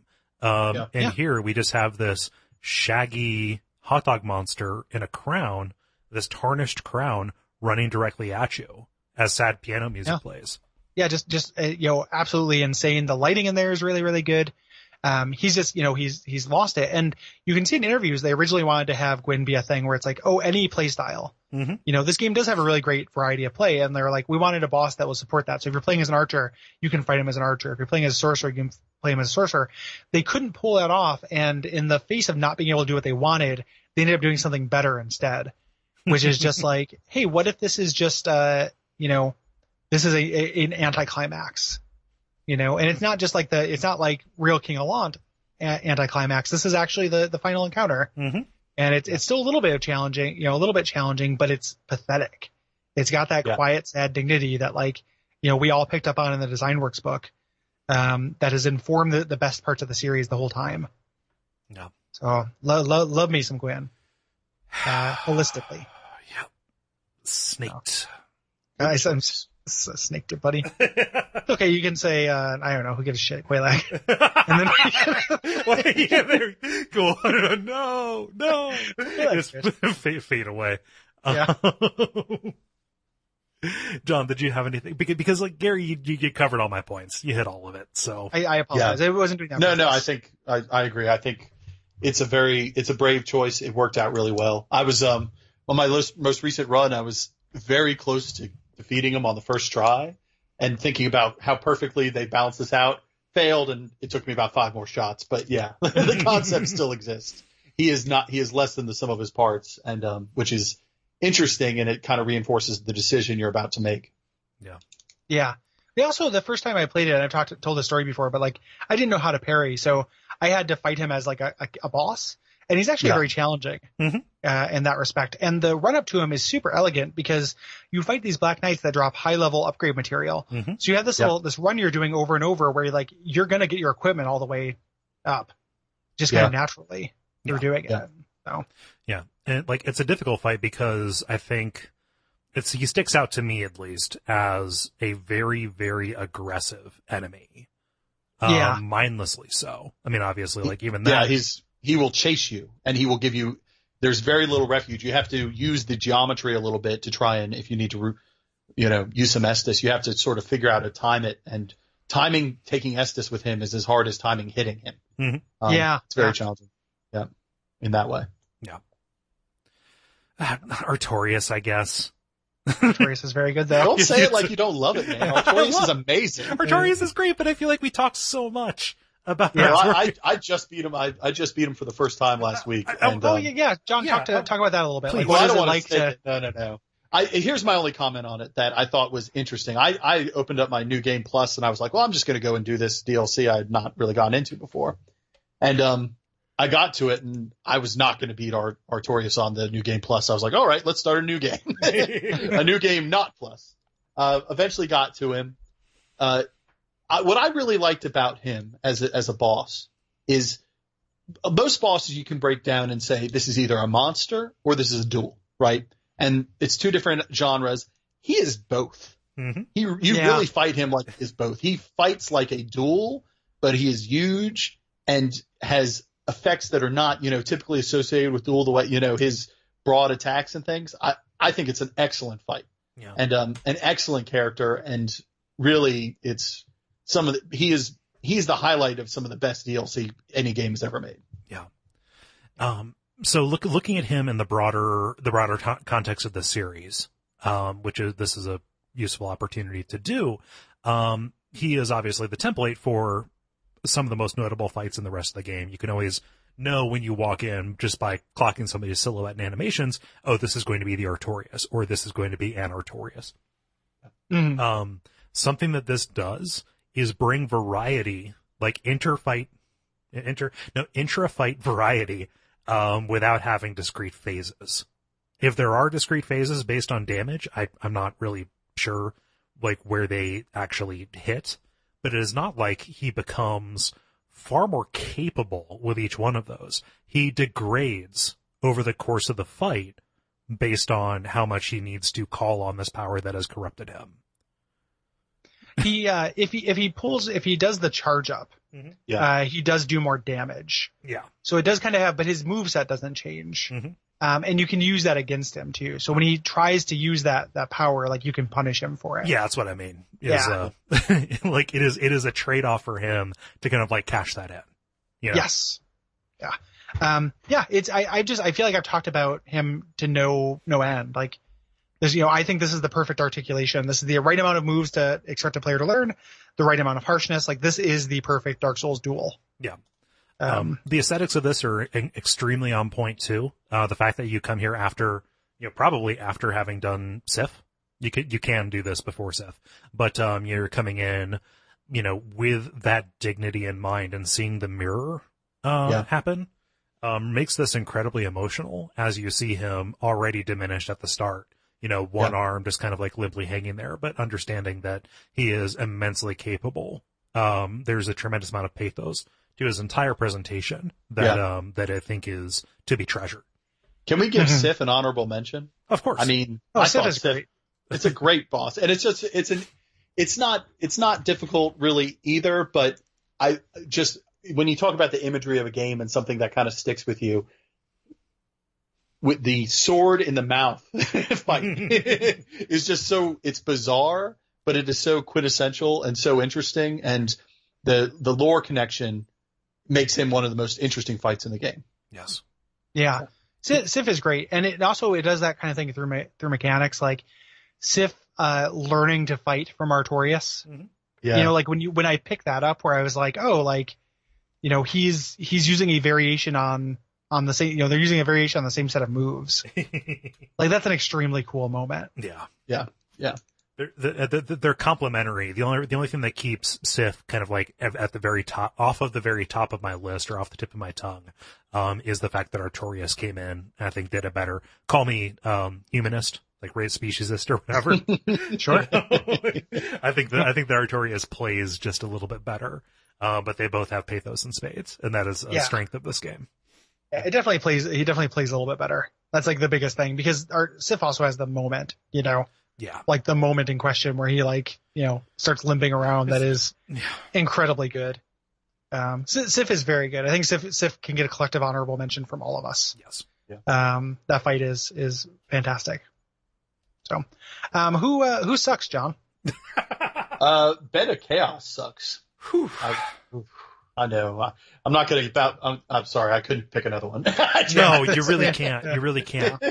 Here we just have this shaggy hot dog monster in a crown, this tarnished crown running directly at you as sad piano music plays. Yeah, just absolutely insane. The lighting in there is really, really good. He's just, he's lost it. And you can see in interviews, they originally wanted to have Gwyn be a thing where it's like, any play style. Mm-hmm. This game does have a really great variety of play. And they're like, we wanted a boss that will support that. So if you're playing as an archer, you can fight him as an archer. If you're playing as a sorcerer, you can play him as a sorcerer. They couldn't pull that off. And in the face of not being able to do what they wanted, they ended up doing something better instead, which is just like, hey, what if this is just, this is an anticlimax? And it's not just like it's not like real King Allant anticlimax. This is actually the final encounter. Mm-hmm. And it's still a little bit challenging, but it's pathetic. It's got that quiet, sad dignity that we all picked up on in the Design Works book, that has informed the best parts of the series the whole time. Yeah. So love me some Gwyn, holistically. Yeah. Snaked. I'm snaked it, buddy. Okay, you can say, I don't know, who gives a shit, Quaylag. And then go on. No. Just fade away. Yeah. John, did you have anything? Because Gary, you covered all my points. You hit all of it. So I apologize. I wasn't doing that. No, I think I agree. I think it's a brave choice. It worked out really well. I was, on my most recent run, I was very close to defeating him on the first try and thinking about how perfectly they balanced this out. Failed, and it took me about 5 more shots. But yeah, the concept still exists. He is less than the sum of his parts, and which is interesting, and it kind of reinforces the decision you're about to make. Yeah. They also, the first time I played it, and I've told the story before, but like I didn't know how to parry, so I had to fight him as like a boss, and he's actually very challenging in that respect. And the run up to him is super elegant because you fight these Black Knights that drop high level upgrade material. So you have this this run you're doing over and over where you're gonna get your equipment all the way up, just kind of naturally. You're doing it. So yeah, and like it's a difficult fight because I think. He sticks out to me, at least, as a very, very aggressive enemy. Mindlessly so. I mean, obviously, like, even that. Yeah, he will chase you, and he will give you... There's very little refuge. You have to use the geometry a little bit to try and, if you need to, use some Estus, you have to sort of figure out how to time it, and taking Estus with him is as hard as timing hitting him. It's very challenging. Yeah, in that way. Yeah. Artorias, I guess. Artorias is very good, though. Don't say it like you don't love it, man. Artorias is amazing. Artorias is great, but I feel like we talked so much about that. I just beat him. I just beat him for the first time last week. John, talk about that a little bit. Like, well, I don't want to. No. Here's my only comment on it that I thought was interesting. I opened up my New Game Plus and I was like, well, I'm just going to go and do this DLC I had not really gotten into before, and I got to it and I was not going to beat Artorias on the New Game Plus. I was like, all right, let's start a new game. A new game, not plus. Eventually got to him. What I really liked about him as a boss is most bosses you can break down and say this is either a monster or this is a duel, right? And it's two different genres. He is both. You really fight him like he is both. He fights like a duel, but he is huge and has effects that are not, typically associated with duel, the way, his broad attacks and things. I think it's an excellent fight and an excellent character. And really it's he's the highlight of some of the best DLC any game has ever made. Yeah. So looking at him in the broader context of the series, this is a useful opportunity to do. He is obviously the template for some of the most notable fights in the rest of the game. You can always know when you walk in just by clocking somebody's silhouette and animations, oh, this is going to be the Artorias, or this is going to be an Artorias. Something that this does is bring variety, like intra-fight variety, without having discrete phases. If there are discrete phases based on damage, I'm not really sure, like, where they actually hit. But it is not like he becomes far more capable with each one of those. He degrades over the course of the fight based on how much he needs to call on this power that has corrupted him. If he does the charge up, he does do more damage. Yeah. So it does kind of have, but his moveset doesn't change. And you can use that against him too. So when he tries to use that power, like, you can punish him for it. Yeah, that's what I mean. Like it is a trade-off for him to kind of like cash that in. Yes. Yeah. I feel like I've talked about him to no end. Like, there's, I think this is the perfect articulation. This is the right amount of moves to expect a player to learn, the right amount of harshness. Like, this is the perfect Dark Souls duel. Yeah. The aesthetics of this are extremely on point too. The fact that you come here after, probably after having done Sif, you can do this before Sif, but, you're coming in, with that dignity in mind, and seeing the mirror, happen, makes this incredibly emotional as you see him already diminished at the start. One arm just kind of like limply hanging there, but understanding that he is immensely capable. There's a tremendous amount of pathos to his entire presentation that I think is to be treasured. Can we give Sif an honorable mention? Of course. I mean, Sif is great. It's a great boss, and it's not difficult really either. But when you talk about the imagery of a game and something that kind of sticks with you, with the sword in the mouth fight is just it's bizarre, but it is so quintessential and so interesting, and the lore connection makes him one of the most interesting fights in the game. Yes. Yeah. Sif is great. And it does that kind of thing through mechanics, like Sif, learning to fight from Artorias. Yeah. Like when I picked that up, where I was like, oh, like, he's using a variation on on the same, they're using a variation on the same set of moves. Like that's an extremely cool moment. Yeah. They're complementary. The only thing that keeps Sif kind of like at the very top, off of the very top of my list or off the tip of my tongue, is the fact that Artorias came in and I think did a better, call me, humanist, like race speciesist or whatever. Sure. I think that Artorias plays just a little bit better. But they both have pathos and spades, and that is a strength of this game. Yeah, he definitely plays a little bit better. That's like the biggest thing because Sif also has the moment, Yeah. like the moment in question where he starts limping around. That is incredibly good. Sif is very good. I think Sif can get a collective honorable mention from all of us. Yes. Yeah. That fight is fantastic. So, who sucks, John? Bed of Chaos sucks. I know. I'm not going to I'm sorry. I couldn't pick another one. No, you really can't. You really can't.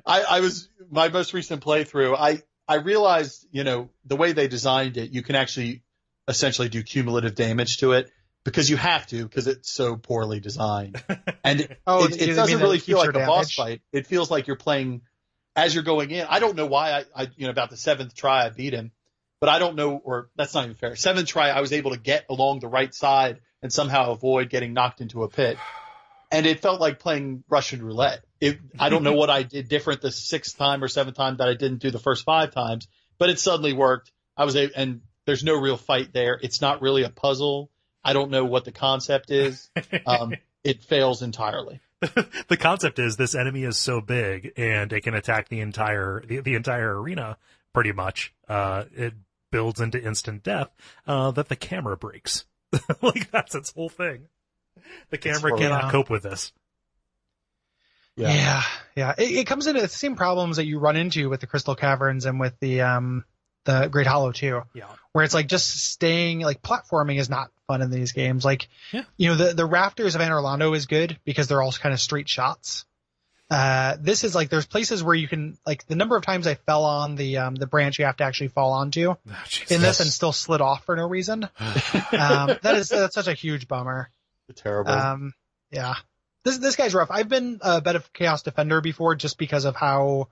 I was my most recent playthrough. I realized, the way they designed it, you can actually essentially do cumulative damage to it because you have to, because it's so poorly designed. And it doesn't really feel like a boss fight. It feels like you're playing as you're going in. I don't know why I about the 7th try I beat him, but I don't know, or that's not even fair. 7th try I was able to get along the right side and somehow avoid getting knocked into a pit. And it felt like playing Russian roulette. I don't know what I did different the 6th time or 7th time that I didn't do the first 5 times, but it suddenly worked. And there's no real fight there. It's not really a puzzle. I don't know what the concept is. It fails entirely. The concept is this enemy is so big and it can attack the entire arena pretty much. It builds into instant death, that the camera breaks. Like that's its whole thing. The camera cannot cope with this. Yeah. It comes into the same problems that you run into with the Crystal Caverns and with the Great Hollow too. Yeah. Where it's like just staying, like platforming is not fun in these games. Like, the rafters of Anor Londo is good because they're all kind of straight shots. This is like, there's places where you can, like the number of times I fell on the branch you have to actually fall onto in this and still slid off for no reason. That's such a huge bummer. Terrible. Yeah. This guy's rough. I've been a Bed of Chaos Defender before just because of how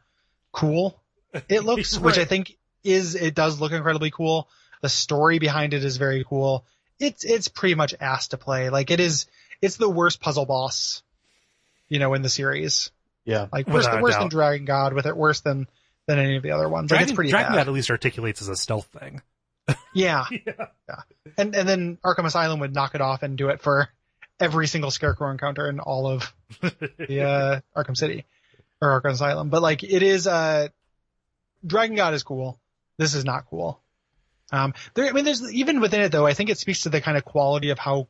cool it looks, Right. which I think it does look incredibly cool. The story behind it is very cool. It's pretty much ass to play. Like it's the worst puzzle boss, in the series. Yeah. Like worse than Dragon God, with it worse than any of the other ones. It's pretty Dragon bad. God at least articulates as a stealth thing. Yeah. And then Arkham Asylum would knock it off and do it for every single Scarecrow encounter in all of the Arkham City or Arkham Asylum. But like it is, Dragon God is cool. This is not cool. There's even within it though, I think it speaks to the kind of quality of how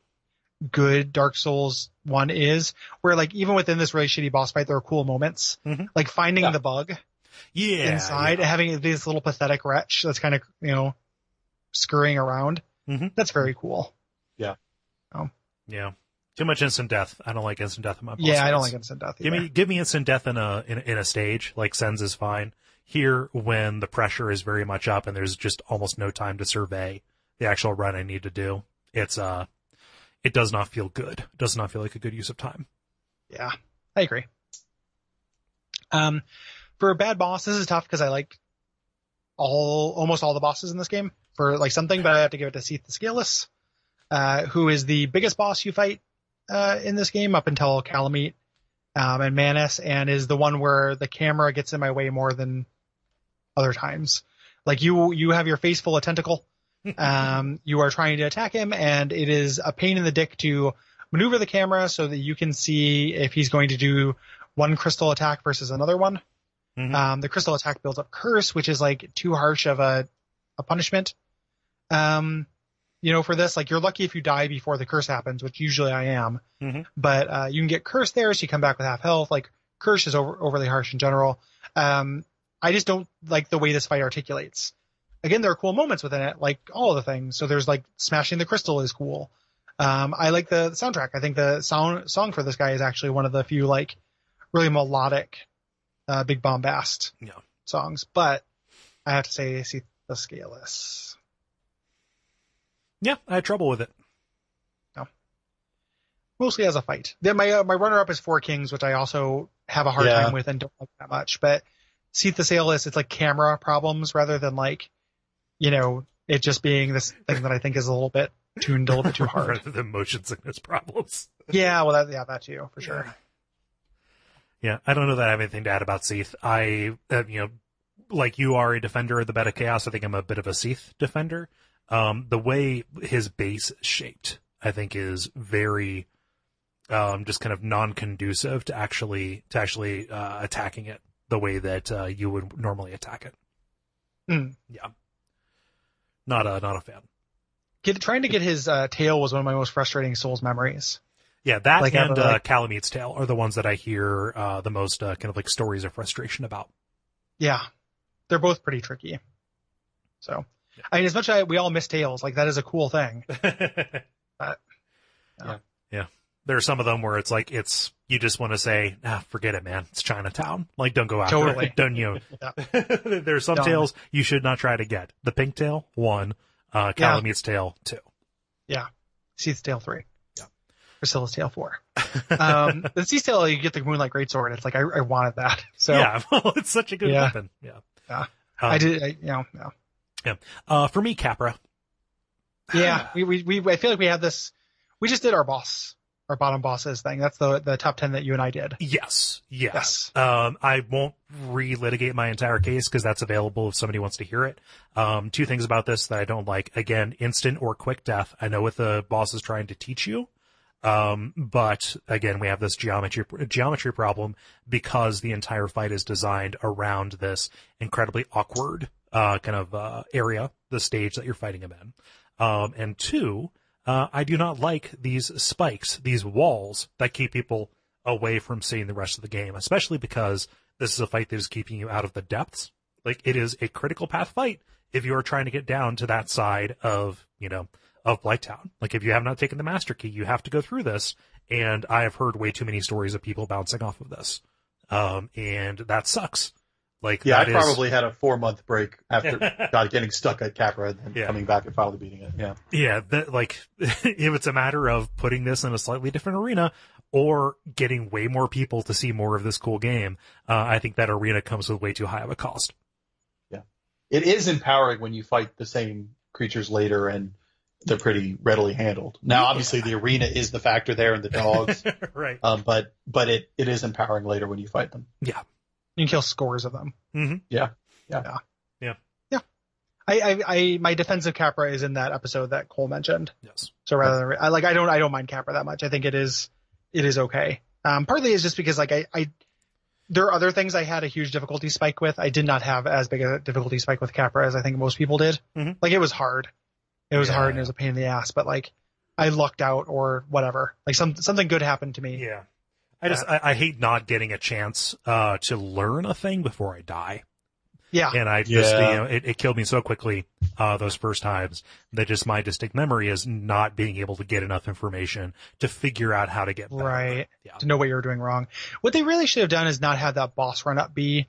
good Dark Souls 1 is, where like even within this really shitty boss fight, there are cool moments, like finding the bug inside, having this little pathetic wretch that's kind of, scurrying around. That's very cool. Yeah. Yeah. Too much instant death. I don't like instant death in my boss Yeah, fights. I don't like instant death either. Give me instant death in a stage, like Sen's is fine. Here, when the pressure is very much up and there's just almost no time to survey the actual run I need to do, it does not feel good. It does not feel like a good use of time. Yeah, I agree. For a bad boss, this is tough because I like almost all the bosses in this game for like something, but I have to give it to Seath the Scaleless, who is the biggest boss you fight in this game up until Calamite and Manus, and is the one where the camera gets in my way more than other times. Like you have your face full of tentacle. You are trying to attack him, and it is a pain in the dick to maneuver the camera so that you can see if he's going to do one crystal attack versus another one. The crystal attack builds up curse, which is like too harsh of a punishment. For this, like you're lucky if you die before the curse happens, which usually I am. But you can get curse there, so you come back with half health. Like curse is overly harsh in general. I just don't like the way this fight articulates. Again, there are cool moments within it, like all of the things. So there's like smashing the crystal is cool. I like the soundtrack. I think the song for this guy is actually one of the few like really melodic, big bombast songs. But I have to say, Seath the Scaleless. Yeah, I had trouble with it. No. mostly as a fight. Then my runner-up is Four Kings, which I also have a hard time with and don't like that much. But Seath the Sailless, it's like camera problems rather than like, it just being this thing that I think is a little bit tuned a little bit too hard. Rather than motion sickness problems. Yeah, well, that too, for sure. Yeah, I don't know that I have anything to add about Seath. I, like you are a defender of the Beta Chaos, I think I'm a bit of a Seath defender. The way his base is shaped, I think, is very just kind of non-conducive to actually attacking it the way that you would normally attack it. Yeah, not a fan. Trying to get his tail was one of my most frustrating Souls memories. Yeah, that like, and Calameet's tail are the ones that I hear the most kind of like stories of frustration about. Yeah, they're both pretty tricky. So, yeah. I mean, as much as we all miss tails, like that is a cool thing. But, yeah. There are some of them where it's like you just want to say, forget it, man. It's Chinatown. Like, don't go after it. Don't There are some tails you should not try to get. The pink tail, 1. Calameet's tail, 2. Yeah. Seath's tail, 3. Yeah. Priscilla's tail, 4. The Seath's tail, you get the Moonlight Greatsword. It's like I wanted that. So yeah, well, it's such a good weapon. Yeah. I did. Yeah. For me, Capra. Yeah. I feel like we have this. We just did our bottom bosses thing. That's the top 10 that you and I did. Yes. I won't relitigate my entire case because that's available if somebody wants to hear it. 2 things about this that I don't like. Again, instant or quick death. I know what the boss is trying to teach you. But again, we have this geometry problem because the entire fight is designed around this incredibly awkward, area, the stage that you're fighting him in. And 2, I do not like these spikes, these walls that keep people away from seeing the rest of the game, especially because this is a fight that is keeping you out of the depths. Like, it is a critical path fight if you are trying to get down to that side of Blighttown. Like, if you have not taken the Master Key, you have to go through this, and I have heard way too many stories of people bouncing off of this. And that sucks. Like, yeah, I probably had a 4-month break after getting stuck at Capra and then coming back and finally beating it. Yeah. Yeah. If it's a matter of putting this in a slightly different arena or getting way more people to see more of this cool game, I think that arena comes with way too high of a cost. Yeah. It is empowering when you fight the same creatures later and they're pretty readily handled. Now, obviously the arena is the factor there and the dogs. Right. But it is empowering later when you fight them. Yeah. You can kill scores of them. Mm-hmm. Yeah. My defense of Capra is in that episode that Cole mentioned. Yes. So rather than, I don't mind Capra that much. I think it is okay. Partly is just because there are other things I had a huge difficulty spike with. I did not have as big a difficulty spike with Capra as I think most people did. Mm-hmm. Like, it was hard. It was hard and it was a pain in the ass, but like I lucked out or whatever. Like something good happened to me. Yeah. I hate not getting a chance to learn a thing before I die. Yeah. And I just, it killed me so quickly those first times that just my distinct memory is not being able to get enough information to figure out how to get better. Right. Yeah. To know what you were doing wrong. What they really should have done is not have that boss run up be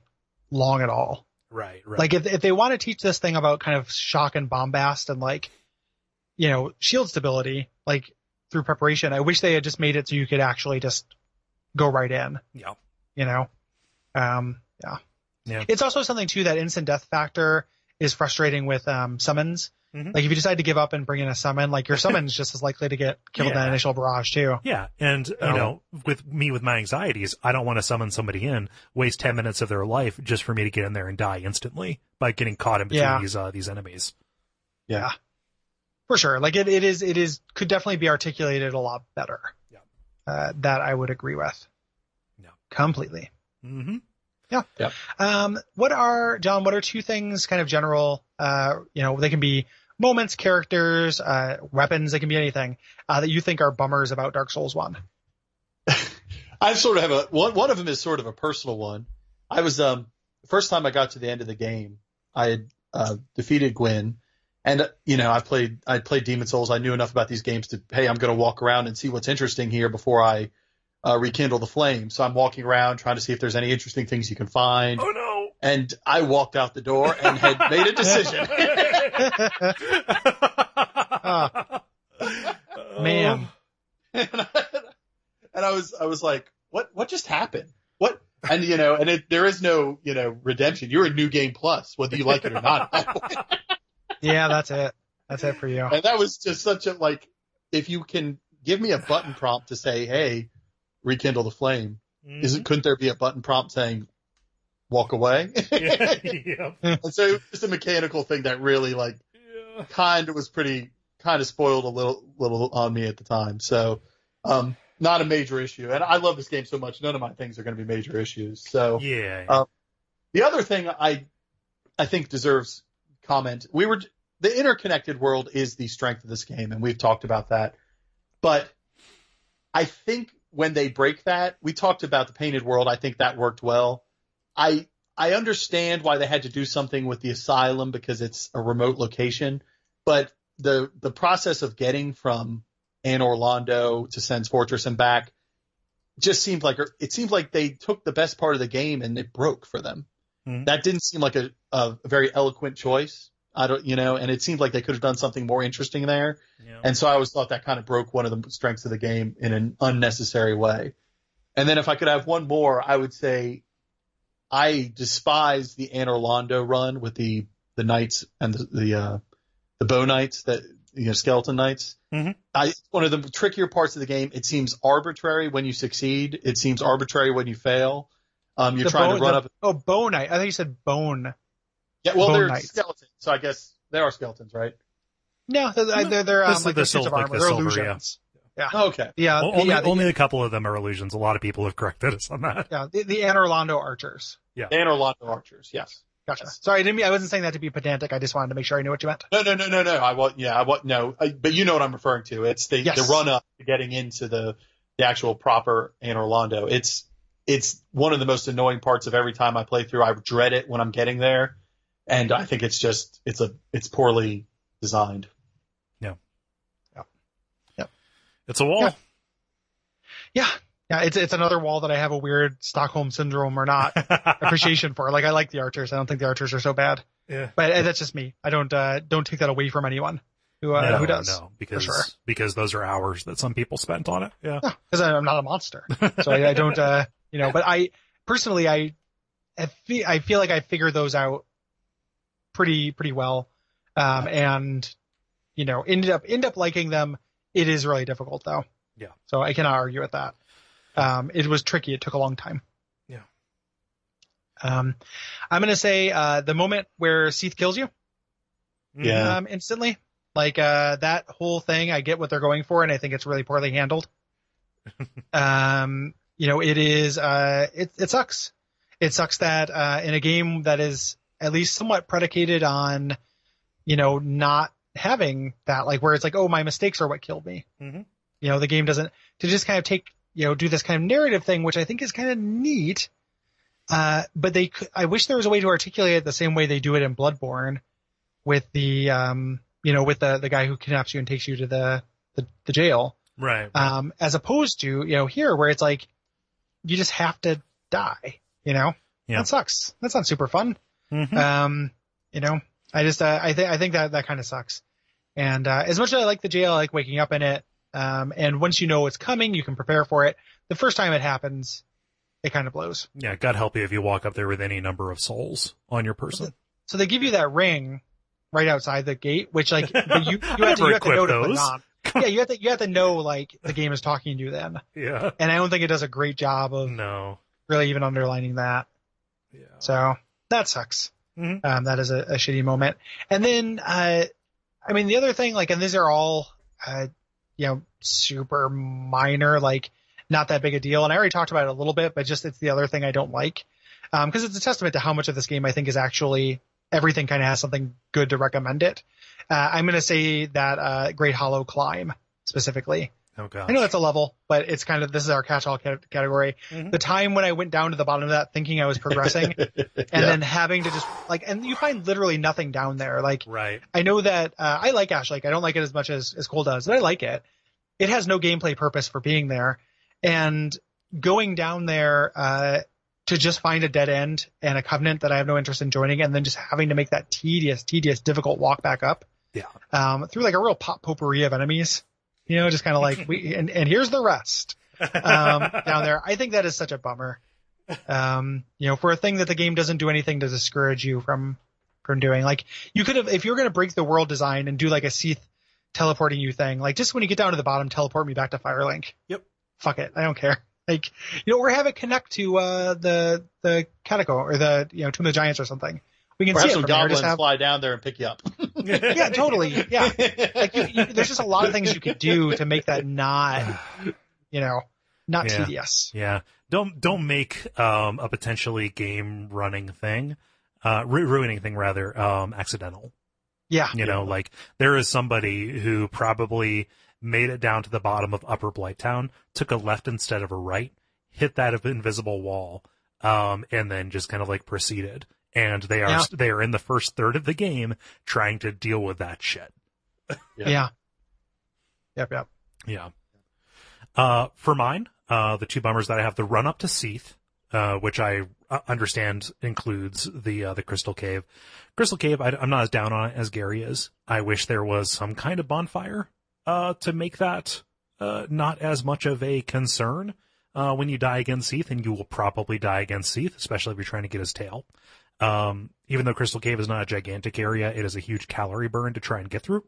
long at all. Right. Like if they want to teach this thing about kind of shock and bombast and like, shield stability, like through preparation, I wish they had just made it so you could actually just go right in. Yeah. Yeah. It's also something too, that instant death factor is frustrating with summons. Mm-hmm. Like if you decide to give up and bring in a summon, like your summon's just as likely to get killed in that initial barrage too. Yeah. And with my anxieties, I don't want to summon somebody in, waste 10 minutes of their life just for me to get in there and die instantly by getting caught in between these enemies. Yeah. For sure. Like it is could definitely be articulated a lot better. Yeah. That I would agree with. Yeah. Completely. Mm-hmm. Yeah. Yeah. What are 2 things kind of general, they can be moments, characters, weapons, they can be anything, that you think are bummers about Dark Souls 1? I sort of have one of them is sort of a personal one. I was, the first time I got to the end of the game, I had, defeated Gwyn. And, I played Demon Souls. I knew enough about these games to, hey, I'm going to walk around and see what's interesting here before I rekindle the flame. So I'm walking around trying to see if there's any interesting things you can find. Oh, no. And I walked out the door and had made a decision. Man. And I was like, what just happened? What? And there is no, redemption. You're a new game plus, whether you like it or not. Yeah, that's it. That's it for you. And that was just such a, like, if you can give me a button prompt to say, hey, rekindle the flame, couldn't there be a button prompt saying, walk away? Yeah. And so it's a mechanical thing that really, like, kind of spoiled a little on me at the time. So, not a major issue. And I love this game so much, none of my things are going to be major issues. So, the other thing I think deserves comment. The interconnected world is the strength of this game, and we've talked about that. But I think when they break that, we talked about the painted world. I think that worked well. I understand why they had to do something with the asylum because it's a remote location, but the process of getting from Anne Orlando to Sen's Fortress and back just seemed like they took the best part of the game and it broke for them. Mm-hmm. That didn't seem like a very eloquent choice. And it seemed like they could have done something more interesting there. Yeah. And so I always thought that kind of broke one of the strengths of the game in an unnecessary way. And then if I could have one more, I would say I despise the Anne Orlando run with the knights and the bow knights, that skeleton knights. Mm-hmm. One of the trickier parts of the game. It seems arbitrary when you succeed. It seems arbitrary when you fail. You're trying to run up. Oh, bow knight. I think you said bone. Yeah, well, they're skeletons, so I guess they are skeletons, right? No, they're like the suits of armor. They're illusions. Yeah. Oh, okay. Yeah. Only a couple of them are illusions. A lot of people have corrected us on that. Yeah. The Anne Orlando archers. Yeah. Anne Orlando archers. Yes. Gotcha. Yes. Sorry, I wasn't saying that to be pedantic. I just wanted to make sure I knew what you meant. No. But you know what I'm referring to. It's the run up to getting into the actual proper Anne Orlando. It's one of the most annoying parts of every time I play through. I dread it when I'm getting there. And I think it's poorly designed. Yeah. Yeah. It's a wall. Yeah. It's another wall that I have a weird Stockholm syndrome or not appreciation for. Like, I like the archers. I don't think the archers are so bad. Yeah. But that's just me. I don't take that away from anyone who does. No, because those are hours that some people spent on it. Yeah. Because I'm not a monster. So I don't, but I personally, I feel like I figured those out pretty well. And ended up liking them. It is really difficult though. Yeah. So I cannot argue with that. It was tricky. It took a long time. Yeah. I'm going to say, the moment where Seath kills you. Yeah. Instantly. Like, that whole thing, I get what they're going for, and I think it's really poorly handled. It is, it sucks. It sucks that, in a game that is at least somewhat predicated on, not having that, like, where it's like, oh, my mistakes are what killed me. Mm-hmm. The game doesn't, to just kind of take, do this kind of narrative thing, which I think is kind of neat. But I wish there was a way to articulate it the same way they do it in Bloodborne with the, with the guy who kidnaps you and takes you to the jail. Right. As opposed to, here where it's like, you just have to die, Yeah. That sucks. That's not super fun. Mm-hmm. I think that kind of sucks. And, as much as I like the jail, I like waking up in it. And once you know it's coming, you can prepare for it. The first time it happens, it kind of blows. Yeah, God help you if you walk up there with any number of souls on your person. So they give you that ring right outside the gate, which you have to know to put on. Yeah, you have to know like the game is talking to you then. Yeah. And I don't think it does a great job of really even underlining that. Yeah. So that sucks. Mm-hmm. That is a shitty moment. And then the other thing, and these are all super minor, not that big a deal. And I already talked about it a little bit, but just it's the other thing I don't like. Because it's a testament to how much of this game I think is actually everything kind of has something good to recommend it. I'm going to say that Great Hollow Climb specifically. Oh, gosh. I know that's a level, but it's kind of, this is our catch-all category. Mm-hmm. The time when I went down to the bottom of that thinking I was progressing and then having to just and you find literally nothing down there. Right. I know that I like Ash Lake. I don't like it as much as Cole does, but I like it. It has no gameplay purpose for being there. And going down there to just find a dead end and a covenant that I have no interest in joining, and then just having to make that tedious, difficult walk back up. Yeah. Through a real potpourri of enemies. Just kind of and here's the rest. down there. I think that is such a bummer. For a thing that the game doesn't do anything to discourage you from doing. Like, you could have, if you're going to break the world design and do like a Seath teleporting you thing, like, just when you get down to the bottom, teleport me back to Firelink. Yep. Fuck it. I don't care. Like, or have it connect to the catacomb or the Tomb of the Giants or something. We can or see have it some from there. goblins Just have, fly down there and pick you up. yeah, totally. Yeah. Like, there's just a lot of things you could do to make that not tedious. Yeah. Don't make a potentially game running thing, ruining thing rather, accidental. Yeah. Like, there is somebody who probably made it down to the bottom of Upper Blighttown, took a left instead of a right, hit that invisible wall, and then just kind of like proceeded. And they are in the first third of the game trying to deal with that shit. Yeah. Yep. Yeah. For mine, the two bummers that I have, the run up to Seath, which I understand includes the Crystal Cave. Crystal Cave, I'm not as down on it as Gary is. I wish there was some kind of bonfire to make that not as much of a concern when you die against Seath, and you will probably die against Seath, especially if you're trying to get his tail. Even though Crystal Cave is not a gigantic area, it is a huge calorie burn to try and get through.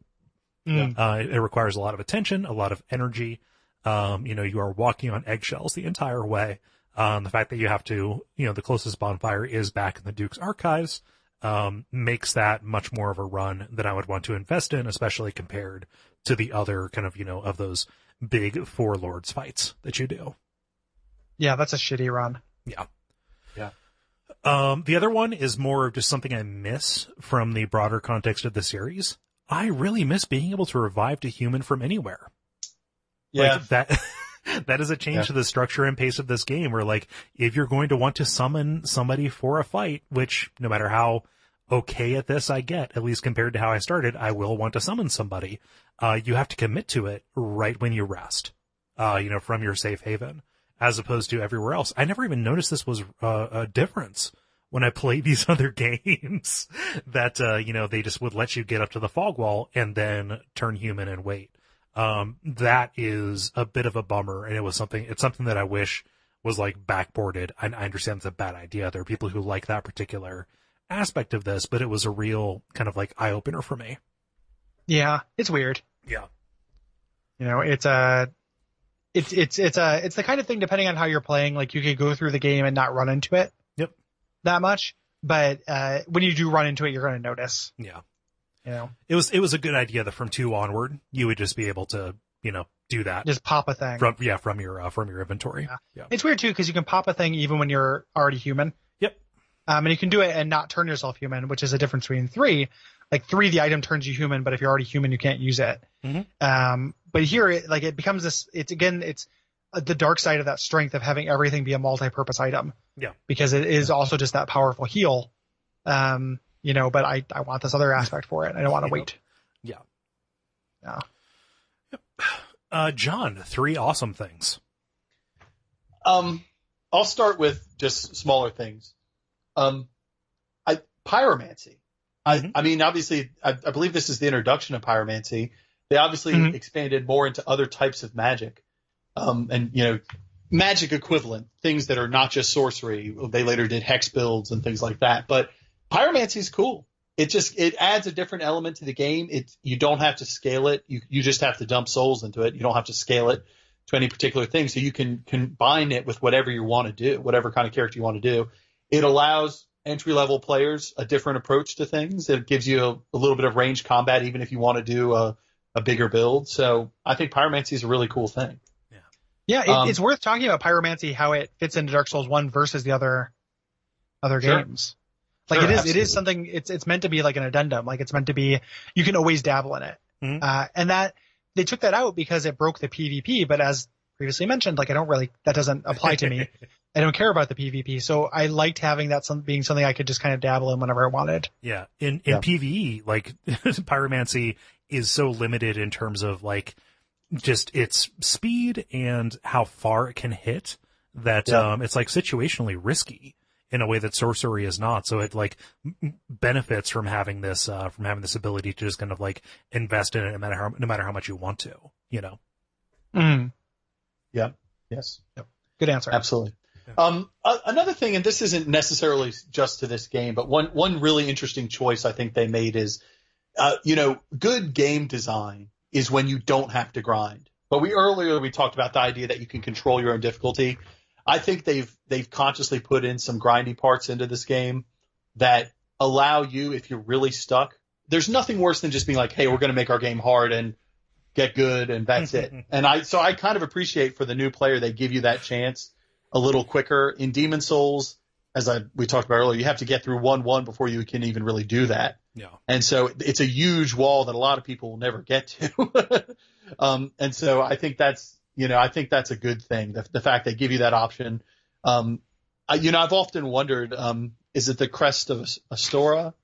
It requires a lot of attention, a lot of energy. You are walking on eggshells the entire way. The fact that you have to, the closest bonfire is back in the Duke's archives, makes that much more of a run than I would want to invest in, especially compared to the other kind of, of those big Four Lords fights that you do. Yeah, that's a shitty run. Yeah. Yeah. The other one is more of just something I miss from the broader context of the series. I really miss being able to revive to human from anywhere. Yeah. Like that is a change to the structure and pace of this game where, like, if you're going to want to summon somebody for a fight, which no matter how okay at this I get, at least compared to how I started, I will want to summon somebody. You have to commit to it right when you rest, from your safe haven, as opposed to everywhere else. I never even noticed this was a difference when I played these other games that, they just would let you get up to the fog wall and then turn human and wait. That is a bit of a bummer, and it's something that I wish was like backboarded. I understand it's a bad idea. There are people who like that particular aspect of this, but it was a real kind of like eye opener for me. Yeah, it's weird. Yeah. It's the kind of thing, depending on how you're playing, like, you could go through the game and not run into it. Yep. That much. But, when you do run into it, you're going to notice. Yeah. It was a good idea that from 2 onward, you would just be able to, do that. Just pop a thing. From your inventory. Yeah. It's weird too, because you can pop a thing even when you're already human. Yep. And you can do it and not turn yourself human, which is a difference between 3. Like 3, the item turns you human, but if you're already human, you can't use it. Mm-hmm. But here, it becomes this. It's the dark side of that strength of having everything be a multi-purpose item. Yeah. Because it is also just that powerful heal. But I want this other aspect for it. I don't want to wait. Yeah. Yeah. Yep. John, 3 awesome things. I'll start with just smaller things. Pyromancy. I mean, obviously, I believe this is the introduction of pyromancy. They obviously expanded more into other types of magic. And magic equivalent, things that are not just sorcery. They later did hex builds and things like that. But pyromancy is cool. It adds a different element to the game. You don't have to scale it. You just have to dump souls into it. You don't have to scale it to any particular thing. So you can combine it with whatever you want to do, whatever kind of character you want to do. It allows entry-level players a different approach to things. It gives you a little bit of ranged combat, even if you want to do a bigger build. So I think pyromancy is a really cool thing. Yeah, it's worth talking about pyromancy, how it fits into Dark Souls 1 versus the other games. Like, Sure, it is something, it's meant to be like an addendum. Like, it's meant to be, you can always dabble in it. Mm-hmm. And that, they took that out because it broke the PvP, but as previously mentioned, like, that doesn't apply to me. I don't care about the PvP. So I liked having that being something I could just kind of dabble in whenever I wanted. Yeah. In PvE, like, pyromancy is so limited in terms of, like, just its speed and how far it can hit that, it's like situationally risky in a way that sorcery is not. So it like benefits from having this ability to just kind of like invest in it no matter how much you want to, Mm. Yeah. Yes. Yep. Good answer. Absolutely. Another thing, and this isn't necessarily just to this game, but one really interesting choice I think they made is, good game design is when you don't have to grind. But earlier we talked about the idea that you can control your own difficulty. I think they've consciously put in some grindy parts into this game that allow you, if you're really stuck, there's nothing worse than just being like, hey, we're going to make our game hard and get good and that's it. And I kind of appreciate for the new player, they give you that chance a little quicker. In Demon Souls, as we talked about earlier, you have to get through 1-1 before you can even really do that. Yeah. And so it's a huge wall that a lot of people will never get to. And so I think that's a good thing. The fact they give you that option. I've often wondered, is it the crest of Astora?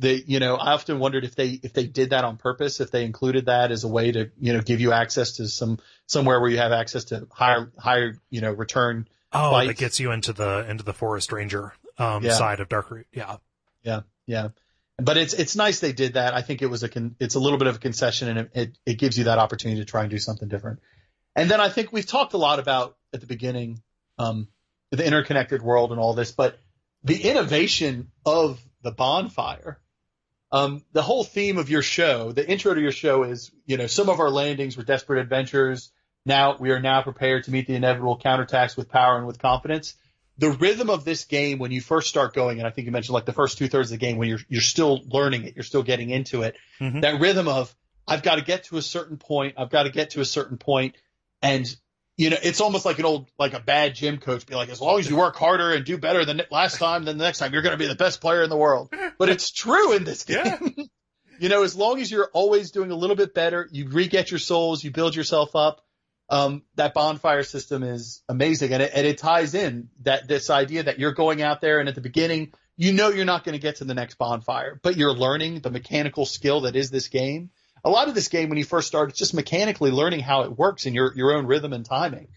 I often wondered if they did that on purpose, if they included that as a way to, give you access to somewhere where you have access to higher, return. Oh, fights. that gets you into the Forest Ranger, side of Darkroot. Yeah. Yeah. Yeah. But it's nice they did that. I think it's a little bit of a concession, and it gives you that opportunity to try and do something different. And then I think we've talked a lot about at the beginning, the interconnected world and all this, but the innovation of the bonfire, the whole theme of your show, the intro to your show is, some of our landings were desperate adventures. We are now prepared to meet the inevitable counterattacks with power and with confidence. The rhythm of this game when you first start going, and I think you mentioned like the first 2/3 of the game when you're still learning it, you're still getting into it. Mm-hmm. That rhythm of I've got to get to a certain point, and it's almost like a bad gym coach be like, as long as you work harder and do better than last time, then the next time you're going to be the best player in the world. But it's true in this game. Yeah. As long as you're always doing a little bit better, you re-get your souls, you build yourself up. That bonfire system is amazing, and it ties in this idea that you're going out there, and at the beginning, you're not going to get to the next bonfire, but you're learning the mechanical skill that is this game. A lot of this game, when you first start, it's just mechanically learning how it works in your own rhythm and timing.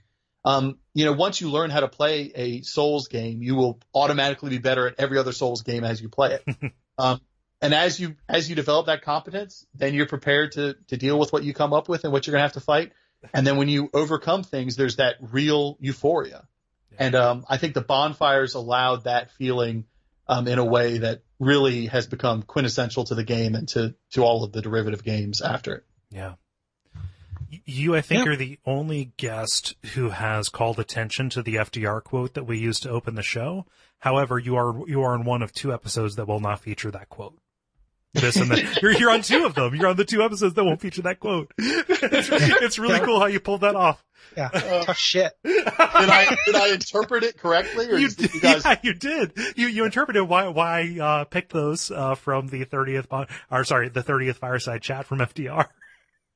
Once you learn how to play a Souls game, you will automatically be better at every other Souls game as you play it. And as you develop that competence, then you're prepared to deal with what you come up with and what you're going to have to fight. And then when you overcome things, there's that real euphoria. And I think the bonfires allowed that feeling in a way that really has become quintessential to the game and to all of the derivative games after it. Yeah. You, I think, are the only guest who has called attention to the FDR quote that we used to open the show. However, you are in one of 2 episodes that will not feature that quote. This and that. You're on 2 of them. You're on the 2 episodes that won't feature that quote. It's really cool how you pulled that off. Yeah. Tough shit. Did I interpret it correctly? Or you guys... Yeah, you did. You interpreted why I picked those from the 30th Fireside Chat from FDR.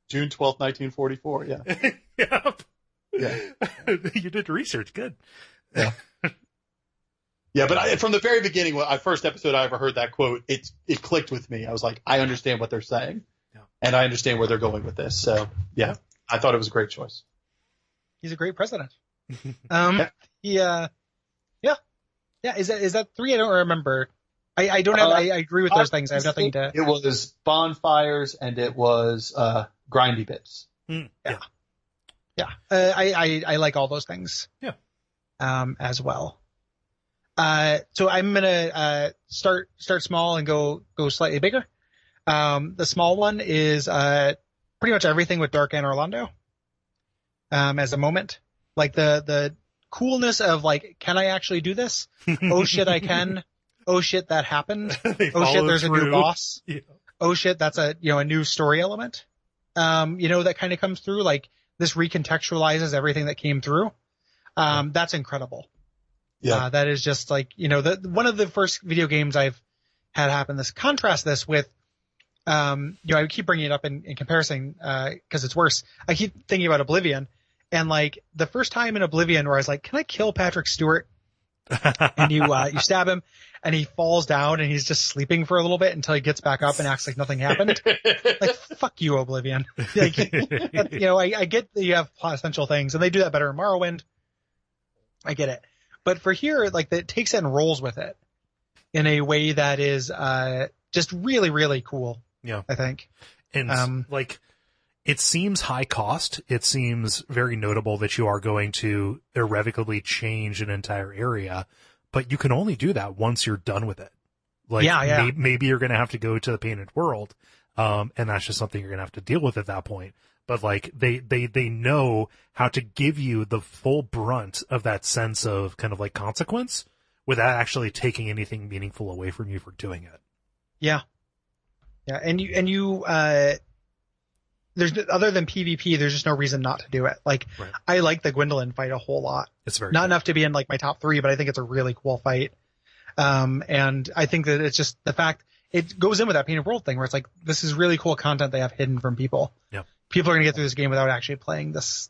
June 12th, 1944. Yeah. Yep. Yeah. You did research. Good. Yeah. Yeah, but from the very beginning, when first episode I ever heard that quote, it clicked with me. I was like, I understand what they're saying, and I understand where they're going with this. So, yeah, I thought it was a great choice. He's a great president. Yeah. Is that 3? I don't remember. I don't have. I agree with those things. I have nothing to. It was bonfires and it was grindy bits. Yeah. I like all those things. Yeah. As well. So I'm gonna start small and go slightly bigger. The small one is pretty much everything with Dark and Orlando. As a moment, like the coolness of like, can I actually do this? Oh shit, I can. Oh shit, that happened. Oh shit, there's a new boss. Yeah. Oh shit, that's a new story element. That kind of comes through. Like this recontextualizes everything that came through. That's incredible. Yeah. That is just like, one of the first video games I've had happen contrast this with, I keep bringing it up in comparison, cause it's worse. I keep thinking about Oblivion, and like the first time in Oblivion where I was like, can I kill Patrick Stewart? And you stab him and he falls down and he's just sleeping for a little bit until he gets back up and acts like nothing happened. Like, fuck you, Oblivion. Like, I get that you have essential things, and they do that better in Morrowind. I get it. But for here, like, it takes it and rolls with it in a way that is just really, really cool. Yeah. I think. And It seems high cost. It seems very notable that you are going to irrevocably change an entire area, but you can only do that once you're done with it. Like, maybe you're going to have to go to the painted world, and that's just something you're going to have to deal with at that point. But like, they know how to give you the full brunt of that sense of kind of like consequence without actually taking anything meaningful away from you for doing it. Yeah. Yeah. And you, there's, other than PvP, there's just no reason not to do it. Like, right. I like the Gwendolyn fight a whole lot. It's very not cool. enough to be in like my top 3, but I think it's a really cool fight. And I think that it's just the fact it goes in with that painted world thing where it's like, this is really cool content they have hidden from people. Yeah. People are going to get through this game without actually playing this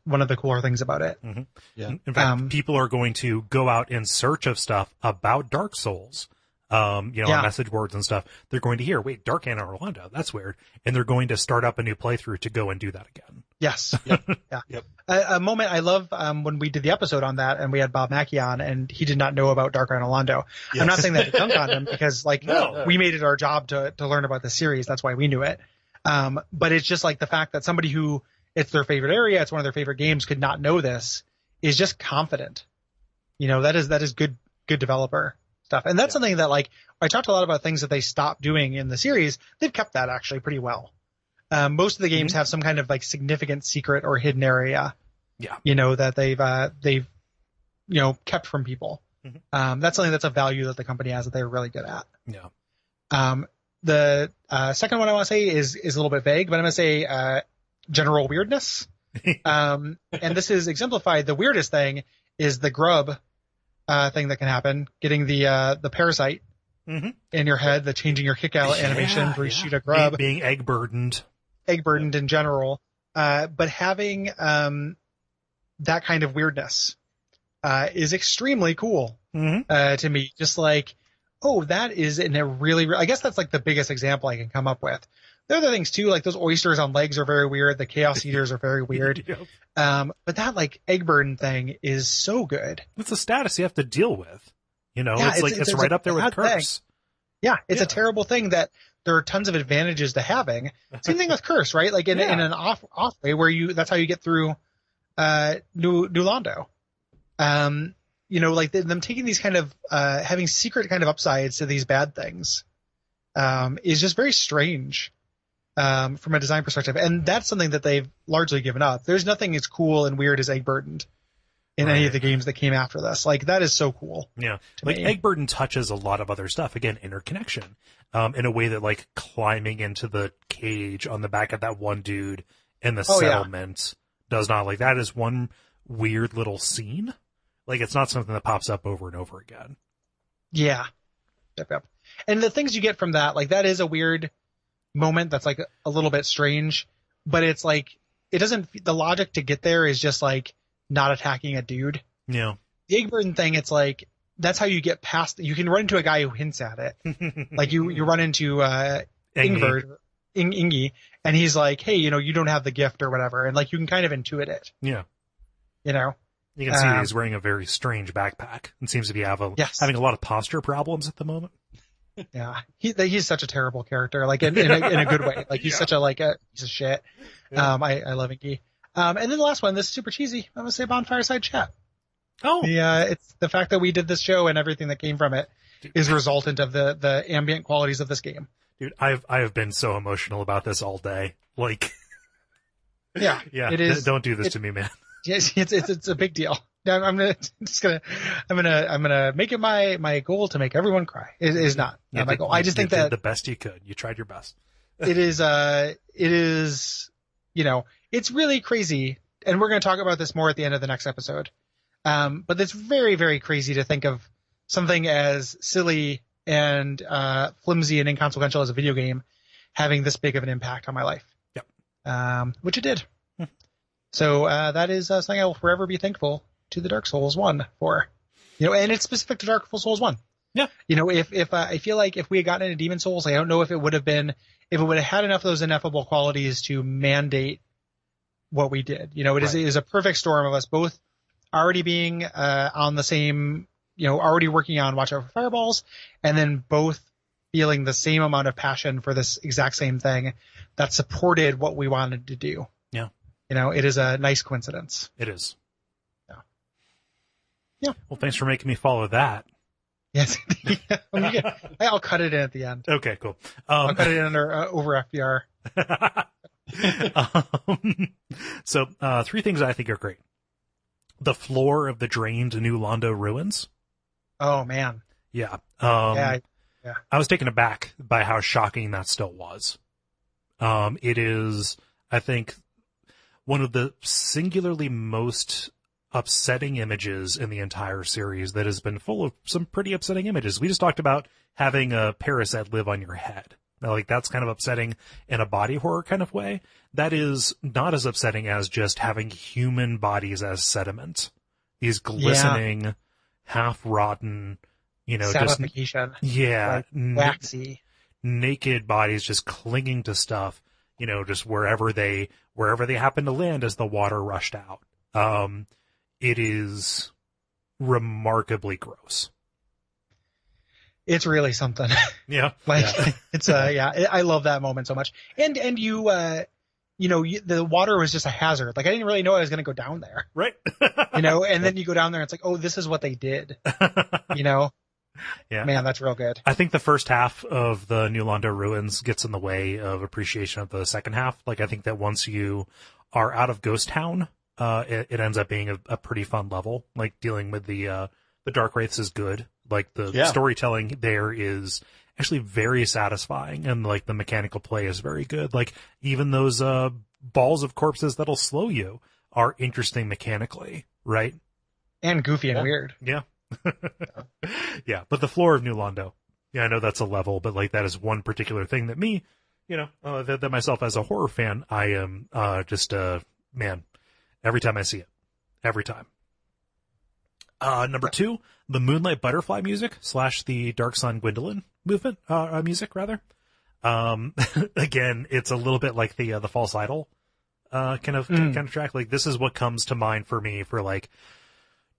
one of the cooler things about it. Mm-hmm. Yeah. In fact, people are going to go out in search of stuff about Dark Souls. On message boards and stuff. They're going to hear, wait, Dark Anna Orlando, that's weird. And they're going to start up a new playthrough to go and do that again. Yes. Yep. Yeah. Yep. A moment I love, when we did the episode on that and we had Bob Mackey on and he did not know about Dark Anna Orlando. Yes. I'm not saying that to dunk on him because we made it our job to learn about the series. That's why we knew it. But it's just like the fact that somebody who it's their favorite area, it's one of their favorite games could not know this is just confident. That is good developer stuff. And that's something that, like, I talked a lot about things that they stopped doing in the series. They've kept that actually pretty well. Most of the games have some kind of like significant secret or hidden area. Yeah. That they've kept from people. Mm-hmm. That's something that's a value that the company has that they're really good at. Yeah. The second one I want to say is a little bit vague, but I'm going to say general weirdness. And this is exemplified. The weirdest thing is the grub thing that can happen, getting the parasite in your head, the changing your kick out animation where you shoot a grub. Being egg burdened in general. But having that kind of weirdness is extremely cool to me. Just like, oh, that is in a really, I guess that's like the biggest example I can come up with. There are other things too, like those oysters on legs are very weird. The Chaos Eaters are very weird. Yep. But that like egg burden thing is so good. It's a status you have to deal with. It's right up there with Curse. Thing. Yeah, it's a terrible thing that there are tons of advantages to having. Same thing with Curse, right? Like in an off way where that's how you get through New Londo. Like them taking these kind of having secret kind of upsides to these bad things is just very strange. From a design perspective. And that's something that they've largely given up. There's nothing as cool and weird as egg burdened in any of the games that came after this. Like, that is so cool. Yeah. Like, egg burden touches a lot of other stuff. Again, interconnection. In a way that, like, climbing into the cage on the back of that one dude in the settlement does not. Like, that is one weird little scene. Like, it's not something that pops up over and over again. Yeah. Yep. And the things you get from that, like, that is a weird moment that's like a little bit strange, but it's like the logic to get there is just like not attacking a dude. Yeah. The egg burden thing, it's like that's how you get past. You can run into a guy who hints at it. Like you run into Ingi, and he's like, hey, you don't have the gift or whatever, and like you can kind of intuit it. Yeah. You can see that he's wearing a very strange backpack and seems to be having a lot of posture problems at the moment. Yeah, he's such a terrible character, like in a good way. Like he's such a piece of shit. Yeah. I love Inky. And then the last one, this is super cheesy. I'm gonna say Bonfireside Chat. Oh, it's the fact that we did this show and everything that came from it is resultant of the ambient qualities of this game. Dude, I have been so emotional about this all day. Like, yeah, it is. Don't do this to me, man. Yes, it's a big deal. I'm gonna make it my goal to make everyone cry. It is not my goal. I just think that the best you could. You tried your best. It is it's really crazy, and we're going to talk about this more at the end of the next episode. But it's very, very crazy to think of something as silly and flimsy and inconsequential as a video game having this big of an impact on my life. Yep. Which it did. So that is something I will forever be thankful to the Dark Souls 1 for. And it's specific to Dark Souls 1. Yeah. If I feel like if we had gotten into Demon Souls, I don't know if it would have had enough of those ineffable qualities to mandate what we did. It is a perfect storm of us both already being on the same, already working on Watch Out for Fireballs, and then both feeling the same amount of passion for this exact same thing that supported what we wanted to do. Yeah. It is a nice coincidence. It is. Yeah. Well, thanks for making me follow that. Yes. I'll cut it in at the end. Okay, cool. I'll cut it in over FBR. So, 3 things I think are great. The floor of the drained New Londo ruins. Oh, man. Yeah. Yeah. I was taken aback by how shocking that still was. It is, I think, one of the singularly most upsetting images in the entire series that has been full of some pretty upsetting images. We just talked about having a parasite live on your head. Now, like, that's kind of upsetting in a body horror kind of way. That is not as upsetting as just having human bodies as sediment. These glistening, half-rotten, Salification. Like, waxy. Naked bodies just clinging to stuff, just wherever they happen to land as the water rushed out. It is remarkably gross. It's really something. Yeah. It's I love that moment so much. And the water was just a hazard. Like, I didn't really know I was going to go down there. Right. And then you go down there and it's like, oh, this is what they did. Yeah. Man, that's real good. I think the first half of the New Londo ruins gets in the way of appreciation of the second half. Like, I think that once you are out of Ghost Town, it ends up being a pretty fun level. Like, dealing with the Dark Wraiths is good. Like, the storytelling there is actually very satisfying, and like the mechanical play is very good. Like, even those balls of corpses that'll slow you are interesting mechanically, right? And goofy and weird. Yeah. Yeah, but the floor of New Londo. Yeah, I know that's a level, but like, that is one particular thing that me, that myself as a horror fan, I am man, every time I see it. Every time. Number 2, the Moonlight Butterfly music / the Dark Sun Gwendolyn movement, music rather. Again, it's a little bit like the False Idol, kind of track. Like, this is what comes to mind for me for like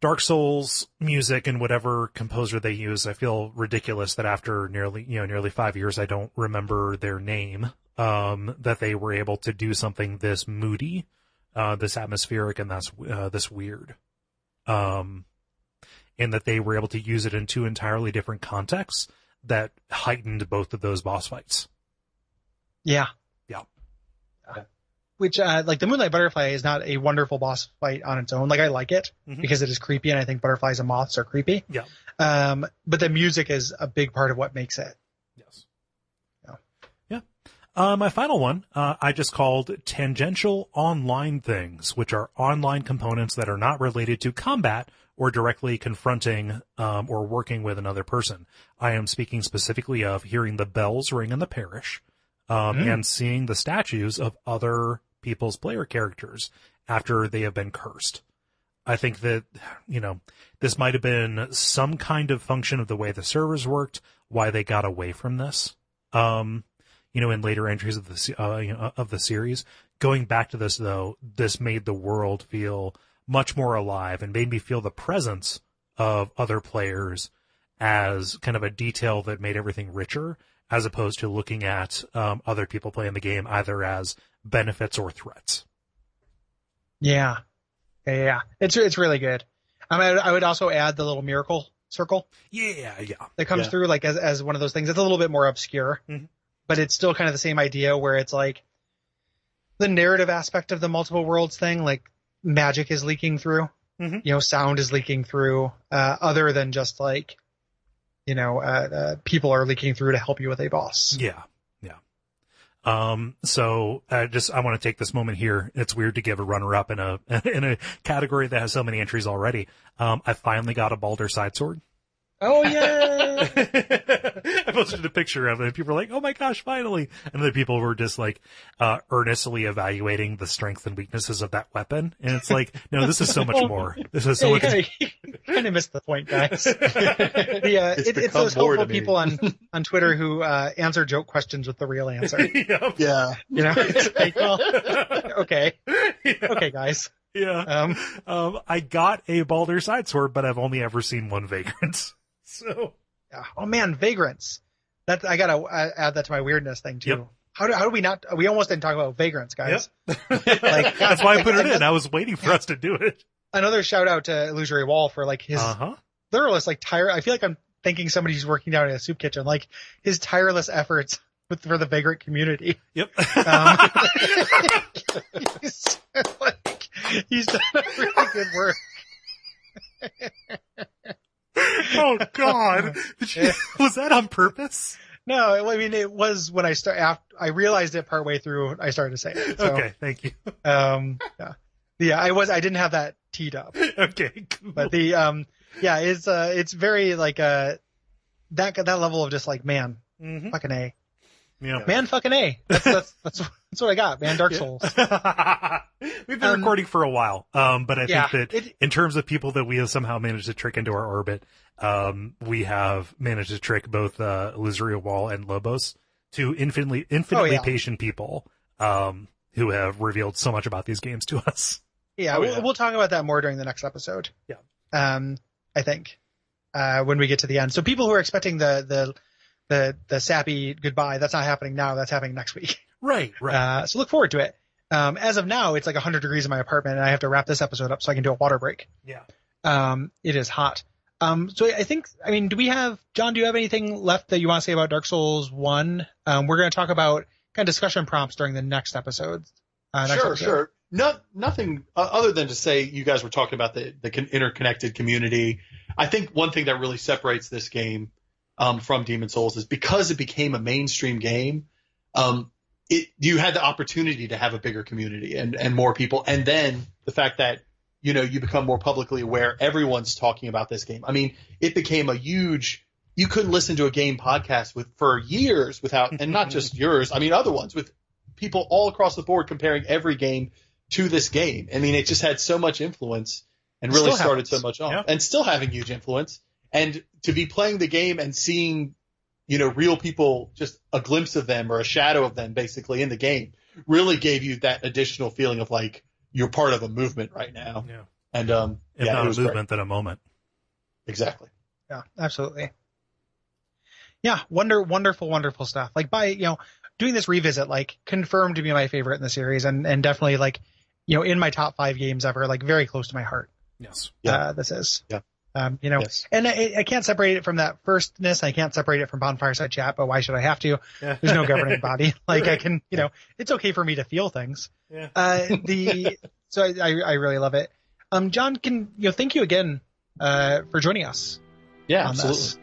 Dark Souls music and whatever composer they use. I feel ridiculous that after nearly 5 years, I don't remember their name, that they were able to do something this moody, this atmospheric, and this weird. And that they were able to use it in 2 entirely different contexts that heightened both of those boss fights. Yeah. Yeah. Which, like, the Moonlight Butterfly is not a wonderful boss fight on its own. Like, I like it because it is creepy, and I think butterflies and moths are creepy. Yeah. But the music is a big part of what makes it. Yes. Yeah. My final one, I just called tangential online things, which are online components that are not related to combat or directly confronting or working with another person. I am speaking specifically of hearing the bells ring in the parish, and seeing the statues of other people's player characters after they have been cursed. I think that, this might have been some kind of function of the way the servers worked, why they got away from this. In later entries of the series. Going back to this, though, this made the world feel much more alive and made me feel the presence of other players as kind of a detail that made everything richer, as opposed to looking at other people playing the game either as benefits or threats. Yeah. It's really good. I would also add the little miracle circle. Yeah. That comes through like as one of those things. It's a little bit more obscure, but it's still kind of the same idea where it's like the narrative aspect of the multiple worlds thing, like magic is leaking through, sound is leaking through, other than just like, people are leaking through to help you with a boss. Yeah. So I want to take this moment here. It's weird to give a runner up in a category that has so many entries already. I finally got a Baldur's Side sword. Oh yeah. I posted a picture of it and people were like, oh my gosh, finally. And then people were just like, earnestly evaluating the strengths and weaknesses of that weapon. And it's like, no, this is so much more. This is so much. You kind of missed the point, guys. It's those helpful people on Twitter who, answer joke questions with the real answer. Yep. Yeah. It's like, well, okay. Yeah. Okay, guys. Yeah. I got a Baldur's Side sword, but I've only ever seen one Vagrant. So. Oh man, Vagrants. I gotta add that to my weirdness thing too. Yep. How do we not? We almost didn't talk about vagrants, guys. Yep. Like That's why I put it in. I was waiting for us to do it. Another shout out to Illusory Wall for like his tireless, like I feel like I'm thinking somebody who's working down in a soup kitchen, like his tireless efforts for the vagrant community. Yep. He's done a really good work. Oh God! Was that on purpose? No, I mean it was when I realized it partway through. I started to say it. So, okay, thank you. Yeah, I didn't have that teed up. Okay, cool. But it's very like that level of just like man, fucking A. Yeah. Man, fucking A. That's what I got, man. Dark Souls. We've been recording for a while, but I think that in terms of people that we have somehow managed to trick into our orbit, we have managed to trick both Illusory Wall and Lobos, two infinitely patient people who have revealed so much about these games to us. Yeah, we'll talk about that more during the next episode. Yeah. I think when we get to the end. So people who are expecting the sappy goodbye, that's not happening now. That's happening next week. Right. So look forward to it. As of now, it's like 100 degrees in my apartment, and I have to wrap this episode up so I can do a water break. Yeah. It is hot. So do we have, John, do you have anything left that you want to say about Dark Souls 1? We're going to talk about kind of discussion prompts during the next episode. Sure. Nothing other than to say you guys were talking about the interconnected community. I think one thing that really separates this game from Demon's Souls is because it became a mainstream game, you had the opportunity to have a bigger community and more people. And then the fact that, you become more publicly aware, everyone's talking about this game. I mean, it became you couldn't listen to a game podcast for years without, and not just yours, I mean, other ones with people all across the board comparing every game to this game. I mean, it just had so much influence and really started so much on, and still having huge influence. And to be playing the game and seeing, real people, just a glimpse of them or a shadow of them basically in the game really gave you that additional feeling of like you're part of a movement right now. Yeah. And, if not it was a movement, great. then a moment. Exactly. Yeah, absolutely. Yeah. Wonderful stuff. Like doing this revisit, like confirmed to be my favorite in the series and definitely like, in my top 5 games ever, like very close to my heart. Yes. This is. Yeah. Yes. And I can't separate it from that firstness. I can't separate it from Bonfireside Chat, but why should I have to? Yeah. There's no governing body. Like I can, it's okay for me to feel things. Yeah. So I really love it. John, thank you again, for joining us. Yeah, absolutely. This.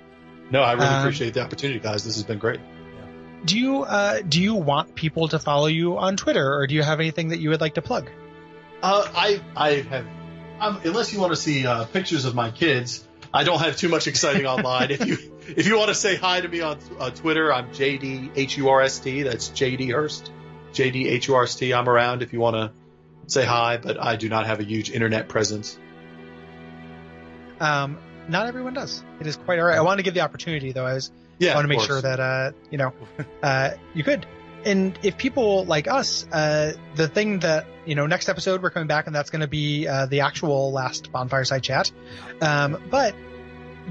No, I really appreciate the opportunity, guys. This has been great. Do you want people to follow you on Twitter, or do you have anything that you would like to plug? I have, unless you want to see pictures of my kids, I don't have too much exciting online. If you want to say hi to me on Twitter, I'm JDHURST. That's JD Hurst. JDHURST. I'm around if you want to say hi, but I do not have a huge internet presence. Not everyone does. It is quite all right. I want to give the opportunity, though. I want to make sure that you could. And if people like us, the thing that next episode we're coming back, and that's going to be the actual last Bonfireside Chat. But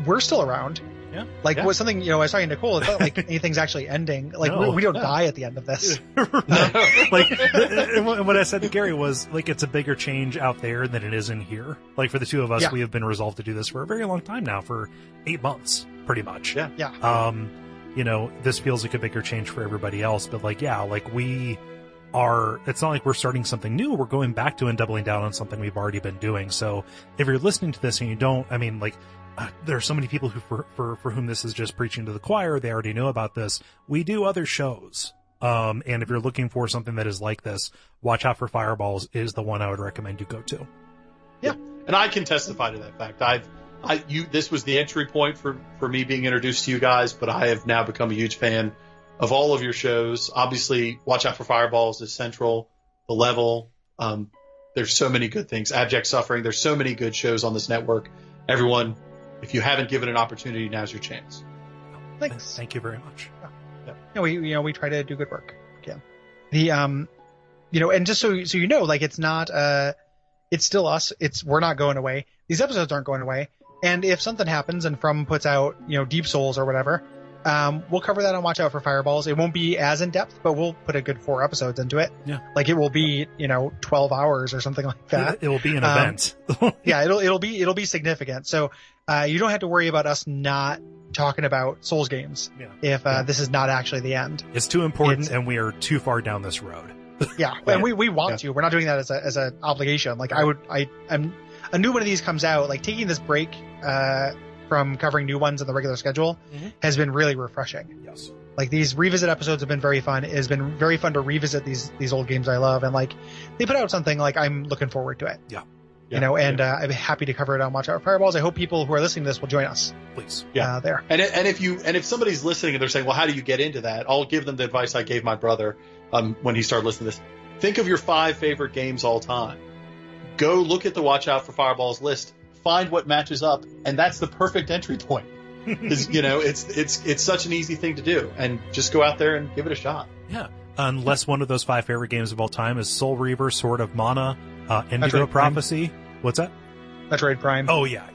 we're still around. Yeah. What's something I was talking to Cole. It's not like anything's actually ending. Like we don't die at the end of this. And what I said to Gary was like it's a bigger change out there than it is in here. Like for the two of us, we have been resolved to do this for a very long time now, for 8 months, pretty much. Yeah. Yeah. This feels like a bigger change for everybody else, but we are, it's not like we're starting something new. We're going back to and doubling down on something we've already been doing. So if you're listening to this and you don't, there are so many people who, for whom this is just preaching to the choir. They already know about this. We do other shows. And if you're looking for something that is like this, Watch Out for Fireballs is the one I would recommend you go to. Yeah. And I can testify to that fact. This was the entry point for me being introduced to you guys, but I have now become a huge fan of all of your shows. Obviously, Watch Out for Fireballs is central. The Level. There's so many good things. Abject Suffering. There's so many good shows on this network. Everyone, if you haven't given an opportunity, now's your chance. Thanks. Thank you very much. Yeah. We try to do good work. Yeah. And just so like it's not it's still us. We're not going away. These episodes aren't going away. And if something happens and From puts out Deep Souls or whatever, We'll cover that on Watch Out for Fireballs. It won't be as in depth, but we'll put a good 4 episodes into it. Yeah. Like it will be, 12 hours or something like that. It will be an event. Yeah, it'll be significant. So, you don't have to worry about us not talking about Souls games if this is not actually the end. It's too important and we are too far down this road. Yeah. And we want to. We're not doing that as an obligation. Like I'm a new one of these comes out, like taking this break, from covering new ones in the regular schedule has been really refreshing. Yes. Like these revisit episodes have been very fun. It has been very fun to revisit these old games I love, and like they put out something like I'm looking forward to it. Yeah. I'm happy to cover it on Watch Out for Fireballs. I hope people who are listening to this will join us. Please. Yeah. There. And if somebody's listening and they're saying, well, how do you get into that? I'll give them the advice I gave my brother when he started listening to this. Think of your 5 favorite games all time. Go look at the Watch Out for Fireballs list. Find what matches up, and that's the perfect entry point. Because it's such an easy thing to do, and just go out there and give it a shot. Yeah, unless one of those 5 favorite games of all time is Soul Reaver, Sword of Mana, Indigo Prophecy. What's that? Metroid Prime. Oh yeah.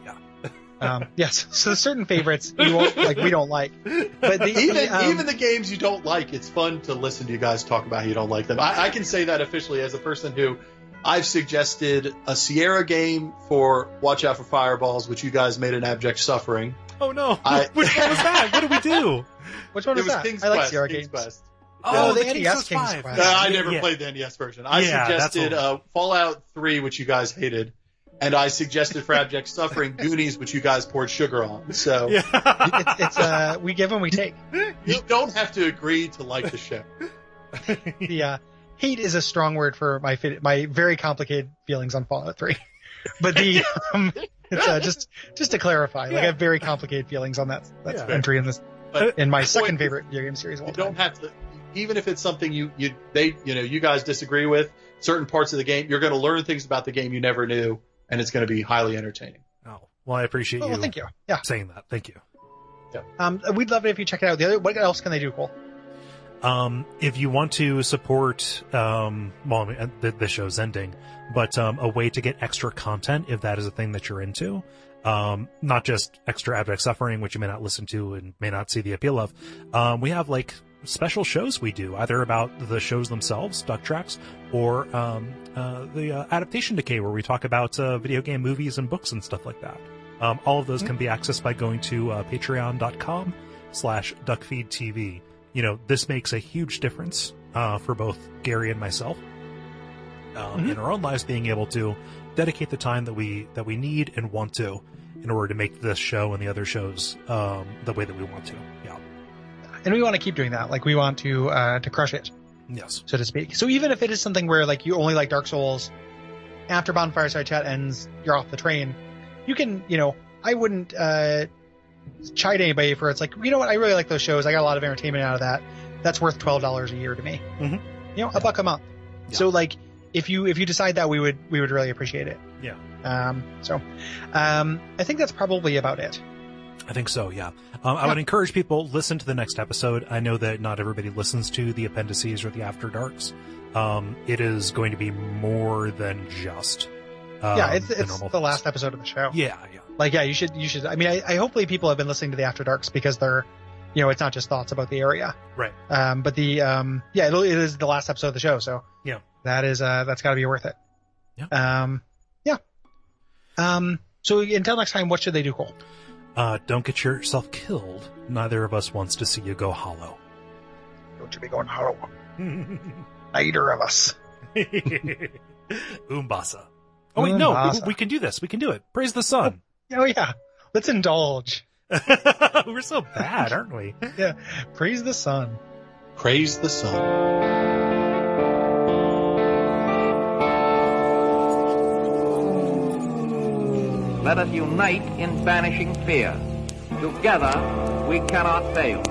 Yes. So certain favorites we don't like, but even the games you don't like, it's fun to listen to you guys talk about how you don't like them. I can say that officially as a person who. I've suggested a Sierra game for Watch Out for Fireballs, which you guys made an abject suffering. Oh no! Which one was that? What did we do? Which one was that? King's I like Quest, Sierra King's games. Quest. Oh, the NES King's Quest. I never played the NES version. I suggested Fallout 3, which you guys hated, and I suggested for abject suffering Goonies, which you guys poured sugar on. So it's we give and we take. You don't have to agree to like the show. Hate is a strong word for my very complicated feelings on Fallout 3, but it's just to clarify, like I have very complicated feelings on that entry in this. But in my second favorite video game series of all time. You don't have to, even if it's something you guys disagree with certain parts of the game. You're going to learn things about the game you never knew, and it's going to be highly entertaining. Oh, well, I appreciate you. Thank you. Saying that. Thank you. Yeah. We'd love it if you check it out. What else can they do, Cole? If you want to support, the show's ending, but a way to get extra content, if that is a thing that you're into, not just extra abject suffering, which you may not listen to and may not see the appeal of. We have like special shows we do, either about the shows themselves, Duck Tracks, or the adaptation decay, where we talk about video game movies and books and stuff like that. All of those can be accessed by going to patreon.com/Duckfeed.tv. This makes a huge difference for both Gary and myself in our own lives, being able to dedicate the time that we need and want to in order to make this show and the other shows the way that we want to. Yeah. And we want to keep doing that. Like we want to crush it. Yes. So to speak. So even if it is something where like you only like Dark Souls, after Bonfireside Chat ends, you're off the train. You can, I wouldn't chide anybody for it's like, you know what, I really like those shows. I got a lot of entertainment out of that. That's worth $12 a year to me. Mm-hmm. $1 a month. Yeah. So like if you decide that, we would really appreciate it. Yeah. I think that's probably about it. I think so, yeah. I would encourage people, listen to the next episode. I know that not everybody listens to the appendices or the After Darks. It is going to be more than just it's the last episode of the show. Yeah. Like, you should. I mean, I hopefully people have been listening to the After Darks because they're, it's not just thoughts about the area. Right. But it is the last episode of the show. So yeah, that's gotta be worth it. Yeah. So until next time, what should they do, Cole? Don't get yourself killed. Neither of us wants to see you go hollow. Don't you be going hollow. Neither of us. Umbasa. Oh wait, no, we can do this. We can do it. Praise the sun. Oh yeah. Let's indulge. We're so bad, aren't we? Yeah. Praise the sun. Praise the sun. Let us unite in banishing fear. Together, we cannot fail.